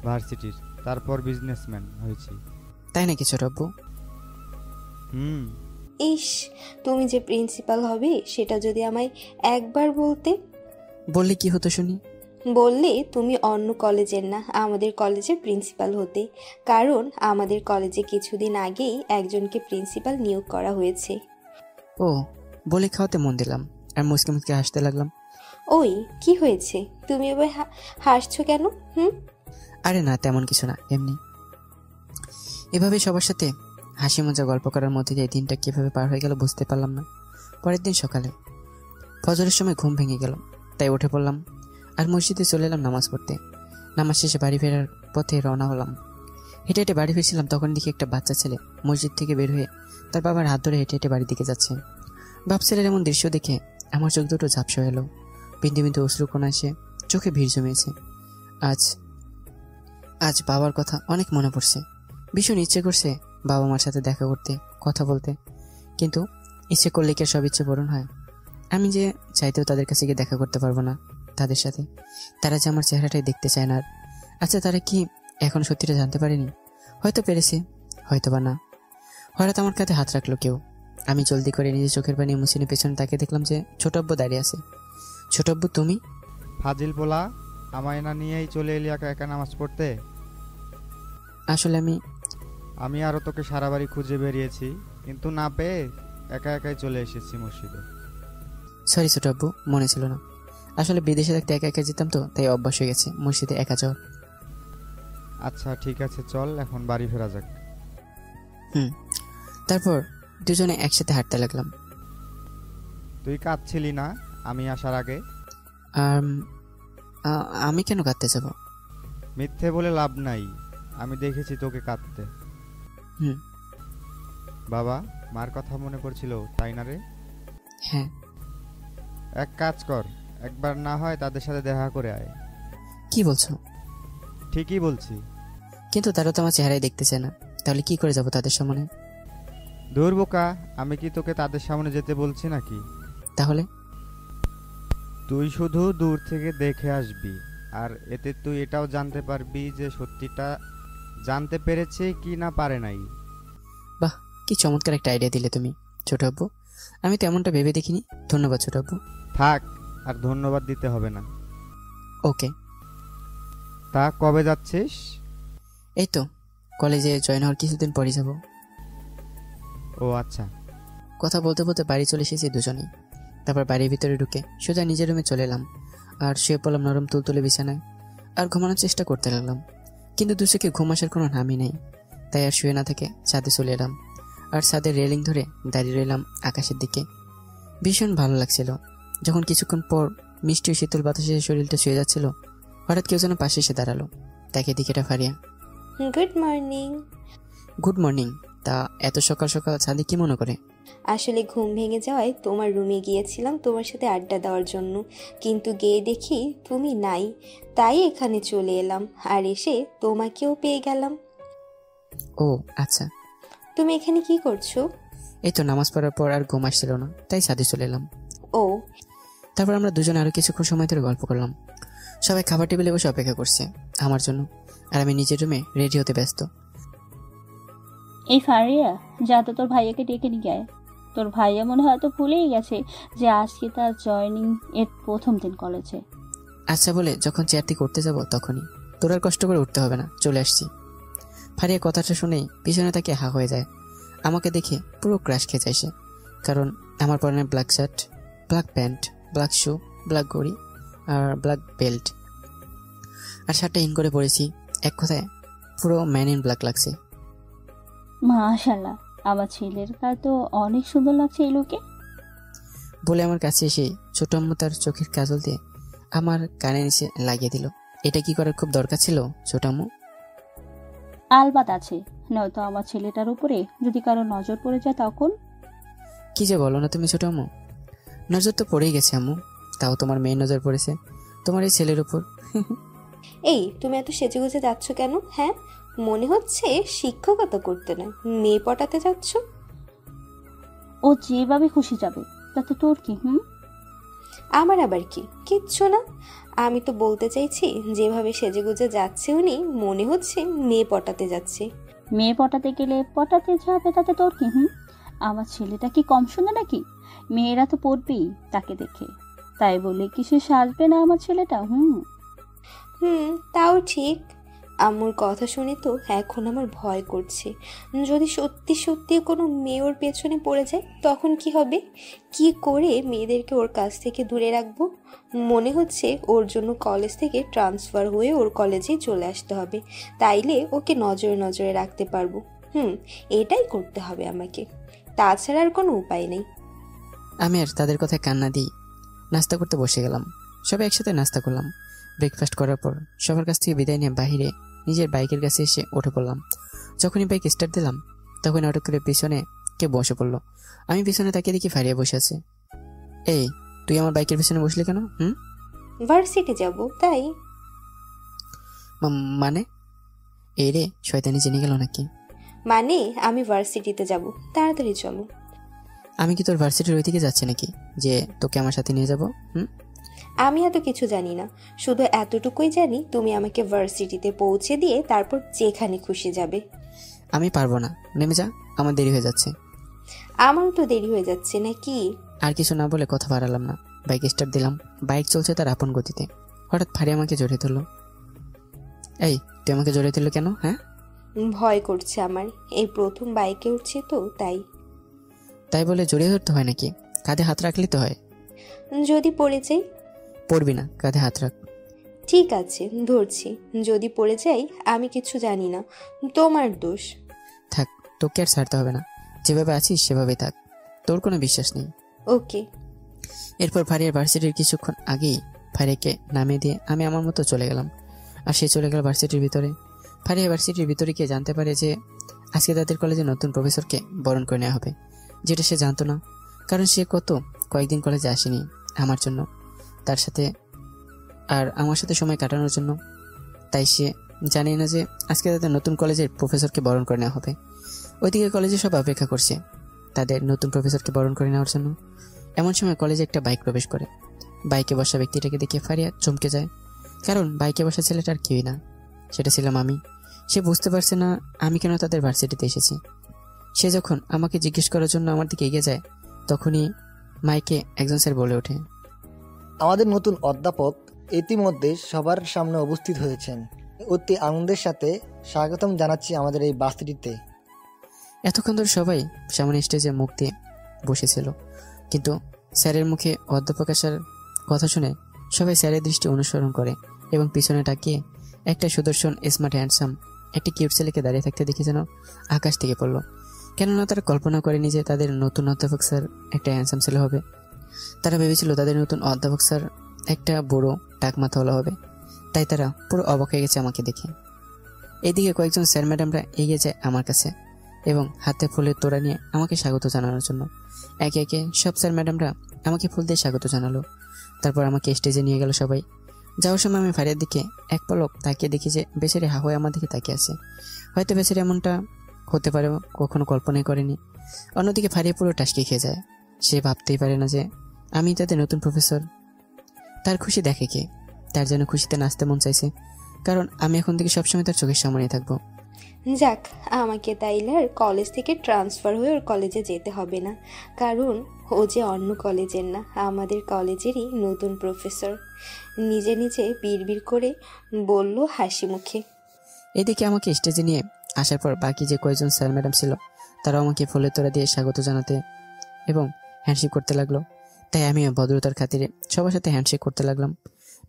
ভার্সিটির, তারপর বিজনেসম্যান হয়েছি। তাই নাকি ছোট আব্বু? ইস, তুমি যে প্রিন্সিপাল হবে সেটা যদি আমায় একবার বলতে। বললে কি হতো শুনি? বললে তুমি অন্য কলেজের না, আমাদের কলেজের প্রিন্সিপাল হতে। কারণ আমাদের কলেজে কিছুদিন আগেই একজনকে প্রিন্সিপাল নিয়োগ করা হয়েছে। ও, বলে খাওয়াতে মন দিলাম আর মুসকে মুসকে হাসতে লাগলাম। ওই কি হয়েছে, তুমি এবার হাসছো কেন? আরে না, তেমন কিছু না, এমনি। এভাবে সবার সাথে হাসি মজা গল্প করার মধ্যে দিয়ে দিনটা কিভাবে পার হয়ে গেল বুঝতে পারলাম না। পরের দিন সকালে ফজরের সময় ঘুম ভেঙে গেল, তাই উঠে পড়লাম আর মসজিদে চলে এলাম নামাজ পড়তে। নামাজ শেষে বাড়ি ফেরার পথে রওনা হলাম। হেঁটে হেঁটে বাড়ি ফিরছিলাম, তখন দেখি একটা বাচ্চা ছেলে মসজিদ থেকে বের হয়ে তার বাবার হাত ধরে হেঁটে হেঁটে বাড়ির দিকে যাচ্ছে। বাপ ছেলের এমন দৃশ্য দেখে আমার চোখ দুটো ঝাপসা এলো, বিন্দু বিন্দু অশ্রুকণা এসে চোখে ভিড় জমিয়েছে। আজ বাবার কথা অনেক মনে পড়ছে। ভীষণ ইচ্ছে করছে বাবা মার সাথে দেখা করতে, কথা বলতে, কিন্তু ইচ্ছে করলে কি সব ইচ্ছে পূরণ হয়? আমি যে চাইতেও তাদের কাছে গিয়ে দেখা করতে পারবো না তাদের সাথে। তারা যে আমার চেহারাটাই দেখতে চায় না। আর আচ্ছা, তারা কি এখন সত্যিটা জানতে পারেনি? হয়তো পেরেছে, হয়তো বা না। হঠাৎ আমার কাঁধে হাত রাখলো কেউ। আমি জলদি করে নিজের চোখের পানি মুছে নিয়ে পেছনে তাকে দেখলাম যে ছোট আব্বু দাঁড়িয়ে আছে। ছোট আব্বু, তুমি? ফাজিল পোলা, আমায় না নিয়েই চলে এলি একা একা নামাজ পড়তে? আসলে আমি আরও তোকে সারা বাড়ি খুঁজে বেরিয়েছি, কিন্তু না পেয়ে একা একাই চলে এসেছি মসজিদে। সরি ছোট আব্বু, মনে ছিল না। আসলে বিদেশে থাকতে একা একা যেতাম তো, তাই অভ্যাস হয়ে গেছে মসজিদে একা যাওয়ার। আচ্ছা ঠিক আছে, চল এখন বাড়ি ফেরা যাক। তারপর দুজনে একসাথে হাঁটতে লাগলাম। তুই কাঁদছিলি না আমি আসার আগে? আমি কেন কাঁদতে যাব? মিথ্যে বলে লাভ নাই, আমি দেখেছি তোকে কাঁদতে। বাবা মার কথা মনে পড়ছিল, তাই না রে? হ্যাঁ। এক কাজ কর, একবার না হয় তাদের সাথে দেখা করে আয়। কি বলছো? ঠিকই বলছি। কিন্তু তারা তো আমার চেহারাই দেখতে চায় না, তাহলে কি করে যাব তাদের সামনে? দূর বোকা, আমি কি তোকে তাদের সামনে যেতে বলছি নাকি? তাহলে তুই শুধু দূর থেকে দেখে আসবি, আর এতে তুই এটাও জানতে পারবি যে সত্যিটা জানতে পেরেছে কি না পারে নাই। বাহ, কি চমৎকার একটা আইডিয়া দিলে তুমি ছোট আব্বু। আমি তো এমনটা ভেবে দেখিনি। ধন্যবাদ ছোট আব্বু। থাক, আর ধন্যবাদ দিতে হবে না। ওকে। তা কবে যাচ্ছিস? এই তো কলেজে জয়েন হওয়ার কিছুদিন পরে যাব। ও আচ্ছা। কথা বলতে বলতে বাড়ি চলে এসেছি দুজনেই। তারপর বাড়ির ভিতরে ঢুকে সোজা নিজের রুমে চলে এলাম আর শুয়ে পড়লাম নরম তুলতুলে বিছানায় আর ঘুমানোর চেষ্টা করতে লাগলাম। কিন্তু দু চোখে ঘুম আসার কোনো নামই নেই, তাই আর শুয়ে না থেকে ছাদে চলে এলাম আর ছাদের রেলিং ধরে দাঁড়িয়ে রইলাম আকাশের দিকে। ভীষণ ভালো লাগছিল। যখন কিছুক্ষণ পর মিষ্টি শীতল বাতাসে শরীরটা শুয়ে যাচ্ছিল, হঠাৎ কেউ যেন পাশে এসে দাঁড়ালো। তাকে দিকেটা Faria. Good morning. Good morning. তা এত সকাল সকাল ছাদে কি মনে করে? আসলে ঘুম ভেঙে যাওয়ায় তোমার রুমে গিয়েছিলাম তোমার সাথে আড্ডা দেওয়ার জন্য, কিন্তু গিয়ে দেখি তুমি নাই, তাই এখানে চলে এলাম আর এসে তোমাকেও পেয়ে গেলাম। ও আচ্ছা। তুমি এখানে কি করছো? এই তো নামাজ পড়ার পর আর ঘুম আসছিল না, তাই ছাদে চলে এলাম। ও। তারপর আমরা দুজনে আরো কিছুক্ষণ সময় ধরে গল্প করলাম। সবাই খাবার টেবিলে বসে অপেক্ষা করছে আমার জন্য, আর আমি নিজের রুমে রেডি হতে ব্যস্ত। এই ফারিয়া, যা তো তোর ভাইয়াকে ডেকে নিয়ে আয়। তোর ভাইয়া মনে হয় তো ভুলেই গেছে যে আজকে তার জয়েনিং এর প্রথম দিন কলেজে। আচ্ছা বলে যখন চেয়ার থেকে উঠতে যাব তখনই, তোর আর কষ্ট করে উঠতে হবে না, চলে আসছি। ফারিয়া কথাটা শুনেই পিছনে তাকে হা হয়ে যায়। আমাকে দেখে পুরো ক্রাশ খেয়ে যায় সে, কারণ আমার পরনে black shirt, black pant, black শু, ব্ল্যাক ঘড়ি আর ব্ল্যাক বেল্ট। আর শার্টটা ইন করে পরেছি। এক কথায় পুরো ম্যান ইন ব্ল্যাক লাগছে। মাশাআল্লাহ, আমার ছেলের গায়ে তো অনেক সুন্দর লাগছে এই লোকে। বলে আমার কাছে এসে ছোট আম্মু তার চোখের কাজল দিয়ে আমার কানে নিচে লাগিয়ে দিল। এটা কি করার খুব দরকার ছিল ছোট আম্মু? আলবাত আছে, নয়তো আমার ছেলেটার উপরে যদি কারো নজর পড়ে যায় তখন? কি যে বলো না তুমি ছোট আম্মু, নজর তো পড়েই গেছে আম্মু, তাও তোমার মেয়ের নজর পড়েছে তোমার এই ছেলের উপর। এই তুমি এত সেজেগুজে যাচ্ছ কেন? হ্যাঁ, মনে হচ্ছে শিক্ষকতা করতে নয় মেয়ে পটাতে যাচ্ছ। ও যেভাবে খুশি যাবে, তাতে তোর কি? আমার আবার কি? কিচ্ছু না। আমি তো বলতে চাইছি যেভাবে সেজেগুজে যাচ্ছে উনি, মনে হচ্ছে মেয়ে পটাতে যাচ্ছে। মেয়ে পটাতে গেলে পটাতে যাবে, তাতে তোর কি? আমার ছেলেটা কি কম শুনে নাকি? মেয়েরা তো পড়বেই তাকে দেখে, তাই বলে কি সে সাজবে না আমার ছেলেটা? তাও ঠিক। আম্মুর কথা শুনে তো এখন আমার ভয় করছে। যদি সত্যি সত্যি কোনো মেয়ে ওর পেছনে পড়ে যায় তখন কি হবে? কি করে মেয়েদেরকে ওর কাছ থেকে দূরে রাখবো? মনে হচ্ছে ওর জন্য কলেজ থেকে ট্রান্সফার হয়ে ওর কলেজেই চলে আসতে হবে, তাইলে ওকে নজরে নজরে রাখতে পারবো। এটাই করতে হবে আমাকে, তাছাড়া আর কোনো উপায় নেই। আমি আর তাদের কথায় কান্না দিই নাস্তা করতে বসে গেলাম। সবাই একসাথে নাস্তা করলাম। ব্রেকফাস্ট করার পর সবার কাছ থেকে বিদায় নিয়ে বাহিরে নিজের বাইকের কাছে এসে উঠে পড়লাম। যখনই বাইক স্টার্ট দিলাম তখন অটো করে পিছনে কে বসে পড়লো। আমি পিছনে তাকিয়ে দেখি ফারিয়া বসে আছে। এই, তুই আমার বাইকের পিছনে বসলি কেন? ভার্সিটি যাব তাই। মানে? এই রে, শয়তানি জেনে গেল নাকি? মানে আমি ভার্সিটিতে যাব, তাড়াতাড়ি চলো। আমি কি তোর ভার্সিটির ওই দিকে যাচ্ছি নাকি যে তোকে আমার সাথে নিয়ে যাব? আমি এত কিছু জানি না, শুধু এতটুকুই জানি তুমি আমাকে ভার্সিটিতে পৌঁছে দিয়ে তারপর যেখানে খুশি যাবে। আমি পারবো না, নেমে যা, আমার দেরি হয়ে যাচ্ছে। আমারও তো দেরি হয়ে যাচ্ছে নাকি? আর কিছু না বলে কথা বাড়ালাম না, বাইক স্টার্ট দিলাম। বাইক চলছে তার আপন গতিতে। হঠাৎ ফারিয়া আমাকে জড়িয়ে ধরলো। এই, তুই আমাকে জড়িয়ে ধরলো কেন? ভয় করছে আমার, এই প্রথম বাইকে উঠছি তো তাই। তাই বলে জড়িয়ে ধরতে হয় নাকি? কাঁধে হাত রাখলে তো হয়। যদি পড়ে যাই? পড়বি না, কাঁধে হাত রাখ। ঠিক আছে, ধরছি। যদি পড়ে যাই আমি কিছু জানি না, তোমার দোষ। থাক, তোকে আর ছাড়তে হবে না, যেভাবে আছিস সেভাবেই থাক, তোর কোনো বিশ্বাস নেই। ওকে। এরপর ফারিয়ার ভার্সিটির কিছুক্ষণ আগেই ফারিয়াকে নামিয়ে দিয়ে আমি আমার মতো চলে গেলাম। আর সে চলে গেল ভার্সিটির ভিতরে। ফারিয়া ভার্সিটির ভিতরে গিয়ে জানতে পারে যে আজকে তাদের কলেজে নতুন প্রফেসরকে বরণ করে নেওয়া হবে, যেটা সে জানতো না, কারণ সে কয়েকদিন কলেজে আসেনি আমার জন্য, তার সাথে আর আমার সাথে সময় কাটানোর জন্য। তাই সে জানে না যে আজকে তাদের নতুন কলেজের প্রফেসরকে বরণ করে নেওয়া হবে। ওইদিকে কলেজে সব অপেক্ষা করছে তাদের নতুন প্রফেসরকে বরণ করে নেওয়ার জন্য। এমন সময় কলেজে একটা বাইক প্রবেশ করে। বাইকে বসা ব্যক্তিটাকে দেখে ফারিয়া চমকে যায়, কারণ বাইকে বসা ছেলেটার কেউই না, সেটা ছিলাম আমি। সে বুঝতে পারছে না আমি কেন তাদের ভার্সিটিতে এসেছি। সে যখন আমাকে জিজ্ঞেস করার জন্য আমার দিকে এগিয়ে যায়, তখনই মাইকে একজন স্যার বলে ওঠে, আমাদের নতুন অধ্যাপক ইতিমধ্যে সবার সামনে উপস্থিত হয়েছেন। অতি আনন্দের সাথে স্বাগতম জানাচ্ছি আমাদের এই ভার্সিটিতে। এতক্ষণ ধরে সবাই সামনে স্টেজে মুখ দিয়ে বসেছিল, কিন্তু স্যারের মুখে অধ্যাপক আসার কথা শুনে সবাই স্যারের দৃষ্টি অনুসরণ করে এবং পিছনে তাকিয়ে একটা সুদর্শন স্মার্ট হ্যান্ডসাম একটি কিউট ছেলেকে দাঁড়িয়ে থাকতে দেখে যেন আকাশ থেকে পড়ল। কেননা তারা কল্পনা করেনি যে তাদের নতুন অধ্যাপক স্যার একটা হ্যান্ডসাম ছেলে হবে। তারা ভেবেছিল তাদের নতুন অধ্যাপক স্যার একটা বড় টাকমাথাওয়ালা হবে। তাই তারা পুরো অবাক হয়ে গেছে আমাকে দেখে। এদিকে কয়েকজন স্যার ম্যাডামরা এগিয়ে যায় আমার কাছে এবং হাতে ফুলের তোড়া নিয়ে আমাকে স্বাগত জানানোর জন্য। একে একে সব স্যার ম্যাডামরা আমাকে ফুল দিয়ে স্বাগত জানালো। তারপর আমাকে স্টেজে নিয়ে গেল সবাই। যাওয়ার সময় আমি ফারিয়ার দিকে এক পলক তাকিয়ে দেখি যে বেচারি হা হয়ে আমার দিকে তাকিয়ে আছে। হয়তো বেচারি এমনটা হতে পারে কখনো কল্পনাই করেনি। অন্যদিকে ফারিয়া পুরো টাসকি খেয়ে যায়। সে ভাবতেই পারে না যে আমি তাদের নতুন প্রফেসর। তার খুশি দেখে কে? তার যেন খুশিতে নাচতে মন চাইছে, কারণ আমি এখন থেকে সবসময় তার চোখের সামনে থাকবো। যাক, আমাকে তাইলে আর কলেজ থেকে ট্রান্সফার হয়ে ওর কলেজে যেতে হবে না, কারণ ও যে অন্য কলেজের না, আমাদের কলেজেরই নতুন প্রফেসর। নিজে নিজে বিড়বিড় করে বলল হাসি মুখে। এদিকে আমাকে স্টেজে নিয়ে আসার পর বাকি যে কয়েকজন স্যার ম্যাডাম ছিল তারাও আমাকে ফুলের তোড়া দিয়ে স্বাগত জানাতে এবং হ্যান্ডশেক করতে লাগলো। তাই আমিও ভদ্রতার খাতিরে সবার সাথে হ্যান্ডশেক করতে লাগলাম।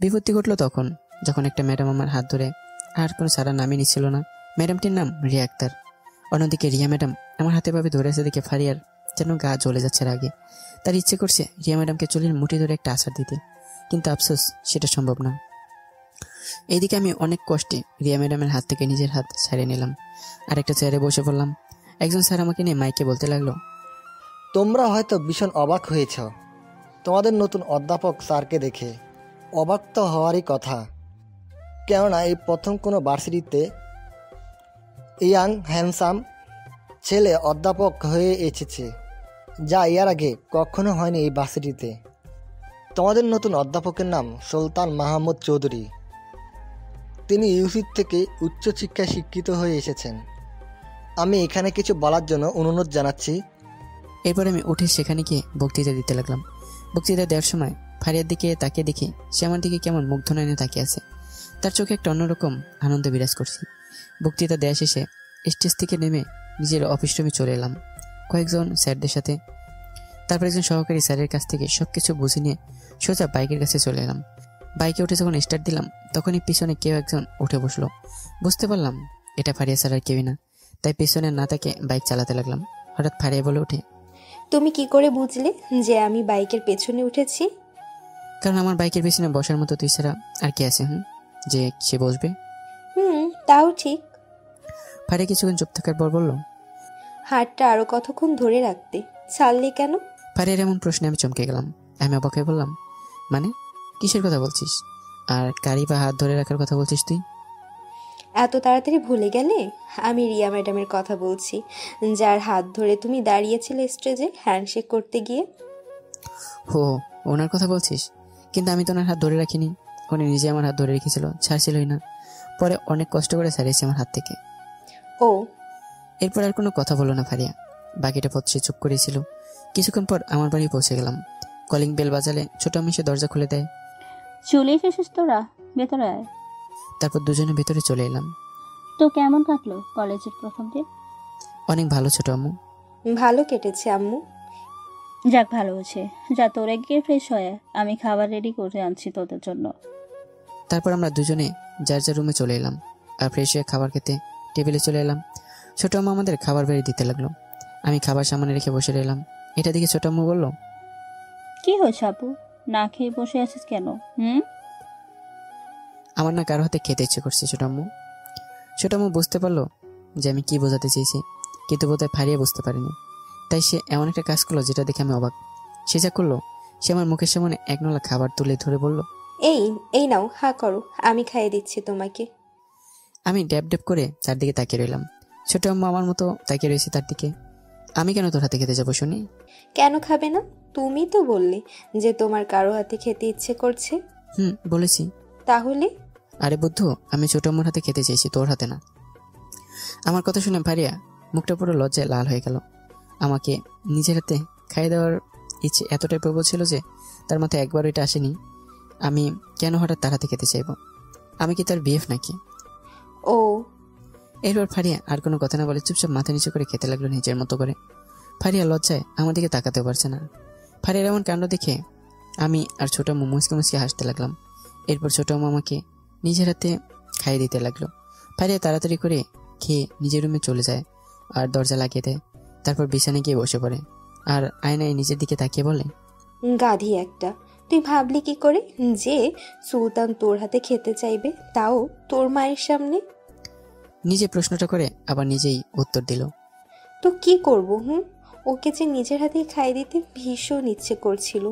বিপত্তি ঘটলো তখন যখন একটা ম্যাডাম আমার হাত ধরে আর কোনো সারা নামই নিচ্ছিল না। ম্যাডামটির নাম রিয়া আক্তার। অন্যদিকে রিয়া ম্যাডাম আমার হাতে ভাবে ধরে আছে দেখে ফারিয়ার যেন গা জ্বলে যাচ্ছে আগে। তার ইচ্ছে করছে রিয়া ম্যাডামকে চুলের মুঠি ধরে একটা আছাড় দিতে, কিন্তু আফসোস সেটা সম্ভব না। এইদিকে আমি অনেক কষ্টে রিয়া ম্যাডামের হাত থেকে নিজের হাত ছাড়িয়ে নিলাম আর একটা চেয়ারে বসে পড়লাম। একজন স্যার আমাকে নিয়ে মাইকে বলতে লাগলো, তোমরা হয়তো ভীষণ অবাক হয়েছ তোমাদের নতুন অধ্যাপক স্যারকে দেখে। অবাক তো হওয়ারই কথা, কেননা এই প্রথম কোনো ভার্সিটিতে ইয়াং হ্যান্ডসাম ছেলে অধ্যাপক হয়ে এসেছে, যা এর আগে কখনো হয়নি এই ভার্সিটিতে। তোমাদের নতুন অধ্যাপকের নাম সুলতান মাহমুদ চৌধুরী। তিনি ইউসি থেকে উচ্চশিক্ষায় শিক্ষিত হয়ে এসেছেন। আমি এখানে কিছু বলার জন্য অনুরোধ জানাচ্ছি। এরপর আমি উঠে সেখানে গিয়ে বক্তৃতা দিতে লাগলাম। বক্তৃতা দেওয়ার সময় ফারিয়ার দিকে তাকিয়ে দেখি সে আমার দিকে কেমন মুগ্ধ নয়নে তাকিয়ে আছে। তার চোখে একটা অন্যরকম আনন্দ বিরাজ করছে। বক্তৃতা দেওয়া শেষে স্টেজ থেকে নেমে নিজের অফিস রুমে চলে এলাম কয়েকজন স্যারদের সাথে। তারপর একজন সহকারী স্যারের কাছ থেকে সবকিছু বুঝে নিয়ে সোজা বাইকের কাছে চলে এলাম। বাইকে উঠে যখন স্টার্ট দিলাম তখনই পিছনে কেউ একজন উঠে বসলো। বুঝতে পারলাম এটা ফারিয়া স্যার আর কেউই না, তাই পিছনে না তাকে বাইক চালাতে লাগলাম। হঠাৎ ফারিয়া বলে ওঠে, তুমি কি করে বুঝলে যে আমি বাইকের পেছনে উঠেছি? কারণ আমার বাইকের পেছনে বসার মতো তুই ছাড়া আর কে আছে যে সে বসবে? তাও ঠিক। ফারিয়া কিছুক্ষণ চুপ থাকার পর বলল, হাতটা আরো কতক্ষণ ধরে রাখতে, ছাড়লে কেন? ফারিয়ার এমন প্রশ্নে আমি চমকে গেলাম। আমি অবাক হয়ে বললাম, মানে কিসের কথা বলছিস? আর কারি বা হাত ধরে রাখার কথা বলছিস তুই? এত তাড়াতাড়ি ভুলে গেলে? আমি রিয়া ম্যাডামের কথা বলছি, যার হাত ধরে তুমি দাঁড়িয়েছিলে স্টেজে হ্যান্ডশেক করতে গিয়ে। হো, ওনার কথা বলছিস? কিন্তু আমি তো ওনার হাত ধরে রাখিনি, উনি নিজে আমার হাত ধরে রেখেছিল, ছাড়ছিলই না। পরে অনেক কষ্ট করে ছাড়িয়েছি আমার হাত থেকে। ও। এরপর আর কোনো কথা বললো না ফারিয়া, বাকিটা পথ সে চুপ করেছিল। কিছুক্ষণ পর আমার বাড়ি পৌঁছে গেলাম। কলিং বেল বাজালে ছোট আমি সে দরজা খুলে দেয়। চলে এসেছিস তোরা, ভেতরে আয়। তারপর দুজনে ভেতরে চলে এলাম। তো কেমন কাটলো কলেজের প্রথম দিন? অনেক ভালো ছোট আম্মু। ভালো কেটেছে আম্মু। যাক, ভালো হয়েছে। যা, তোরা গিয়ে ফ্রেশ হয়ে আমি খাবার রেডি করে আনছি তোদের জন্য। তারপর আমরা দুজনে যার যার রুমে চলে এলাম আর ফ্রেশ হয়ে খাবার খেতে টেবিলে চলে এলাম। ছোট আম্মু আমাদের খাবার বেড়ে দিতে লাগলো। আমি খাবার সামনে রেখে বসে রইলাম। এটা দেখে ছোট আম্মু বলল, কি হয়েছে আপু, না খেয়ে বসে আছিস কেন? আমার না কারো হাতে খেতে ইচ্ছে করছে ছোট আম্মু। ছোট আম্মু বুঝতে পারলো যে আমি কি বোঝাতে চেয়েছি, কিন্তু বোধহয় ফারিয়া বুঝতে পারেনি। তাই সে এমন একটা কাজ করলো যেটা দেখে আমি অবাক। সে যা করলো, সে আমার মুখের সামনে এক নলা খাবার তুলে ধরে বলল, এই নাও, হা করো, আমি খাইয়ে দিচ্ছি তোমাকে। আমি ড্যাব ড্যাব করে চারদিকে তাকিয়ে রইলাম। ছোট আম্মু আমার মতো তাকিয়ে রয়েছে তার দিকে। আমি কেন তোর হাতে খেতে যাবো শুনি? কেন খাবে না? তুমি তো বললে যে তোমার কারো হাতে খেতে ইচ্ছে করছে। বলেছি। তাহলে? আরে বুদ্ধু, আমি ছোট আম্মুর হাতে খেতে চেয়েছি, তোর হাতে না। আমার কথা শুনে ফারিয়া মুখটা পুরো লজ্জায় লাল হয়ে গেল। আমাকে নিজের হাতে খাইয়ে দেওয়ার ইচ্ছে এতটাই প্রবল ছিল যে তার মাথায় একবার এটা আসেনি আমি কেন হঠাৎ তার হাতে খেতে চাইব। আমি কি তার বিএফ নাকি? ও। এরপর ফারিয়া আর কোনো কথা না বলে চুপচাপ মাথা নিচু করে খেতে লাগলো নিজের মতো করে। ফারিয়া লজ্জায় আমার দিকে তাকাতেও পারছে না। ফারিয়ার এমন কাণ্ড দেখে আমি আর ছোট আম্মু মুচকে মুচকে হাসতে লাগলাম। এরপর ছোট আম্মু আমাকে নিজের হাতে খাইয়ে দিতে লাগলো। ফারিয়া তাড়াতাড়ি করে খেয়ে নিজের রুমে চলে যায় আর দরজা লাগিয়ে দেয়। তারপর বিছানায় গিয়ে বসে পড়ে আর আয়নায় নিজের দিকে তাকিয়ে বলে, গাধি একটা, তুই ভাবলি কি করে যে সুলতান তোর হাতে খেতে চাইবে, তাও তোর মায়ের সামনে? নিজে প্রশ্নটা করে আবার নিজেই উত্তর দিল, তো কি করব? ওকে যে নিজের হাতে খাইয়ে দিতে ভীষণ ইচ্ছে করছিল,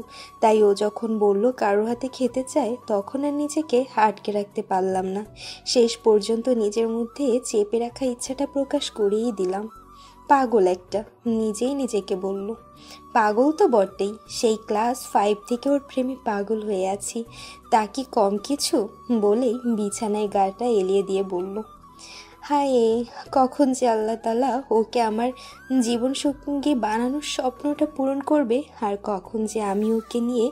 তাই ও যখন বলল কারোর হাতে খেতে চায়, তখন আর নিজেকে আটকে রাখতে পারলাম না। শেষ পর্যন্ত নিজের মধ্যে চেপে রাখা ইচ্ছাটা প্রকাশ করেই দিলাম। পাগল একটা, নিজেই নিজেকে বলল। পাগল তো বটেই, সেই ক্লাস 5 থেকে ওর প্রেমে পাগল হয়ে আছি, তা কি কম কিছু? বলেই বিছানায় গাটা এলিয়ে দিয়ে বলল, হায়, কখন যে আল্লাহ তাআলা ওকে আমার জীবন সঙ্গী বানানোর স্বপ্নটা পূরণ করবে, আর কখন যে আমি ওকে নিয়ে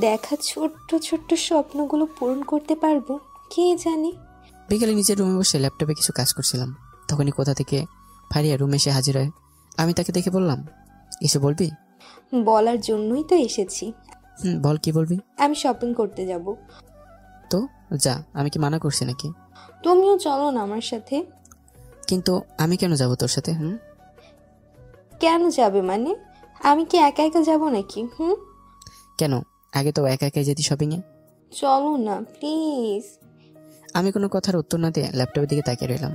দেখা ছোট্ট ছোট্ট স্বপ্নগুলো পূরণ করতে পারবো, কে জানে। বিকেলে নিজের রুমে বসে ল্যাপটপে কিছু কাজ করছিলাম, তখনই কোথা থেকে ফারিয়া রুমে এসে হাজির হয়। আমি তাকে দেখে বললাম, এসে বলবি? বলার জন্যই তো এসেছি। বল, কি বলবি? আমি শপিং করতে যাব। তো যা, আমি কি মানা করছি নাকি? তুমিও চলো না আমার সাথে। কিন্তু আমি কেন যাব তোর সাথে? কেন যাবে মানে? আমি কি একা একা যাব নাকি? কেন? আগে তো একা একাই যেতি শপিংয়ে। চলো না প্লিজ। আমি কোনো কথার উত্তর না দিয়ে ল্যাপটপের দিকে তাকিয়ে রইলাম।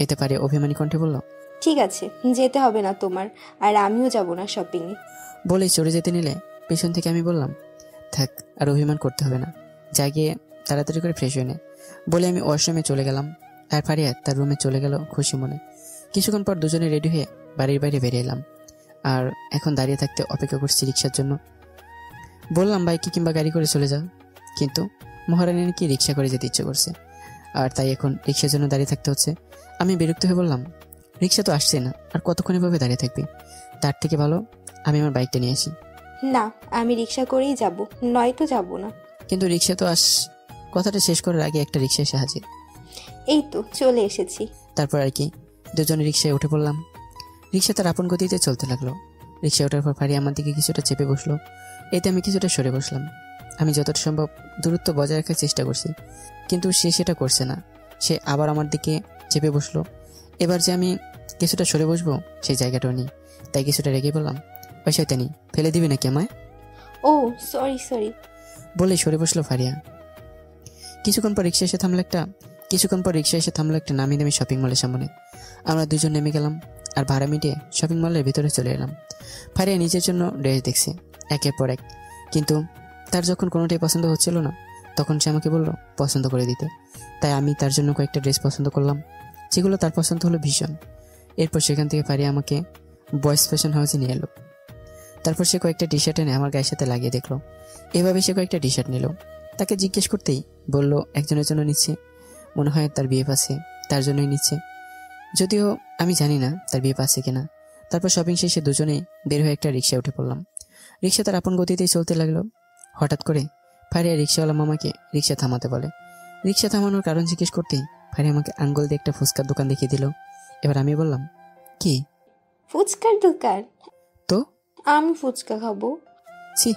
এতে পারে অভিমানী কণ্ঠে বলল, ঠিক আছে, যেতে হবে না তোমার, আর আমিও যাব না শপিংয়ে। বলেই চলে যেতে নিলে পেছন থেকে আমি বললাম, থাক, আর অভিমান করতে হবে না, যা গিয়ে তাড়াতাড়ি করে ফ্রেশ হয়ে নে। বলে আমি ওয়াশরুমে চলে গেলাম, আর ফারিয়া তার রুমে চলে গেল খুশি মনে। কিছুক্ষণ পর দুজনে রেডি হয়ে বাড়ির বাইরে বেরিয়ে এলাম, আর এখন দাঁড়িয়ে থাকতে অপেক্ষা করছি রিক্সার জন্য। বললাম বাইকে কিংবা গাড়ি করে চলে যাও, কিন্তু মহারানী নাকি রিক্সা করে যেতে ইচ্ছে করছে, আর তাই এখন রিক্সার জন্য দাঁড়িয়ে থাকতে হচ্ছে। আমি বিরক্ত হয়ে বললাম, রিক্সা তো আসছে না, আর কতক্ষণ এভাবে দাঁড়িয়ে থাকবি? তার থেকে ভালো আমি আমার বাইকটা নিয়ে আসি। না, আমি রিক্সা করেই যাব, নয়তো যাব না। কিন্তু রিক্সা তো কথাটা শেষ করার আগে একটা রিক্সা এসে হাজির। এই তো চলে এসেছি। তারপর আর কি, দুজনে রিক্সায় উঠে পড়লাম। রিক্সা তার আপন গতিতে চলতে লাগলো। রিক্সা ওঠার পর ফারিয়া আমার দিকে কিছুটা চেপে বসলো, এতে আমি কিছুটা সরে বসলাম। আমি যতটা সম্ভব দূরত্ব বজায় রাখার চেষ্টা করছি, কিন্তু সে সেটা করছে না। সে আবার আমার দিকে চেপে বসলো। এবার যে আমি কিছুটা সরে বসবো সেই জায়গাটাও নেই, তাই কিছুটা রেগে বললাম, ওই শয়তানি, ফেলে দিবি নাকি আমায়? ও সরি। বলে সরে বসলো ফারিয়া। কিছুক্ষণ পর রিক্সা এসে থামলো একটা নামি দামি শপিং মলের সামনে। আমরা দুজন নেমে গেলাম, আর ভাড়া মিটিয়ে শপিং মলের ভিতরে চলে এলাম। ফারিয়া নিজের জন্য ড্রেস দেখছে একের পর এক, কিন্তু তার যখন কোনোটাই পছন্দ হচ্ছিল না, তখন সে আমাকে বলল পছন্দ করে দিতে। তাই আমি তার জন্য কয়েকটা ড্রেস পছন্দ করলাম, যেগুলো তার পছন্দ হলো ভীষণ। এরপর সেখান থেকে ফারিয়া আমাকে বয়েজ ফ্যাশন হাউসে নিয়ে এলো। তারপর সে কয়েকটা টি শার্ট এনে আমার গায়ের সাথে লাগিয়ে দেখলো। এভাবে সে কয়েকটা টি শার্ট নিল। তাকে জিজ্ঞেস করতেই বলল একজনের জন্য নিচ্ছে, মনে হয় তার বিয়ে পাচ্ছে, তার জন্যই নিচ্ছে, যদিও আমি জানি না তার বিয়ে পাচ্ছে কিনা। তারপর শপিং শেষে দুজনেই বের হয়ে একটা রিক্সায় উঠে পড়লাম। রিক্সা তার আপন গতিতেই চলতে লাগলো। হঠাৎ করে ফারিয়া রিক্সাওয়ালা মামাকে রিক্সা থামাতে বলে। রিক্সা থামানোর কারণ জিজ্ঞেস করতেই ফারিয়া আমাকে আঙ্গুল দিয়ে একটা ফুচকার দোকান দেখিয়ে দিল। এবার আমি বললাম, কি? ফুচকার দোকান? তো আমি ফুচকা খাবো? ছি,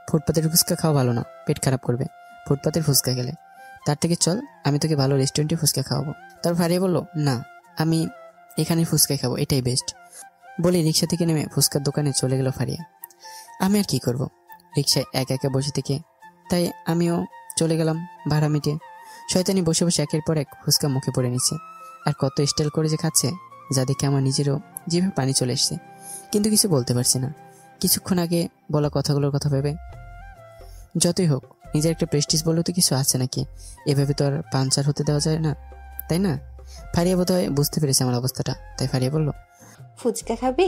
ফুটপাতের ফুচকা খাওয়া ভালো না, পেট খারাপ করবে ফুটপাতের ফুচকা গেলে। তার থেকে চল আমি তোকে ভালো রেস্টুরেন্টে ফুচকা খাওয়াবো। তারপর ফারিয়া বলল, না, আমি এখানে ফুচকা খাবো, এটাই বেস্ট। বলে রিক্সা থেকে নেমে ফুচকার দোকানে চলে গেল ফারিয়া। আমি আর কি করব, রিক্সায় একা একা বসে থেকে, তাই আমিও চলে গেলাম ভাড়া মিটিয়ে। শয়তানি বসে বসে একের পর এক ফুচকা মুখে পড়ে নিচ্ছে, আর কত স্টাইল করে যে খাচ্ছে, যা দেখে আমার নিজেরও জিভে পানি চলে এসছে, কিন্তু কিছু বলতে পারছি না। কিছুক্ষণ আগে বলা কথাগুলোর কথা ভেবে, যতই হোক নিজের একটা প্রেস্টিজ বলেও তো কিছু আছে নাকি, এভাবে তো আর পাঞ্চার হতে দেওয়া যায় না, তাই না? ফারিয়া বোধহয় বুঝতে পেরেছে আমার অবস্থাটা, তাই ফারিয়া বলল, ফুচকা খাবে?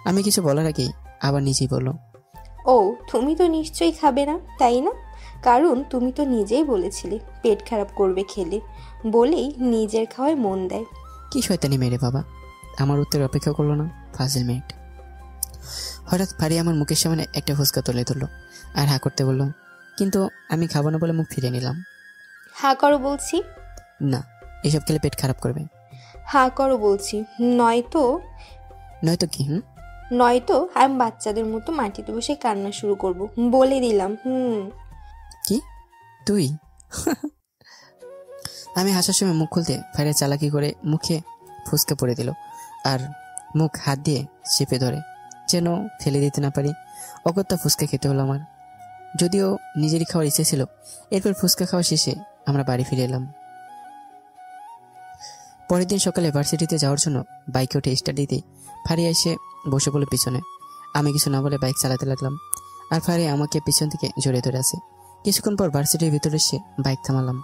আমি কিছু বলার আগেই আবার নিজেই বলল, ও তুমি তো নিশ্চয়ই খাবে না, তাই না? কারণ তুমি তো নিজেই বলেছিলে পেট খারাপ করবে খেলে, বলেই নিজের খাওয়ায় মন দেয়। কি শয়তানি মেরে বাবা, আমার উত্তর অপেক্ষা করলো না, ফাজিল মেয়েট। হঠাৎ ফারিয়া আমার মুখের সামনে একটা ফুচকা তুলে ধরলো আর হা করতে বলল, কিন্তু আমি খাবো না বলে মুখ ফিরিয়ে নিলাম। হা করো বলছি। না, এসব খেলে পেট খারাপ করবে। হা করো বলছি, নয়তো কি? নয়তো আমি বাচ্চাদের মতো মাটিতে বসে কান্না শুরু করব, বলে দিলাম। কি তুই? আমি হাসার সময় মুখ খুলতে ফারিয়া চালাকি করে মুখে ফুসকা পড়ে দিল, আর মুখ হাত দিয়ে চেপে ধরে যেন ফেলে দিতে না পারি। অগত্যা ফুসকা খেতে হলো আমার, যদিও নিজেরই খাওয়ার ইচ্ছে ছিল। এরপর ফুসকা খাওয়া শেষে আমরা বাড়ি ফিরে এলাম। পরের দিন সকালে ভার্সিটিতে যাওয়ার জন্য বাইকে উঠে স্টার্ট দিতেই ফারিয়া এসে বসে পড়ল পিছনে। আমি কিছু না বলে বাইক চালাতে লাগলাম, আর ফারিয়া আমাকে পিছন থেকে জড়িয়ে ধরে আছে। কিছুক্ষণ পর ভার্সিটির ভিতরে এসে বাইক থামালাম।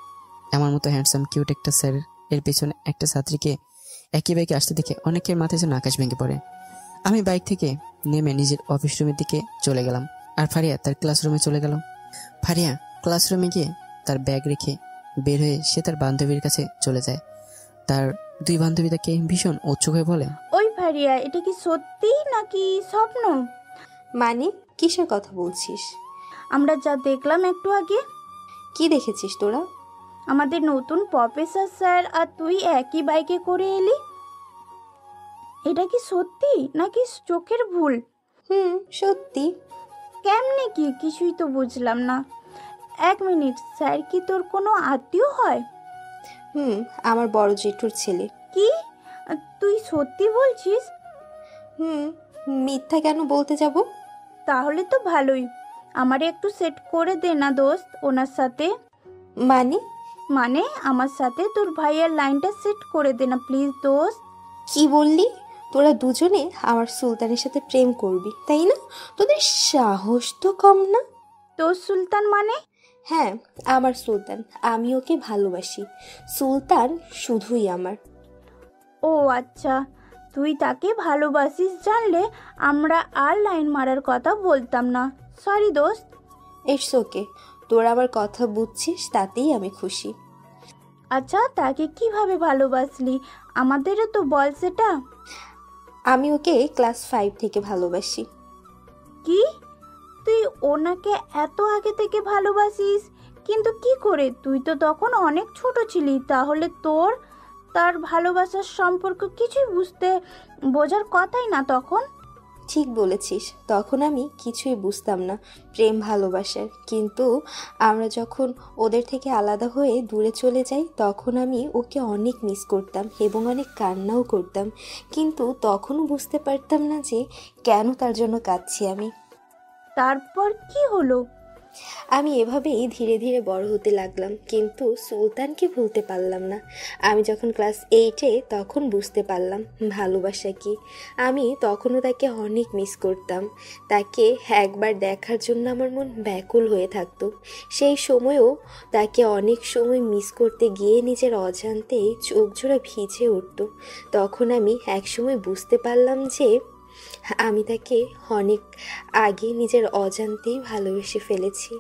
আমার মতো হ্যান্ডসাম কিউট একটা স্যার এর পিছনে একটা ছাত্রীকে একই বাইকে আসতে দেখে অনেকের মাথায় যেন আকাশ ভেঙে পড়ে। আমি বাইক থেকে নেমে নিজের অফিস রুমের দিকে চলে গেলাম, আর ফারিয়া তার ক্লাসরুমে চলে গেল। ফারিয়া ক্লাসরুমে গিয়ে তার ব্যাগ রেখে বের হয়ে সে তার বান্ধবীর কাছে চলে যায়। তার দুই বান্ধবী তাকে ভীষণ উৎসুক হয়ে বলে, ওই ফারিয়া, এটা কি সত্যি নাকি স্বপ্ন? মানে কিসের কথা বলছিস? আমরা যা দেখলাম একটু আগে। কি দেখেছিস তোরা? আমাদের নতুন প্রফেসর স্যার আর তুই একই বাইকে করে এলি। এটা কি সত্যি নাকি চোখের ভুল? সত্যি। কেমনে কি কিছুই তো বুঝলাম না। এক মিনিট, স্যার কি তোর কোনো আত্মীয় হয়? আমার বড় জেঠুর ছেলে। কি তুই সত্যি বলছিস? মিথ্যা কেন বলতে যাব? তাহলে তো ভালোই। আমারে একটু সেট করে দে না দোস্ত ওনার সাথে। মানে আমার সাথে তোর ভাইয়ের লাইনটা সেট করে দে না প্লিজ দোস্ত। কি বললি? তোরা দুজনে আমার সুলতানের সাথে প্রেম করবি তাই না? তোদের সাহস তো কম না। তোর সুলতান মানে? হ্যাঁ, আমার সুলতান। আমি ওকে ভালোবাসি। সুলতান শুধুই আমার। ও আচ্ছা, তুই তাকে ভালোবাসিস জানলে আমরা আর লাইন মারার কথা বলতাম না। সরি দোস্ত। ইটস ওকে, তোরা আমার কথা বুঝছিস তাতেই আমি খুশি। আচ্ছা, তাকে কিভাবে ভালোবাসলি আমাদেরও তো বল সেটা। আমি ওকে ক্লাস 5 থেকে ভালোবাসি। কি? তুই ওনাকে এত আগে থেকে ভালোবাসিস? কিন্তু কি করে? তুই তো তখন অনেক ছোট ছিলি। তাহলে তার ভালোবাসার সম্পর্ক কিছুই বোঝার কথাই না তখন। ঠিক বলেছিস, তখন আমি কিছুই বুঝতাম না প্রেম ভালোবাসার। কিন্তু আমরা যখন ওদের থেকে আলাদা হয়ে দূরে চলে যাই তখন আমি ওকে অনেক মিস করতাম এবং অনেক কান্নাও করতাম। কিন্তু তখনও বুঝতে পারতাম না যে কেন তার জন্য কাঁদছি আমি। তারপর কি হলো? আমি এভাবেই ধীরে ধীরে বড় হতে লাগলাম, কিন্তু সুলতানকে ভুলতে পারলাম না। আমি যখন ক্লাস 8-এ তখন বুঝতে পারলাম ভালোবাসা কি। আমি তখনও তাকে অনেক মিস করতাম। তাকে একবার দেখার জন্য আমার মন ব্যাকুল হয়ে থাকতো। সেই সময়েও তাকে অনেক সময় মিস করতে গিয়ে নিজের অজান্তেই চোখ জোড়া ভিজে উঠত। তখন আমি একসময় বুঝতে পারলাম যে আমি তাকে অনেক আগে নিজের অজান্তেই ভালোবেসে ফেলেছি।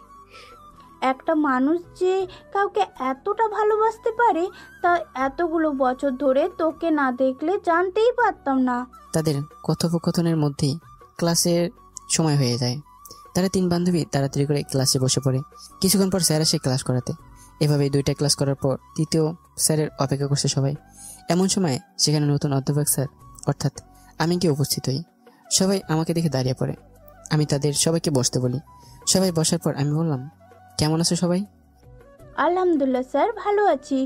একটা মানুষ যে কাউকে এতটা ভালোবাসতে পারে তা এতগুলো বছর ধরে তোকে না দেখলে জানতেই পারতাম না। তাদের কথোপকথনের মধ্যেই ক্লাসের সময় হয়ে যায়। তারা 3 বান্ধবী তাড়াতাড়ি করে ক্লাসে বসে পড়ে। কিছুক্ষণ পর স্যার আসে ক্লাস করাতে। এভাবে 2টা ক্লাস করার পর 3য় স্যারের অপেক্ষা করছে সবাই। এমন সময় সেখানে নতুন অধ্যাপক স্যার অর্থাৎ আমি কি উপস্থিত হই। সবাই আমাকে দেখে দাঁড়িয়ে পড়ে। আমি তাদের সবাইকে বসতে বলি। সবাই বসার পর আমি বললাম, কেমন আছো সবাই? আলহামদুলিল্লাহ স্যার, ভালো আছি।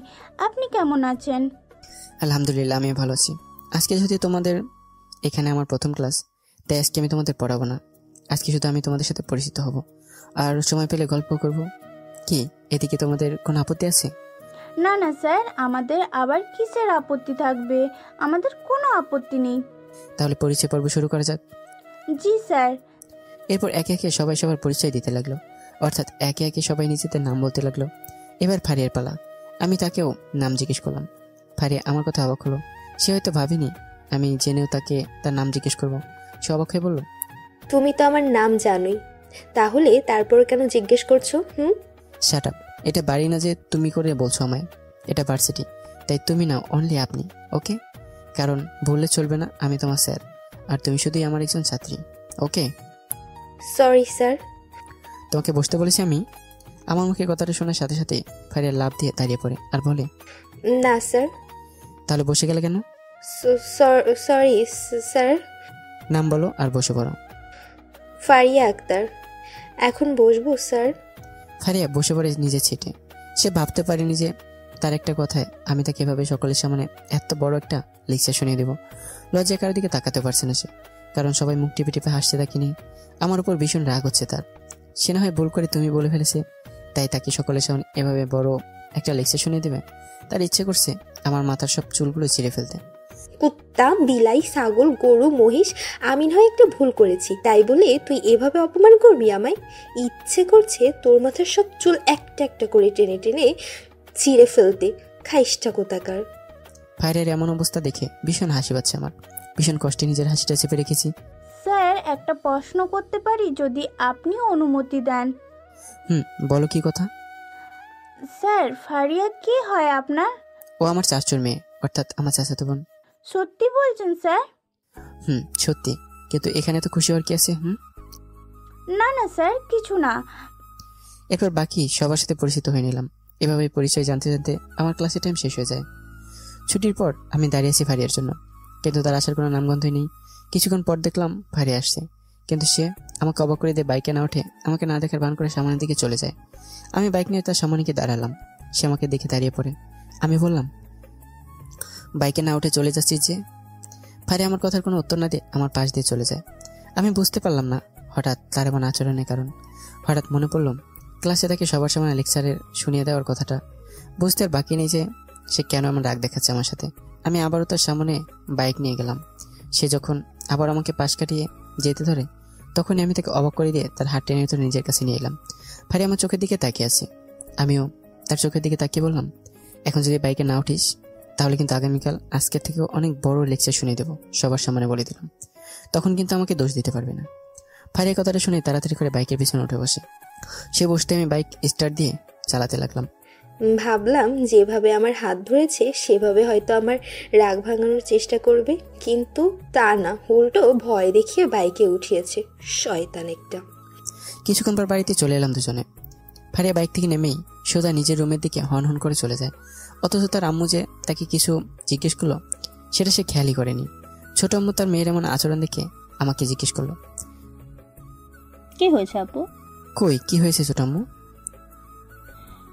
আপনি কেমন আছেন? আলহামদুলিল্লাহ, আমি ভালো আছি। আজকে যদি তোমাদের এখানে আমার প্রথম ক্লাস, তাই আজকে আমি তোমাদের পড়াবো না। আজকে শুধু আমি তোমাদের সাথে পরিচিত হব আর সময় পেলে গল্প করব। কি এদিকে তোমাদের কোনো আপত্তি আছে? না না স্যার, আমাদের আবার কিসের আপত্তি থাকবে? আমাদের কোনো আপত্তি নেই। তাহলে পরিচয় পর্ব শুরু করা যাক। জি স্যার। এরপর একে একে সবাই সবার পরিচয় দিতে লাগলো, অর্থাৎ একে একে সবাই নিজেদের নাম বলতে লাগলো। এবার ফারিয়ার পালা। আমি তাকেও নাম জিজ্ঞেস করলাম। ফারিয়া আমার কথা অবাক হলো। সে হয়তো ভাবেনি আমি জেনেও তাকে তার নাম জিজ্ঞেস করবো। সে অবাক হয়ে বলল, তুমি তো আমার নাম জানোই, তাহলে তারপর কেন জিজ্ঞেস করছো? Shut up. এটা বাড়ি না যে তুমি করে বলছো আমায়, এটা ভার্সিটি। তাই তুমি না, অনলি আপনি, ওকে? কারণ বললে চলবে না আমি তোমার স্যার আর তুমি শুধুই আমার একজন ছাত্রী, ওকে? Sorry sir. তোমাকে বসতে বলেছি আমি। আমার মুখে কথাটা শোনার সাথে সাথে ফারিয়া লাভ দিয়ে দাঁড়িয়ে পড়ে আর বলে, না স্যার। তাহলে বসে গেলে কেন? Sorry sir. নাম বলো আর বসে পড়ো। ফারিয়া আক্তার। এখন বসবো স্যার? ফারিয়া বসে পড়ে নিজে ছিটে। সে ভাবতে পারেনি যে তার একটা কথায় আমি তাকে এভাবে সকলের সামনে এত বড় একটা লেকচার শুনিয়ে দেবো। লজ্জায় কারোর দিকে তাকাতে পারছে না সে, কারণ সবাই মুখ টিপে টিপে হাসতে থাকিনি। আমার উপর ভীষণ রাগ হচ্ছে তার। সে না হয় ভুল করে তুমি বলে ফেলেছে, তাই তাকে সকলের সামনে এভাবে বড় একটা লেকচার শুনিয়ে দেবে। তার ইচ্ছে করছে আমার মাথার সব চুলগুলো ছিঁড়ে ফেলতে। কুত্তা, বিলাই, ছাগল, গরু, মহিষ, আমি নয় একটা ভুল করেছি তাই বলে তুই এভাবে অপমান করবি আমায়? ইচ্ছে করছে তোর মাথার সব চুল একটা একটা করে টেনে টেনে ছিঁড়ে ফেলতে, খাইষ্টা কোথাকার। ফারিয়ার এমন অবস্থা দেখে ভীষণ হাসি পাচ্ছে আমার। ভীষণ কষ্টে নিজের হাসিটা চেপে রেখেছি। স্যার, একটা প্রশ্ন করতে পারি যদি আপনি অনুমতি দেন? বলো কি কথা? স্যার, ফারিয়া কি হয় আপনার? ও আমার চাচুর মেয়ে, অর্থাৎ আমার চাচাতো বোন। সত্যি বলছেন স্যার? সত্যি। কিন্তু এখানে তো খুশি হওয়ার কি আছে? না না স্যার, কিছু না। এরপর বাকি সবার সাথে পরিচিত হয়ে নিলাম। এভাবে পরিচয় জানতে জানতে আমার ক্লাসের টাইম শেষ হয়ে যায়। ছুটির পর আমি দাঁড়িয়ে আছি ফারিয়ার জন্য, কিন্তু তার আসার কোনো নামগন্ধই নেই। কিছুক্ষণ পর দেখলাম ফারিয়া আসছে, কিন্তু সে আমাকে অবাক করে দিয়ে বাইকে না উঠে আমাকে না দেখার ভান করে সামনের দিকে চলে যায়। আমি বাইক নিয়ে তার সামনে গিয়ে দাঁড়ালাম। সে আমাকে দেখে দাঁড়িয়ে পড়ে। আমি বললাম, বাইকে না উঠে চলে যাচ্ছিস যে? ফারিয়া আমার কথার কোনো উত্তর না দিয়ে আমার পাশ দিয়ে চলে যায়। আমি বুঝতে পারলাম না হঠাৎ তার এমন আচরণের কারণ। হঠাৎ মনে পড়ল ক্লাসে তাকে সবার সামনে লেকচারের শুনিয়ে দেওয়ার কথাটা। বুঝতে আর বাকি নেই যে সে কেন এমন রাগ দেখাচ্ছে আমার সাথে। আমি আবারও তার সামনে বাইক নিয়ে গেলাম। সে যখন আবার আমাকে পাশ কাটিয়ে যেতে ধরে তখনই আমি তাকে অবাক করে দিয়ে তার হাত টেনে ধরে নিজের কাছে নিয়ে এলাম। ফারিয়া আমার চোখের দিকে তাকিয়ে আছে। আমিও তার চোখের দিকে তাকিয়ে বললাম, এখন যদি বাইকে না উঠিস তাহলে কিন্তু আগামীকাল আজকের থেকেও অনেক বড় লেকচার শুনিয়ে দেবো, সবার সামনে বলে দিলাম। তখন কিন্তু আমাকে দোষ দিতে পারবে না। ফারিয়া কথাটা শুনে তাড়াতাড়ি করে বাইকের পিছনে উঠে বসে। সে বসতে আমি বাইক স্টার্ট দিয়ে চালাতে লাগলাম। ভাবলাম যেভাবে আমার হাত ধরেছে সেভাবে হয়তো আমার রাগ ভাঙানোর চেষ্টা করবে, কিন্তু তা না, উল্টো ভয় দেখিয়ে বাইকে উঠিয়েছে। শয়তান একটা। কিছুক্ষণ পর বাড়িতে চলে এলাম দুজনে। ফারিয়া বাইক থেকে নেমেই সোজা নিজের রুমের দিকে হন হন করে চলে যায়। অথচ তার আম্মু যে তাকে কিছু জিজ্ঞেস করলো সেটা সে খেয়ালই করেনি। ছোট আম্মু তার মেয়ের এমন আচরণ দেখে আমাকে জিজ্ঞেস করলো, কি হয়েছে আপু? কই কি হয়েছে ছোট আম্মু?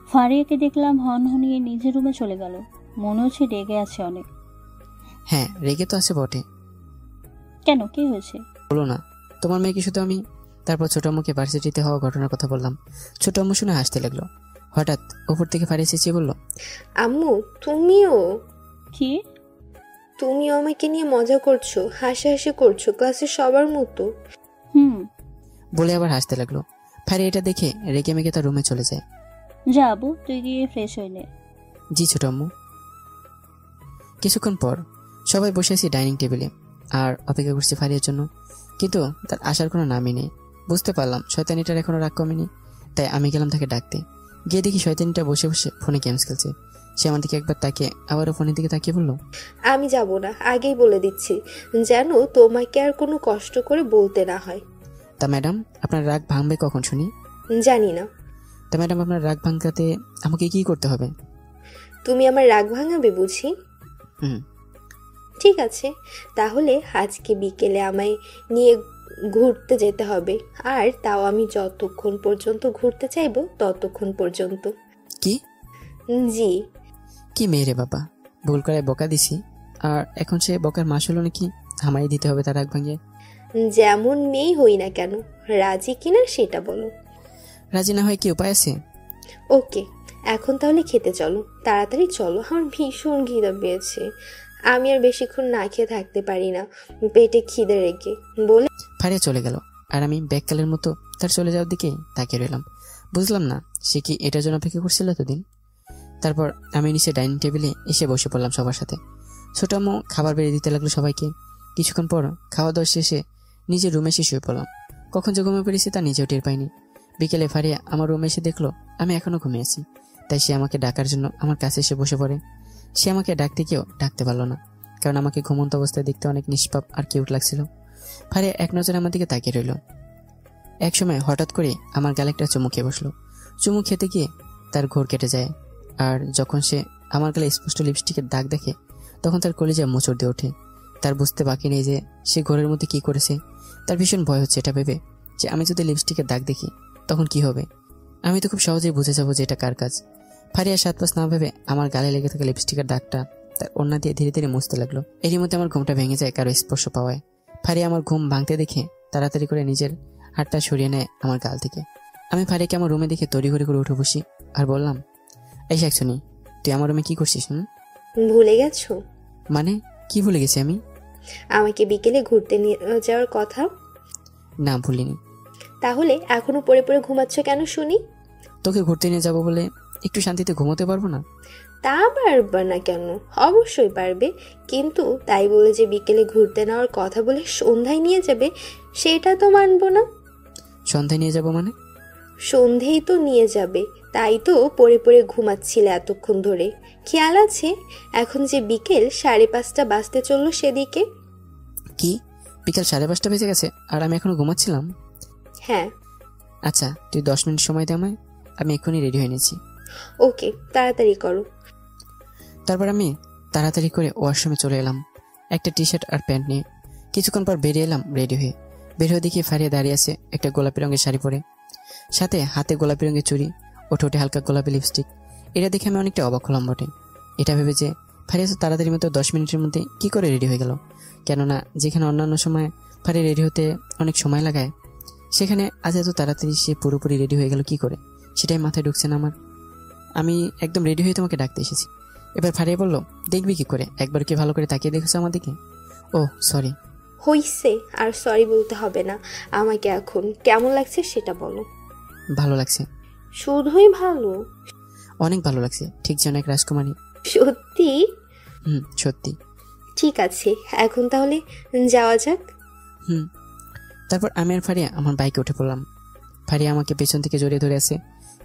ফারিয়াকে দেখলাম হনহনিয়ে নিজের রুমে চলে গেল। মনে হচ্ছে রেগে আছে অনেক। হ্যাঁ, রেগে তো আছে বটে। কেন, কি হয়েছে? বলো না, তোমার মেয়েকে শুধু আমি। তারপর ছোট আম্মুকে ভার্সিটিতে হওয়া ঘটনার কথা বললাম। ছোট আম্মু শুনে হাসতে লাগলো। হঠাৎ উপর থেকে ফারিয়া চেঁচিয়ে বলল, আম্মু তুমিও? কি? তুমিও আমাকে নিয়ে মজা করছো, হাসাহাসি করছো ক্লাসের সবার মতো? বলে আবার হাসতে লাগলো। ফারিয়া এটা দেখে রেগে মেগে তার রুমে চলে যায়। যা আবু, তুই গিয়ে ফ্রেশ হয়ে নে। জি ছোট আম্মু। কিছুক্ষণ পর সবাই বসে আছি ডাইনিং টেবিলে আর অপেক্ষা করছি ফারিয়ার জন্য, কিন্তু তার আসার কোনো নামই নেই। বুঝতে পারলাম শয়তানিটার এখনো রাগ কমেনি। তাই আমি গেলাম তাকে ডাকতে। গিয়ে দেখি শয়তানিটা বসে বসে ফোনে গেমস খেলছে। সে আমার দিকে একবার তাকিয়ে আবারও ফোনের দিকে তাকিয়ে বলল, আমি যাব না, আগেই বলে দিচ্ছি, যেন তোমাকে আর কোনো কষ্ট করে বলতে না হয়। তা ম্যাডাম, আপনার রাগ ভাঙবে কখন শুনি? জানি না। তা ম্যাডাম, আপনার রাগ ভাঙাতে আমাকে কি করতে হবে? তুমি আমার রাগ ভাঙাবে বুঝি? হুম, ঠিক আছে, তাহলে আজকে বিকেলে আমায় নিয়ে ঘুরতে যেতে হবে, আর তাও আমি যতক্ষণ পর্যন্ত ঘুরতে চাইবো ততক্ষণ পর্যন্ত। কি? জি। কি মেয়ে রে বাবা, ভুল করে বকা দিছি আর এখন সে বকার মাসুল নাকি আমারই দিতে হবে তার রাগ ভাঙিয়ে? যেমন মেয়ে হই না কেন, রাজি কিনা সেটা বলো। রাজি না হয় কি উপায় আছে? ওকে, এখন তাহলে খেতে চলো, তাড়াতাড়ি চলো, আমার ভীষণ খিদে পেয়েছে। আমি আর বেশিক্ষণ না খেয়ে থাকতে পারি না, পেটে খিদে রেখে বলে ফারিয়া চলে গেল আর আমি ব্যাককালের মতো তার চলে যাওয়ার দিকে তাকিয়ে রইলাম। বুঝলাম না সে কি এটার জন্য অপেক্ষা করছিল এতদিন। তারপর আমি নিচে ডাইনিং টেবিলে এসে বসে পড়লাম সবার সাথে। ছোট আম্মু খাবার বেড়ে দিতে লাগলো সবাইকে। কিছুক্ষণ পর খাওয়া দাওয়া শেষে নিজের রুমে এসে শুয়ে পড়লাম। কখন যে ঘুমিয়ে পড়েছি তা নিজেও টের পাইনি। বিকেলে ফারিয়া আমার রুমে এসে দেখলো আমি এখনো ঘুমিয়েছি। তাই সে আমাকে ডাকার জন্য আমার কাছে এসে বসে পড়ে। সে আমাকে ডাকতে কেউ ডাকতে পারলো না, কারণ আমাকে ঘুমন্ত অবস্থায় দেখতে অনেক নিষ্পাপ আর কিউট লাগছিল। ফারিয়া এক নজরে আমার দিকে তাকিয়ে রইল। একসময় হঠাৎ করে আমার গালে একটা চুমু খেয়ে বসলো। চুমু খেতে গিয়ে তার ঘোর কেটে যায়, আর যখন সে আমার গালে স্পষ্ট লিপস্টিকের দাগ দেখে তখন তার কলিজায় মোচড় দিয়ে ওঠে। তার বুঝতে বাকি নেই যে সে ঘোরের মধ্যে কি করেছে। তার ভীষণ ভয় হচ্ছে এটা ভেবে যে আমি যদি লিপস্টিকের দাগ দেখি তখন কি হবে। আমি তো খুব সহজেই বুঝে যাবো যে এটা কার কাজ। ফারিয়া সাত পাঁচ না ভেবে আমার গালে লেগে থাকা লিপস্টিকের দাগটা তার ওড়না দিয়ে ধীরে ধীরে মুছতে লাগলো। এরই মধ্যে আমার ঘুমটা ভেঙে যায় কারো স্পর্শ পাওয়ায়। ফারিয়া আমার ঘুম ভাঙতে দেখে তাড়াতাড়ি করে নিজের হাতটা সরিয়ে নেয় আমার গাল থেকে। আমি ফারিয়াকে আমার রুমে দেখে তড়িঘড়ি করে উঠে বসি আর বললাম, এই শাকসুনি, তুই আমার রুমে কি করছিস? ভুলে গেছো? মানে কি ভুলে গেছি আমি? আমাকে বিকেলে ঘুরতে নিয়ে যাওয়ার কথা। না, ভুলিনি। তাহলে এখনো পড়ে পড়ে ঘুমাচ্ছ কেন শুনি? তোকে ঘুরতে নিয়ে যাবো বলে একটু শান্তিতে ঘুমোতে পারবো না? তা পারবে না কেন? অবশ্যই পারবে, কিন্তু তাই বলে যে বিকেলে ঘুরতে নেওয়ার কথা বলে সন্ধ্যায় নিয়ে যাবে সেটা তো মানবো না। সন্ধ্যায় নিয়ে যাবো মানে? সন্ধ্যেই তো নিয়ে যাবে, তাই তো পড়ে পড়ে ঘুমাচ্ছিলে এতক্ষণ ধরে। খেয়াল আছে এখন যে বিকেল 5:30 বাজতে চললো সেদিকে? কি বিকেল 5:30 বেজে গেছে আর আমি এখনো ঘুমাচ্ছিলাম? হ্যাঁ। আচ্ছা, তুই 10 মিনিট সময় দে আমায়, আমি এক্ষুনি রেডি হয়ে নিয়েছি। ওকে, তাড়াতাড়ি করো। তারপর আমি তাড়াতাড়ি করে ওয়াশরুমে চলে এলাম একটা টি শার্ট আর প্যান্ট নিয়ে। কিছুক্ষণ পর বেরিয়ে এলাম রেডি হয়ে। বের হয়ে দেখি ফারিয়া দাঁড়িয়ে আছে একটা গোলাপি রঙের শাড়ি পরে, সাথে হাতে গোলাপি রঙের চুড়ি ও ঠোঁটে হালকা গোলাপি লিপস্টিক। এটা দেখে আমি অনেকটা অবাক হলাম বটে। এটা ভেবে যে ফারিয়া তো তাড়াতাড়ি মতো 10 মিনিটের মধ্যে কি করে রেডি হয়ে গেল, কেননা যেখানে অন্যান্য সময় ফারিয়া রেডি হতে অনেক সময় লাগায়, সেখানে আজ এত তাড়াতাড়ি সে পুরোপুরি রেডি হয়ে গেল কি করে, সেটাই মাথায় ঢুকছে না আমার। আমি একদম রেডি হয়ে তোমাকে ডাকতে এসেছি। এবার ফারিয়া বলল, দেখবি কি করে, একবার কি ভালো করে তাকিয়ে দেখেছো আমার দিকে? ও সরি। হইছে, আর সরি বলতে হবে না। আমাকে এখন কেমন লাগছে সেটা বলো। ভালো লাগছে। শুধুই ভালো? অনেক ভালো লাগছে, ঠিক যেন এক রাজকুমারী। সত্যি? সত্যি। ঠিক আছে, এখন তাহলে যাওয়া যাক। তারপর আমি আর ফারিয়া আমার বাইকে উঠে পড়লাম। ফারিয়া আমাকে পেছন থেকে জড়িয়ে ধরে আছে।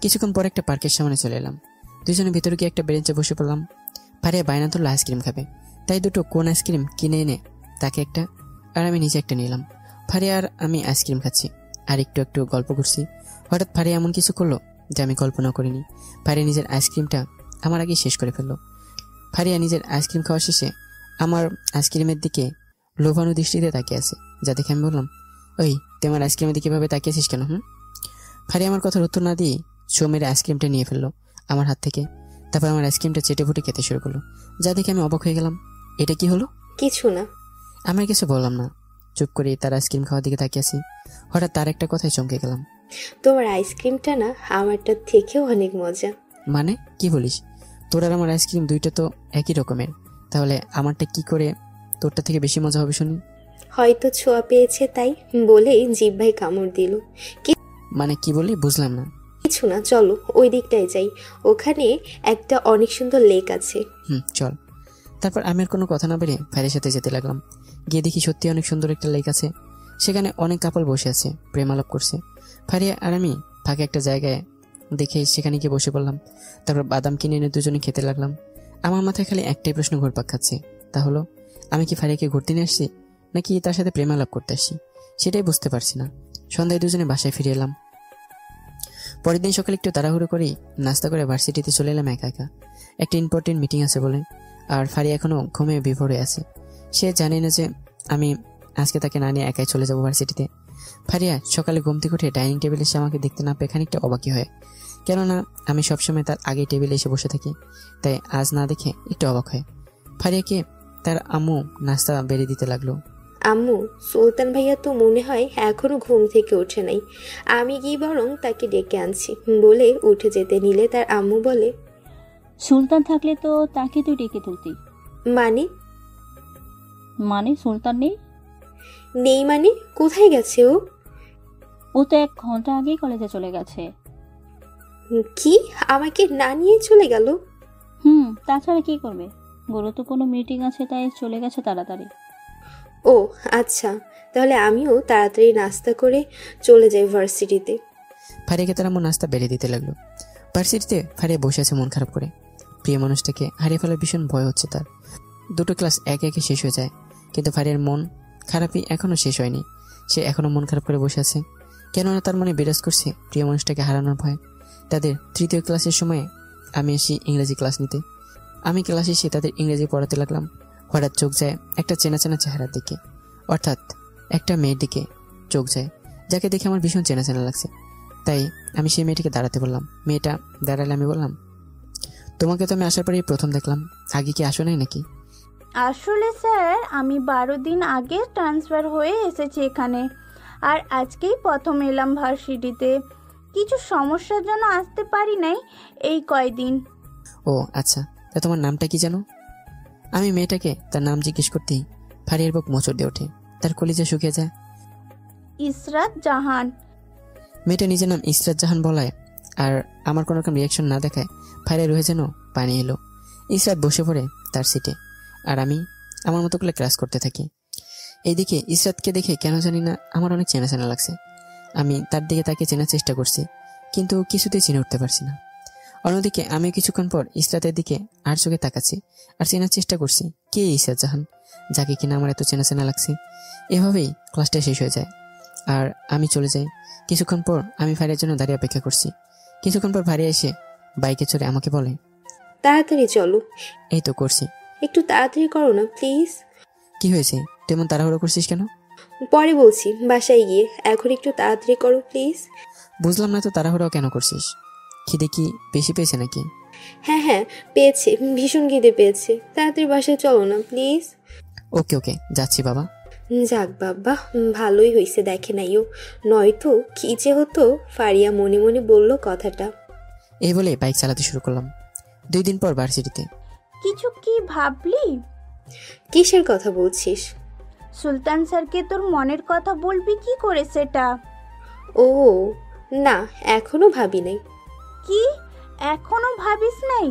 কিছুক্ষণ পর একটা পার্কের সামনে চলে এলাম। দুজনে ভেতরে গিয়ে একটা বেঞ্চে বসে পড়লাম। ফারিয়া বায়না ধরলো আইসক্রিম খাবে, তাই দুটো কোন আইসক্রিম কিনে এনে তাকে একটা আর আমি নিজে একটা নিলাম। ফারিয়া আর আমি আইসক্রিম খাচ্ছি আর একটু একটু গল্প করছি। হঠাৎ ফারিয়া এমন কিছু করলো যে আমি কল্পনা করিনি। ফারিয়া নিজের আইসক্রিমটা আমার আগে শেষ করে ফেললো। ফারিয়া নিজের আইসক্রিম খাওয়া শেষে আমার আইসক্রিমের দিকে লোভানু দৃষ্টিতে তাকিয়ে আছে, যা দেখে আমি বললাম, ওই তুই আমার আইসক্রিমের দিকে ভাবে তাকিয়েছিস কেন? ফারিয়া আমার কথার উত্তর না দিয়ে শো মেরে আইসক্রিমটা নিয়ে ফেললো আমার হাত থেকে। তারপর আমার আইসক্রিমটা চেটে ফুটে খেতে শুরু করলো, যা দেখে আমি অবাক হয়ে গেলাম। এটা কি হলো? কিছু না। আমি কিছু বললাম না, চুপ করে তার আইসক্রিম খাওয়ার দিকে তাকিয়ে আছি। হঠাৎ তার একটা কথায় চমকে গেলাম। তোমার আইসক্রিমটা না আমারটার থেকেও অনেক মজা। মানে কি বলিস? তোর আর আমার আইসক্রিম দুইটা তো একই রকমের, তাহলে আমারটা কি করে তোরটা থেকে বেশি মজা হবে শুনি? হয়তো ছোঁয়া পেয়েছে তাই বলেই জিহ্বায় কামড় দিল। মানে কি বলি বুঝলাম না। কিছু না, চলো ওই দিকটায় যাই, ওখানে একটা অনেক সুন্দর লেক আছে। চল। তারপর আমি আর কোনো কথা না বেরিয়ে ফারিয়ার সাথে যেতে লাগলাম। গিয়ে দেখি সত্যি অনেক সুন্দর একটা লেক আছে। সেখানে অনেক কাপল বসে আছে, প্রেম আলাপ করছে। ফারিয়া আর আমি ফাঁকে একটা জায়গায় দেখে সেখানে গিয়ে বসে পড়লাম। তারপর বাদাম কিনে এনে দুজনে খেতে লাগলাম। আমার মাথায় খালি একটাই প্রশ্ন ঘুরপাক খাচ্ছে, তা হলো আমি কি ফারিয়াকে ঘুরতে নিয়ে আসছি নাকি তার সাথে প্রেম আলাপ করতে আসছি, সেটাই বুঝতে পারছি না। সন্ধ্যায় দুজনে বাসায় ফিরে এলাম। পরের দিন সকালে একটু তাড়াহুড়ো করেই নাস্তা করে ভার্সিটিতে চলে এলাম একা একা। একটা ইম্পর্টেন্ট মিটিং আছে বলে। আর ফারিয়া এখনো ঘুমে বিভোরে আছে। সে জানে না যে আমি আজকে তাকে না নিয়ে একাই চলে যাবো ভার্সিটিতে। ফারিয়া সকালে ঘুম থেকে উঠে ডাইনিং টেবিলে এসে আমাকে দেখতে না পেয়ে খানিকটা অবাকই হয়, কেননা আমি সবসময় তার আগে টেবিলে এসে বসে থাকি, তাই আজ না দেখে একটু অবাক হয়। ফারিয়াকে তার আম্মু নাস্তা বেড়ে দিতে লাগলো। আম্মু, সুলতান ভাইয়া তো মনে হয় এখনো ঘুম থেকে ওঠে নাই, আমি কি বরং তাকে ডেকে আনছি বলে উঠে যেতে নিলে তার আম্মু বলে, সুলতান থাকলে তো তাকে তুই ডেকে তুলতি। মানে সুলতান নেই? নেই মানে কোথায় গেছে ও? ও তো 1 ঘন্টা আগেই কলেজে চলে গেছে। কি, আমাকে না নিয়ে চলে গেল? তাছাড়া কি করবে, গুরুত্বপূর্ণ মিটিং আছে তাই চলে গেছে তাড়াতাড়ি। ও আচ্ছা, তাহলে আমিও তাড়াতাড়ি নাস্তা করে চলে যাই ভার্সিটিতে। ফারিয়াকে তার আম্মু নাস্তা বেড়ে দিতে লাগলো। ভার্সিটিতে ফারিয়া বসে আছে মন খারাপ করে। প্রিয় মানুষটাকে হারিয়ে ফেলার ভীষণ ভয় হচ্ছে তার। 2টো ক্লাস একে একে শেষ হয়ে যায়, কিন্তু ফারিয়ার মন খারাপই এখনো শেষ হয়নি। সে এখনো মন খারাপ করে বসে আছে, কেননা তার মনে বিরাজ করছে প্রিয় মানুষটাকে হারানোর ভয়। তাদের 3য় ক্লাসের সময় আমি আসি ইংরেজি ক্লাস নিতে। আমি ক্লাসে এসে তাদের ইংরেজি পড়াতে লাগলাম। হঠাৎ চোখ যায় একটা চেনা চেনা চেহারার দিকে, অর্থাৎ একটা মেয়ের দিকে চোখ যায়, যাকে দেখে আমার ভীষণ চেনা চেনা লাগছে। তাই আমি সেই মেয়েটিকে দাঁড়াতে বললাম। মেয়েটা দাঁড়ালে আমি বললাম, তোমাকে তো আমি আসার পরেই প্রথম দেখলাম, আগে কি আসো নাই নাকি? আসলে স্যার, আমি 12 দিন আগে ট্রান্সফার হয়ে এসেছি এখানে, আর আজকেই প্রথম এলাম ভার্সিটিতে। কিছু সমস্যার জন্য আসতে পারি নাই এই কয়দিন। ও আচ্ছা, তা তোমার নামটা কি জানো? আমি মেয়েটাকে তার নাম জিজ্ঞেস করতেই ফারিয়ার বুক মোচড় দিয়ে ওঠে, তার কলিজা শুকিয়ে যায়। ইসরাত জাহান। মেয়েটা নিজের নাম ইসরাত জাহান বলায় আর আমার কোনো রকম রিয়াকশন না দেখায় ফারিয়া রয়ে যেন পানি এলো। ইসরাত বসে পড়ে তার সিটে, আর আমি আমার মতো করে ক্লাস করতে থাকি। এইদিকে ইসরাতকে দেখে কেন জানি না আমার অনেক চেনা চেনা লাগছে। আমি তার দিকে তাকে চেনার চেষ্টা করছি, কিন্তু কিছুতেই চিনে উঠতে পারছি না। অন্যদিকে আমি কিছুক্ষণ পর ইসরাতের দিকে আর চোখে তাকাচ্ছি আর চেনার চেষ্টা করছি কে ইসরাত জাহান, যাকে কিনা আমার এত চেনা চেনা লাগছে। এভাবেই ক্লাসটা শেষ হয়ে যায় আর আমি চলে যাই। কিছুক্ষণ পর আমি ফারিয়ার জন্য দাঁড়িয়ে অপেক্ষা করছি। কিছুক্ষণ পর ফারিয়া এসে বাইকে চড়ে আমাকে বলে, তাড়াতাড়ি চলো। এই তো করছি। একটু তাড়াতাড়ি করো না প্লিজ। কি হয়েছে, তেমন তাড়াহুড়ো করছিস কেন? পরে বলছি বাসায় গিয়ে, এখন একটু তাড়াতাড়ি করো প্লিজ। বুঝলাম না তো তাড়াহুড়ো কেন করছিস? খিদে কি বেশি পেয়েছে নাকি? হ্যাঁ হ্যাঁ পেয়েছে, ভীষণ খিদে পেয়েছে, তাড়াতাড়ি বাসায় চলো না প্লিজ। ওকে ওকে, যাচ্ছি বাবা। যাক বাবা, ভালোই হয়েছে দেখে নাইও, নয়তো কি যে হতো। ফারিয়া মনে মনে বলল কথাটা। এই বলে বাইক চালাতে শুরু করলাম। 2 দিন পর ভার্সিটিতে। কিছু কি ভাবলি? কিসের কথা বলছিস? সুলতান স্যারকে তোর মনের কথা বলবি কি করে সেটা? ও না, এখনো ভাবি নাই। কি এখনো ভাবিস নাই?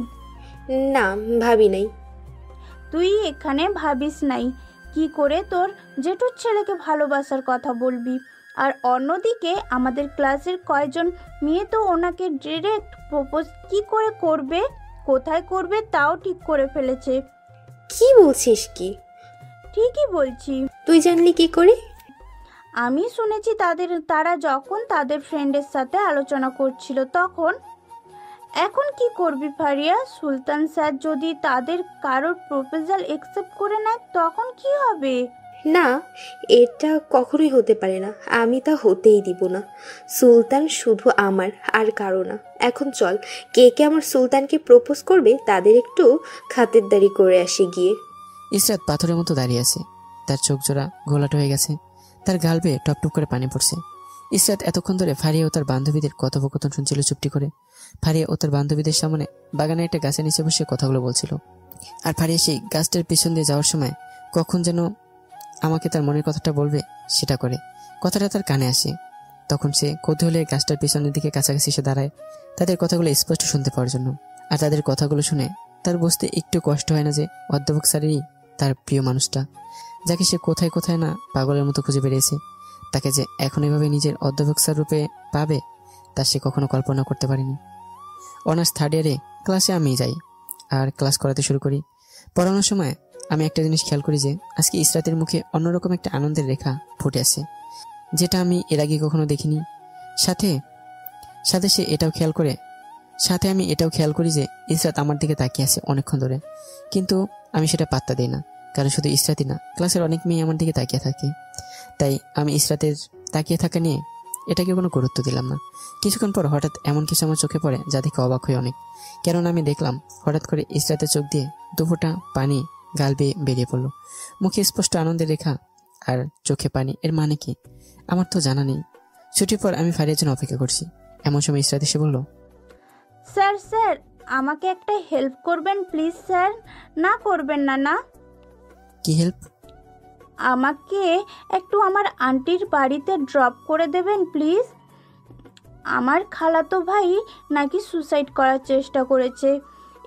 না ভাবি নাই। তুই এখানে ভাবিস নাই কি করে তোর জেঠুর ছেলেকে ভালোবাসার কথা বলবি? আর অন্যদিকে আমাদের ক্লাসের কয়জন মেয়ে তো ওনাকে ডিরেক্ট প্রপোজ কি করে করবে, কোথায় করবে তাও ঠিক করে ফেলেছে। কি বলছিস কি? ঠিকই বলছি। তুই জানলি কি করে? আমি শুনেছি তারা যখন তাদের ফ্রেন্ডের সাথে আলোচনা করছিল তখন। এখন কি করবি ফারিয়া? সুলতান স্যার যদি তাদের কারোর প্রপোজাল অ্যাকসেপ্ট করে নেয় তখন কি হবে? না, এটা কখনোই হতে পারে না, আমি তা হতেই দিব না। সুলতান শুধু আমার, আর কারো না। এখন চল, কে কে আমার সুলতানকে প্রপোজ করবে তাদের একটু খাতিরদারি করে আসি গিয়ে। ইসরাত পাথরের মতো দাঁড়িয়ে আছে, তার চোখ জোড়া ঘোলাট হয়ে গেছে, তার গাল বেয়ে টপটপ করে পানি পড়ছে। ইসরাত এতক্ষণ ধরে ফারিয়া ও তার বান্ধবীদের কথোপকথন শুনছিল চুপটি করে। ফারিয়া ও তার বান্ধবীদের সামনে বাগানে একটা গাছের নিচে বসে কথাগুলো বলছিল, আর ফারিয়া সেই গাছটার পিছন দিয়ে যাওয়ার সময় কখন যেন আমাকে তার মনের কথাটা বলবে সেটা করে। কথাটা তার কানে আসে, তখন সে কৌতূহলে গাছটার পিছনের দিকে কাছাকাছি এসে দাঁড়ায় তাদের কথাগুলো স্পষ্ট শুনতে পাওয়ার জন্য। আর তাদের কথাগুলো শুনে তার বুঝতে একটু কষ্ট হয় না যে অধ্যাপক স্যারেরই তার প্রিয় মানুষটা, যাকে সে কোথায় কোথায় না পাগলের মতো খুঁজে বেরিয়েছে, তাকে যে এখন এভাবে নিজের অধ্যাপক স্যার রূপে পাবে তা সে কখনো কল্পনা করতে পারেনি। অনার্স 3rd ইয়ারে ক্লাসে আমি যাই আর ক্লাস করাতে শুরু করি। পড়ানোর সময় আমি একটা জিনিস খেয়াল করি যে আজকে ইসরাতের মুখে অন্যরকম একটা আনন্দের রেখা ফুটে আসে, যেটা আমি এর আগে কখনো দেখিনি। সাথে সাথে সে এটাও খেয়াল করে আমি এটাও খেয়াল করি যে ইসরাত আমার দিকে তাকিয়ে আছে অনেকক্ষণ ধরে, কিন্তু আমি সেটা পাত্তা দিই না, কারণ শুধু ইসরাতই না, ক্লাসের অনেক মেয়ে আমার দিকে তাকিয়ে থাকে। তাই আমি ইসরাতের তাকিয়ে থাকা নিয়ে এটাকে কোনো গুরুত্ব দিলাম না। কিছুক্ষণ পর হঠাৎ এমন কিছু আমার চোখে পড়ে যা দেখে অবাক হয়ে অনেক, কেননা আমি দেখলাম হঠাৎ করে ইসরাতের চোখ দিয়ে 2 ফোঁটা পানি গাল বেয়ে বেরিয়ে পড়লো। মুখে স্পষ্ট আনন্দের রেখা আর চোখে পানি, এর মানে কি আমার তো জানা নেই। ছুটির পর আমি ফারিয়ার জন্য অপেক্ষা করছি, এমন সময় ইসরাত এসে বলল, স্যার আমাকে একটা হেল্প করবেন প্লিজ স্যার? না করবেন না? না কি হেল্প? আমাকে একটু আমার আন্টির বাড়িতে ড্রপ করে দেবেন প্লিজ। আমার খালাতো ভাই নাকি সুসাইড করার চেষ্টা করেছে,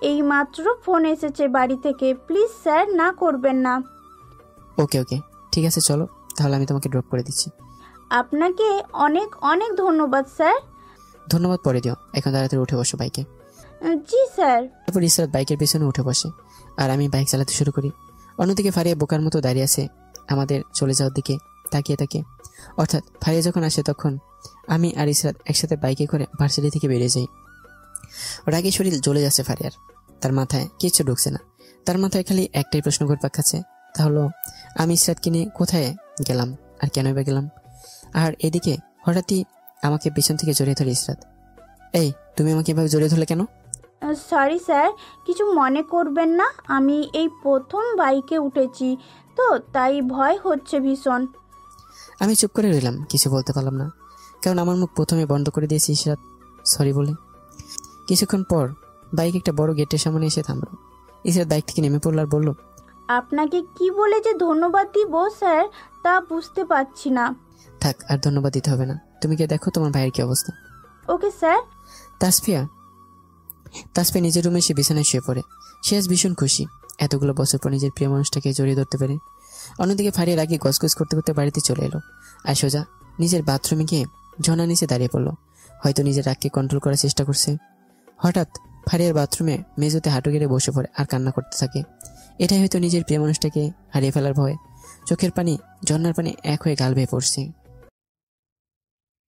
এই মাত্র ফোন এসেছে বাড়ি থেকে। প্লিজ স্যার, না করবেন না। ওকে ওকে ঠিক আছে, চলো তাহলে আমি তোমাকে ড্রপ করে দিচ্ছি। আপনাকে অনেক অনেক ধন্যবাদ স্যার। ধন্যবাদ পরে দিও, এখন তাড়াতাড়ি উঠে বসো বাইকে। জি স্যার। তারপর ইসরাত বাইকের পেছনে উঠে বসে আর আমি বাইক চালাতে শুরু করি। অন্যদিকে ফারিয়া বোকার মতো দাঁড়িয়ে আছে আমাদের চলে যাওয়ার দিকে তাকিয়ে থাকে। অর্থাৎ ফারিয়া যখন আসে তখন আমি আর ইসরাত একসাথে বাইকে করে ভার্সিটি থেকে বেরিয়ে যাই। রাগে শরীর জ্বলে যাচ্ছে ফারিয়ার, তার মাথায় কিছু ঢুকছে না। তার মাথায় খালি একটাই প্রশ্ন ঘুরপাক খাচ্ছে, তা হলো আমি ইসরাতকে নিয়ে কোথায় গেলাম আর কেনই বা গেলাম। আর এদিকে হঠাৎই আমাকে পিছন থেকে জড়িয়ে ধরে ইসরাত। এই, তুমি আমাকে এভাবে জড়িয়ে ধরলে কেন? সরি স্যার, কিছু মনে করবেন না, আমি এই প্রথম বাইকে উঠেছি তো তাই ভয় হচ্ছে ভীষণ। আমি চুপ করে রইলাম, কিছু বলতে পারলাম না, কারণ আমার মুখ প্রথমে বন্ধ করে দিয়েছে ইসরাত সরি বলে। কিছুক্ষণ পর বাইক একটা বড় গেটের সামনে এসে থামলো। ইসরাত বাইক থেকে নেমে পড়ল আর বলল, আপনাকে কি বলে যে ধন্যবাদ দিব স্যার তা বুঝতে পারছি না। থাক, আর ধন্যবাদ দিতে হবে না, তুমি গিয়ে দেখো তোমার ভাইয়ের কি অবস্থা। Okay sir. তাসফিয়া নিজের রুমে সে বিছানায় শুয়ে পড়ে। সে আজ ভীষণ খুশি এতগুলো বছর পর নিজের প্রিয় মানুষটাকে জড়িয়ে ধরতে পেরে। অন্যদিকে ফারিয়ার আগে গসগস করতে করতে বাড়িতে চলে এলো আর সোজা নিজের বাথরুমে গিয়ে ঝর্ণার নিচে দাঁড়িয়ে পড়লো, হয়তো নিজের রাগকে কন্ট্রোল করার চেষ্টা করছে। হঠাৎ ফারিয়ার বাথরুমে মেঝেতে হাঁটু গেড়ে বসে পড়ে আর কান্না করতে থাকে। এটাই হয়তো নিজের প্রিয় মানুষটাকে হারিয়ে ফেলার ভয়। চোখের পানি ঝর্ণার পানি এক হয়ে গাল বেয়ে পড়ছে।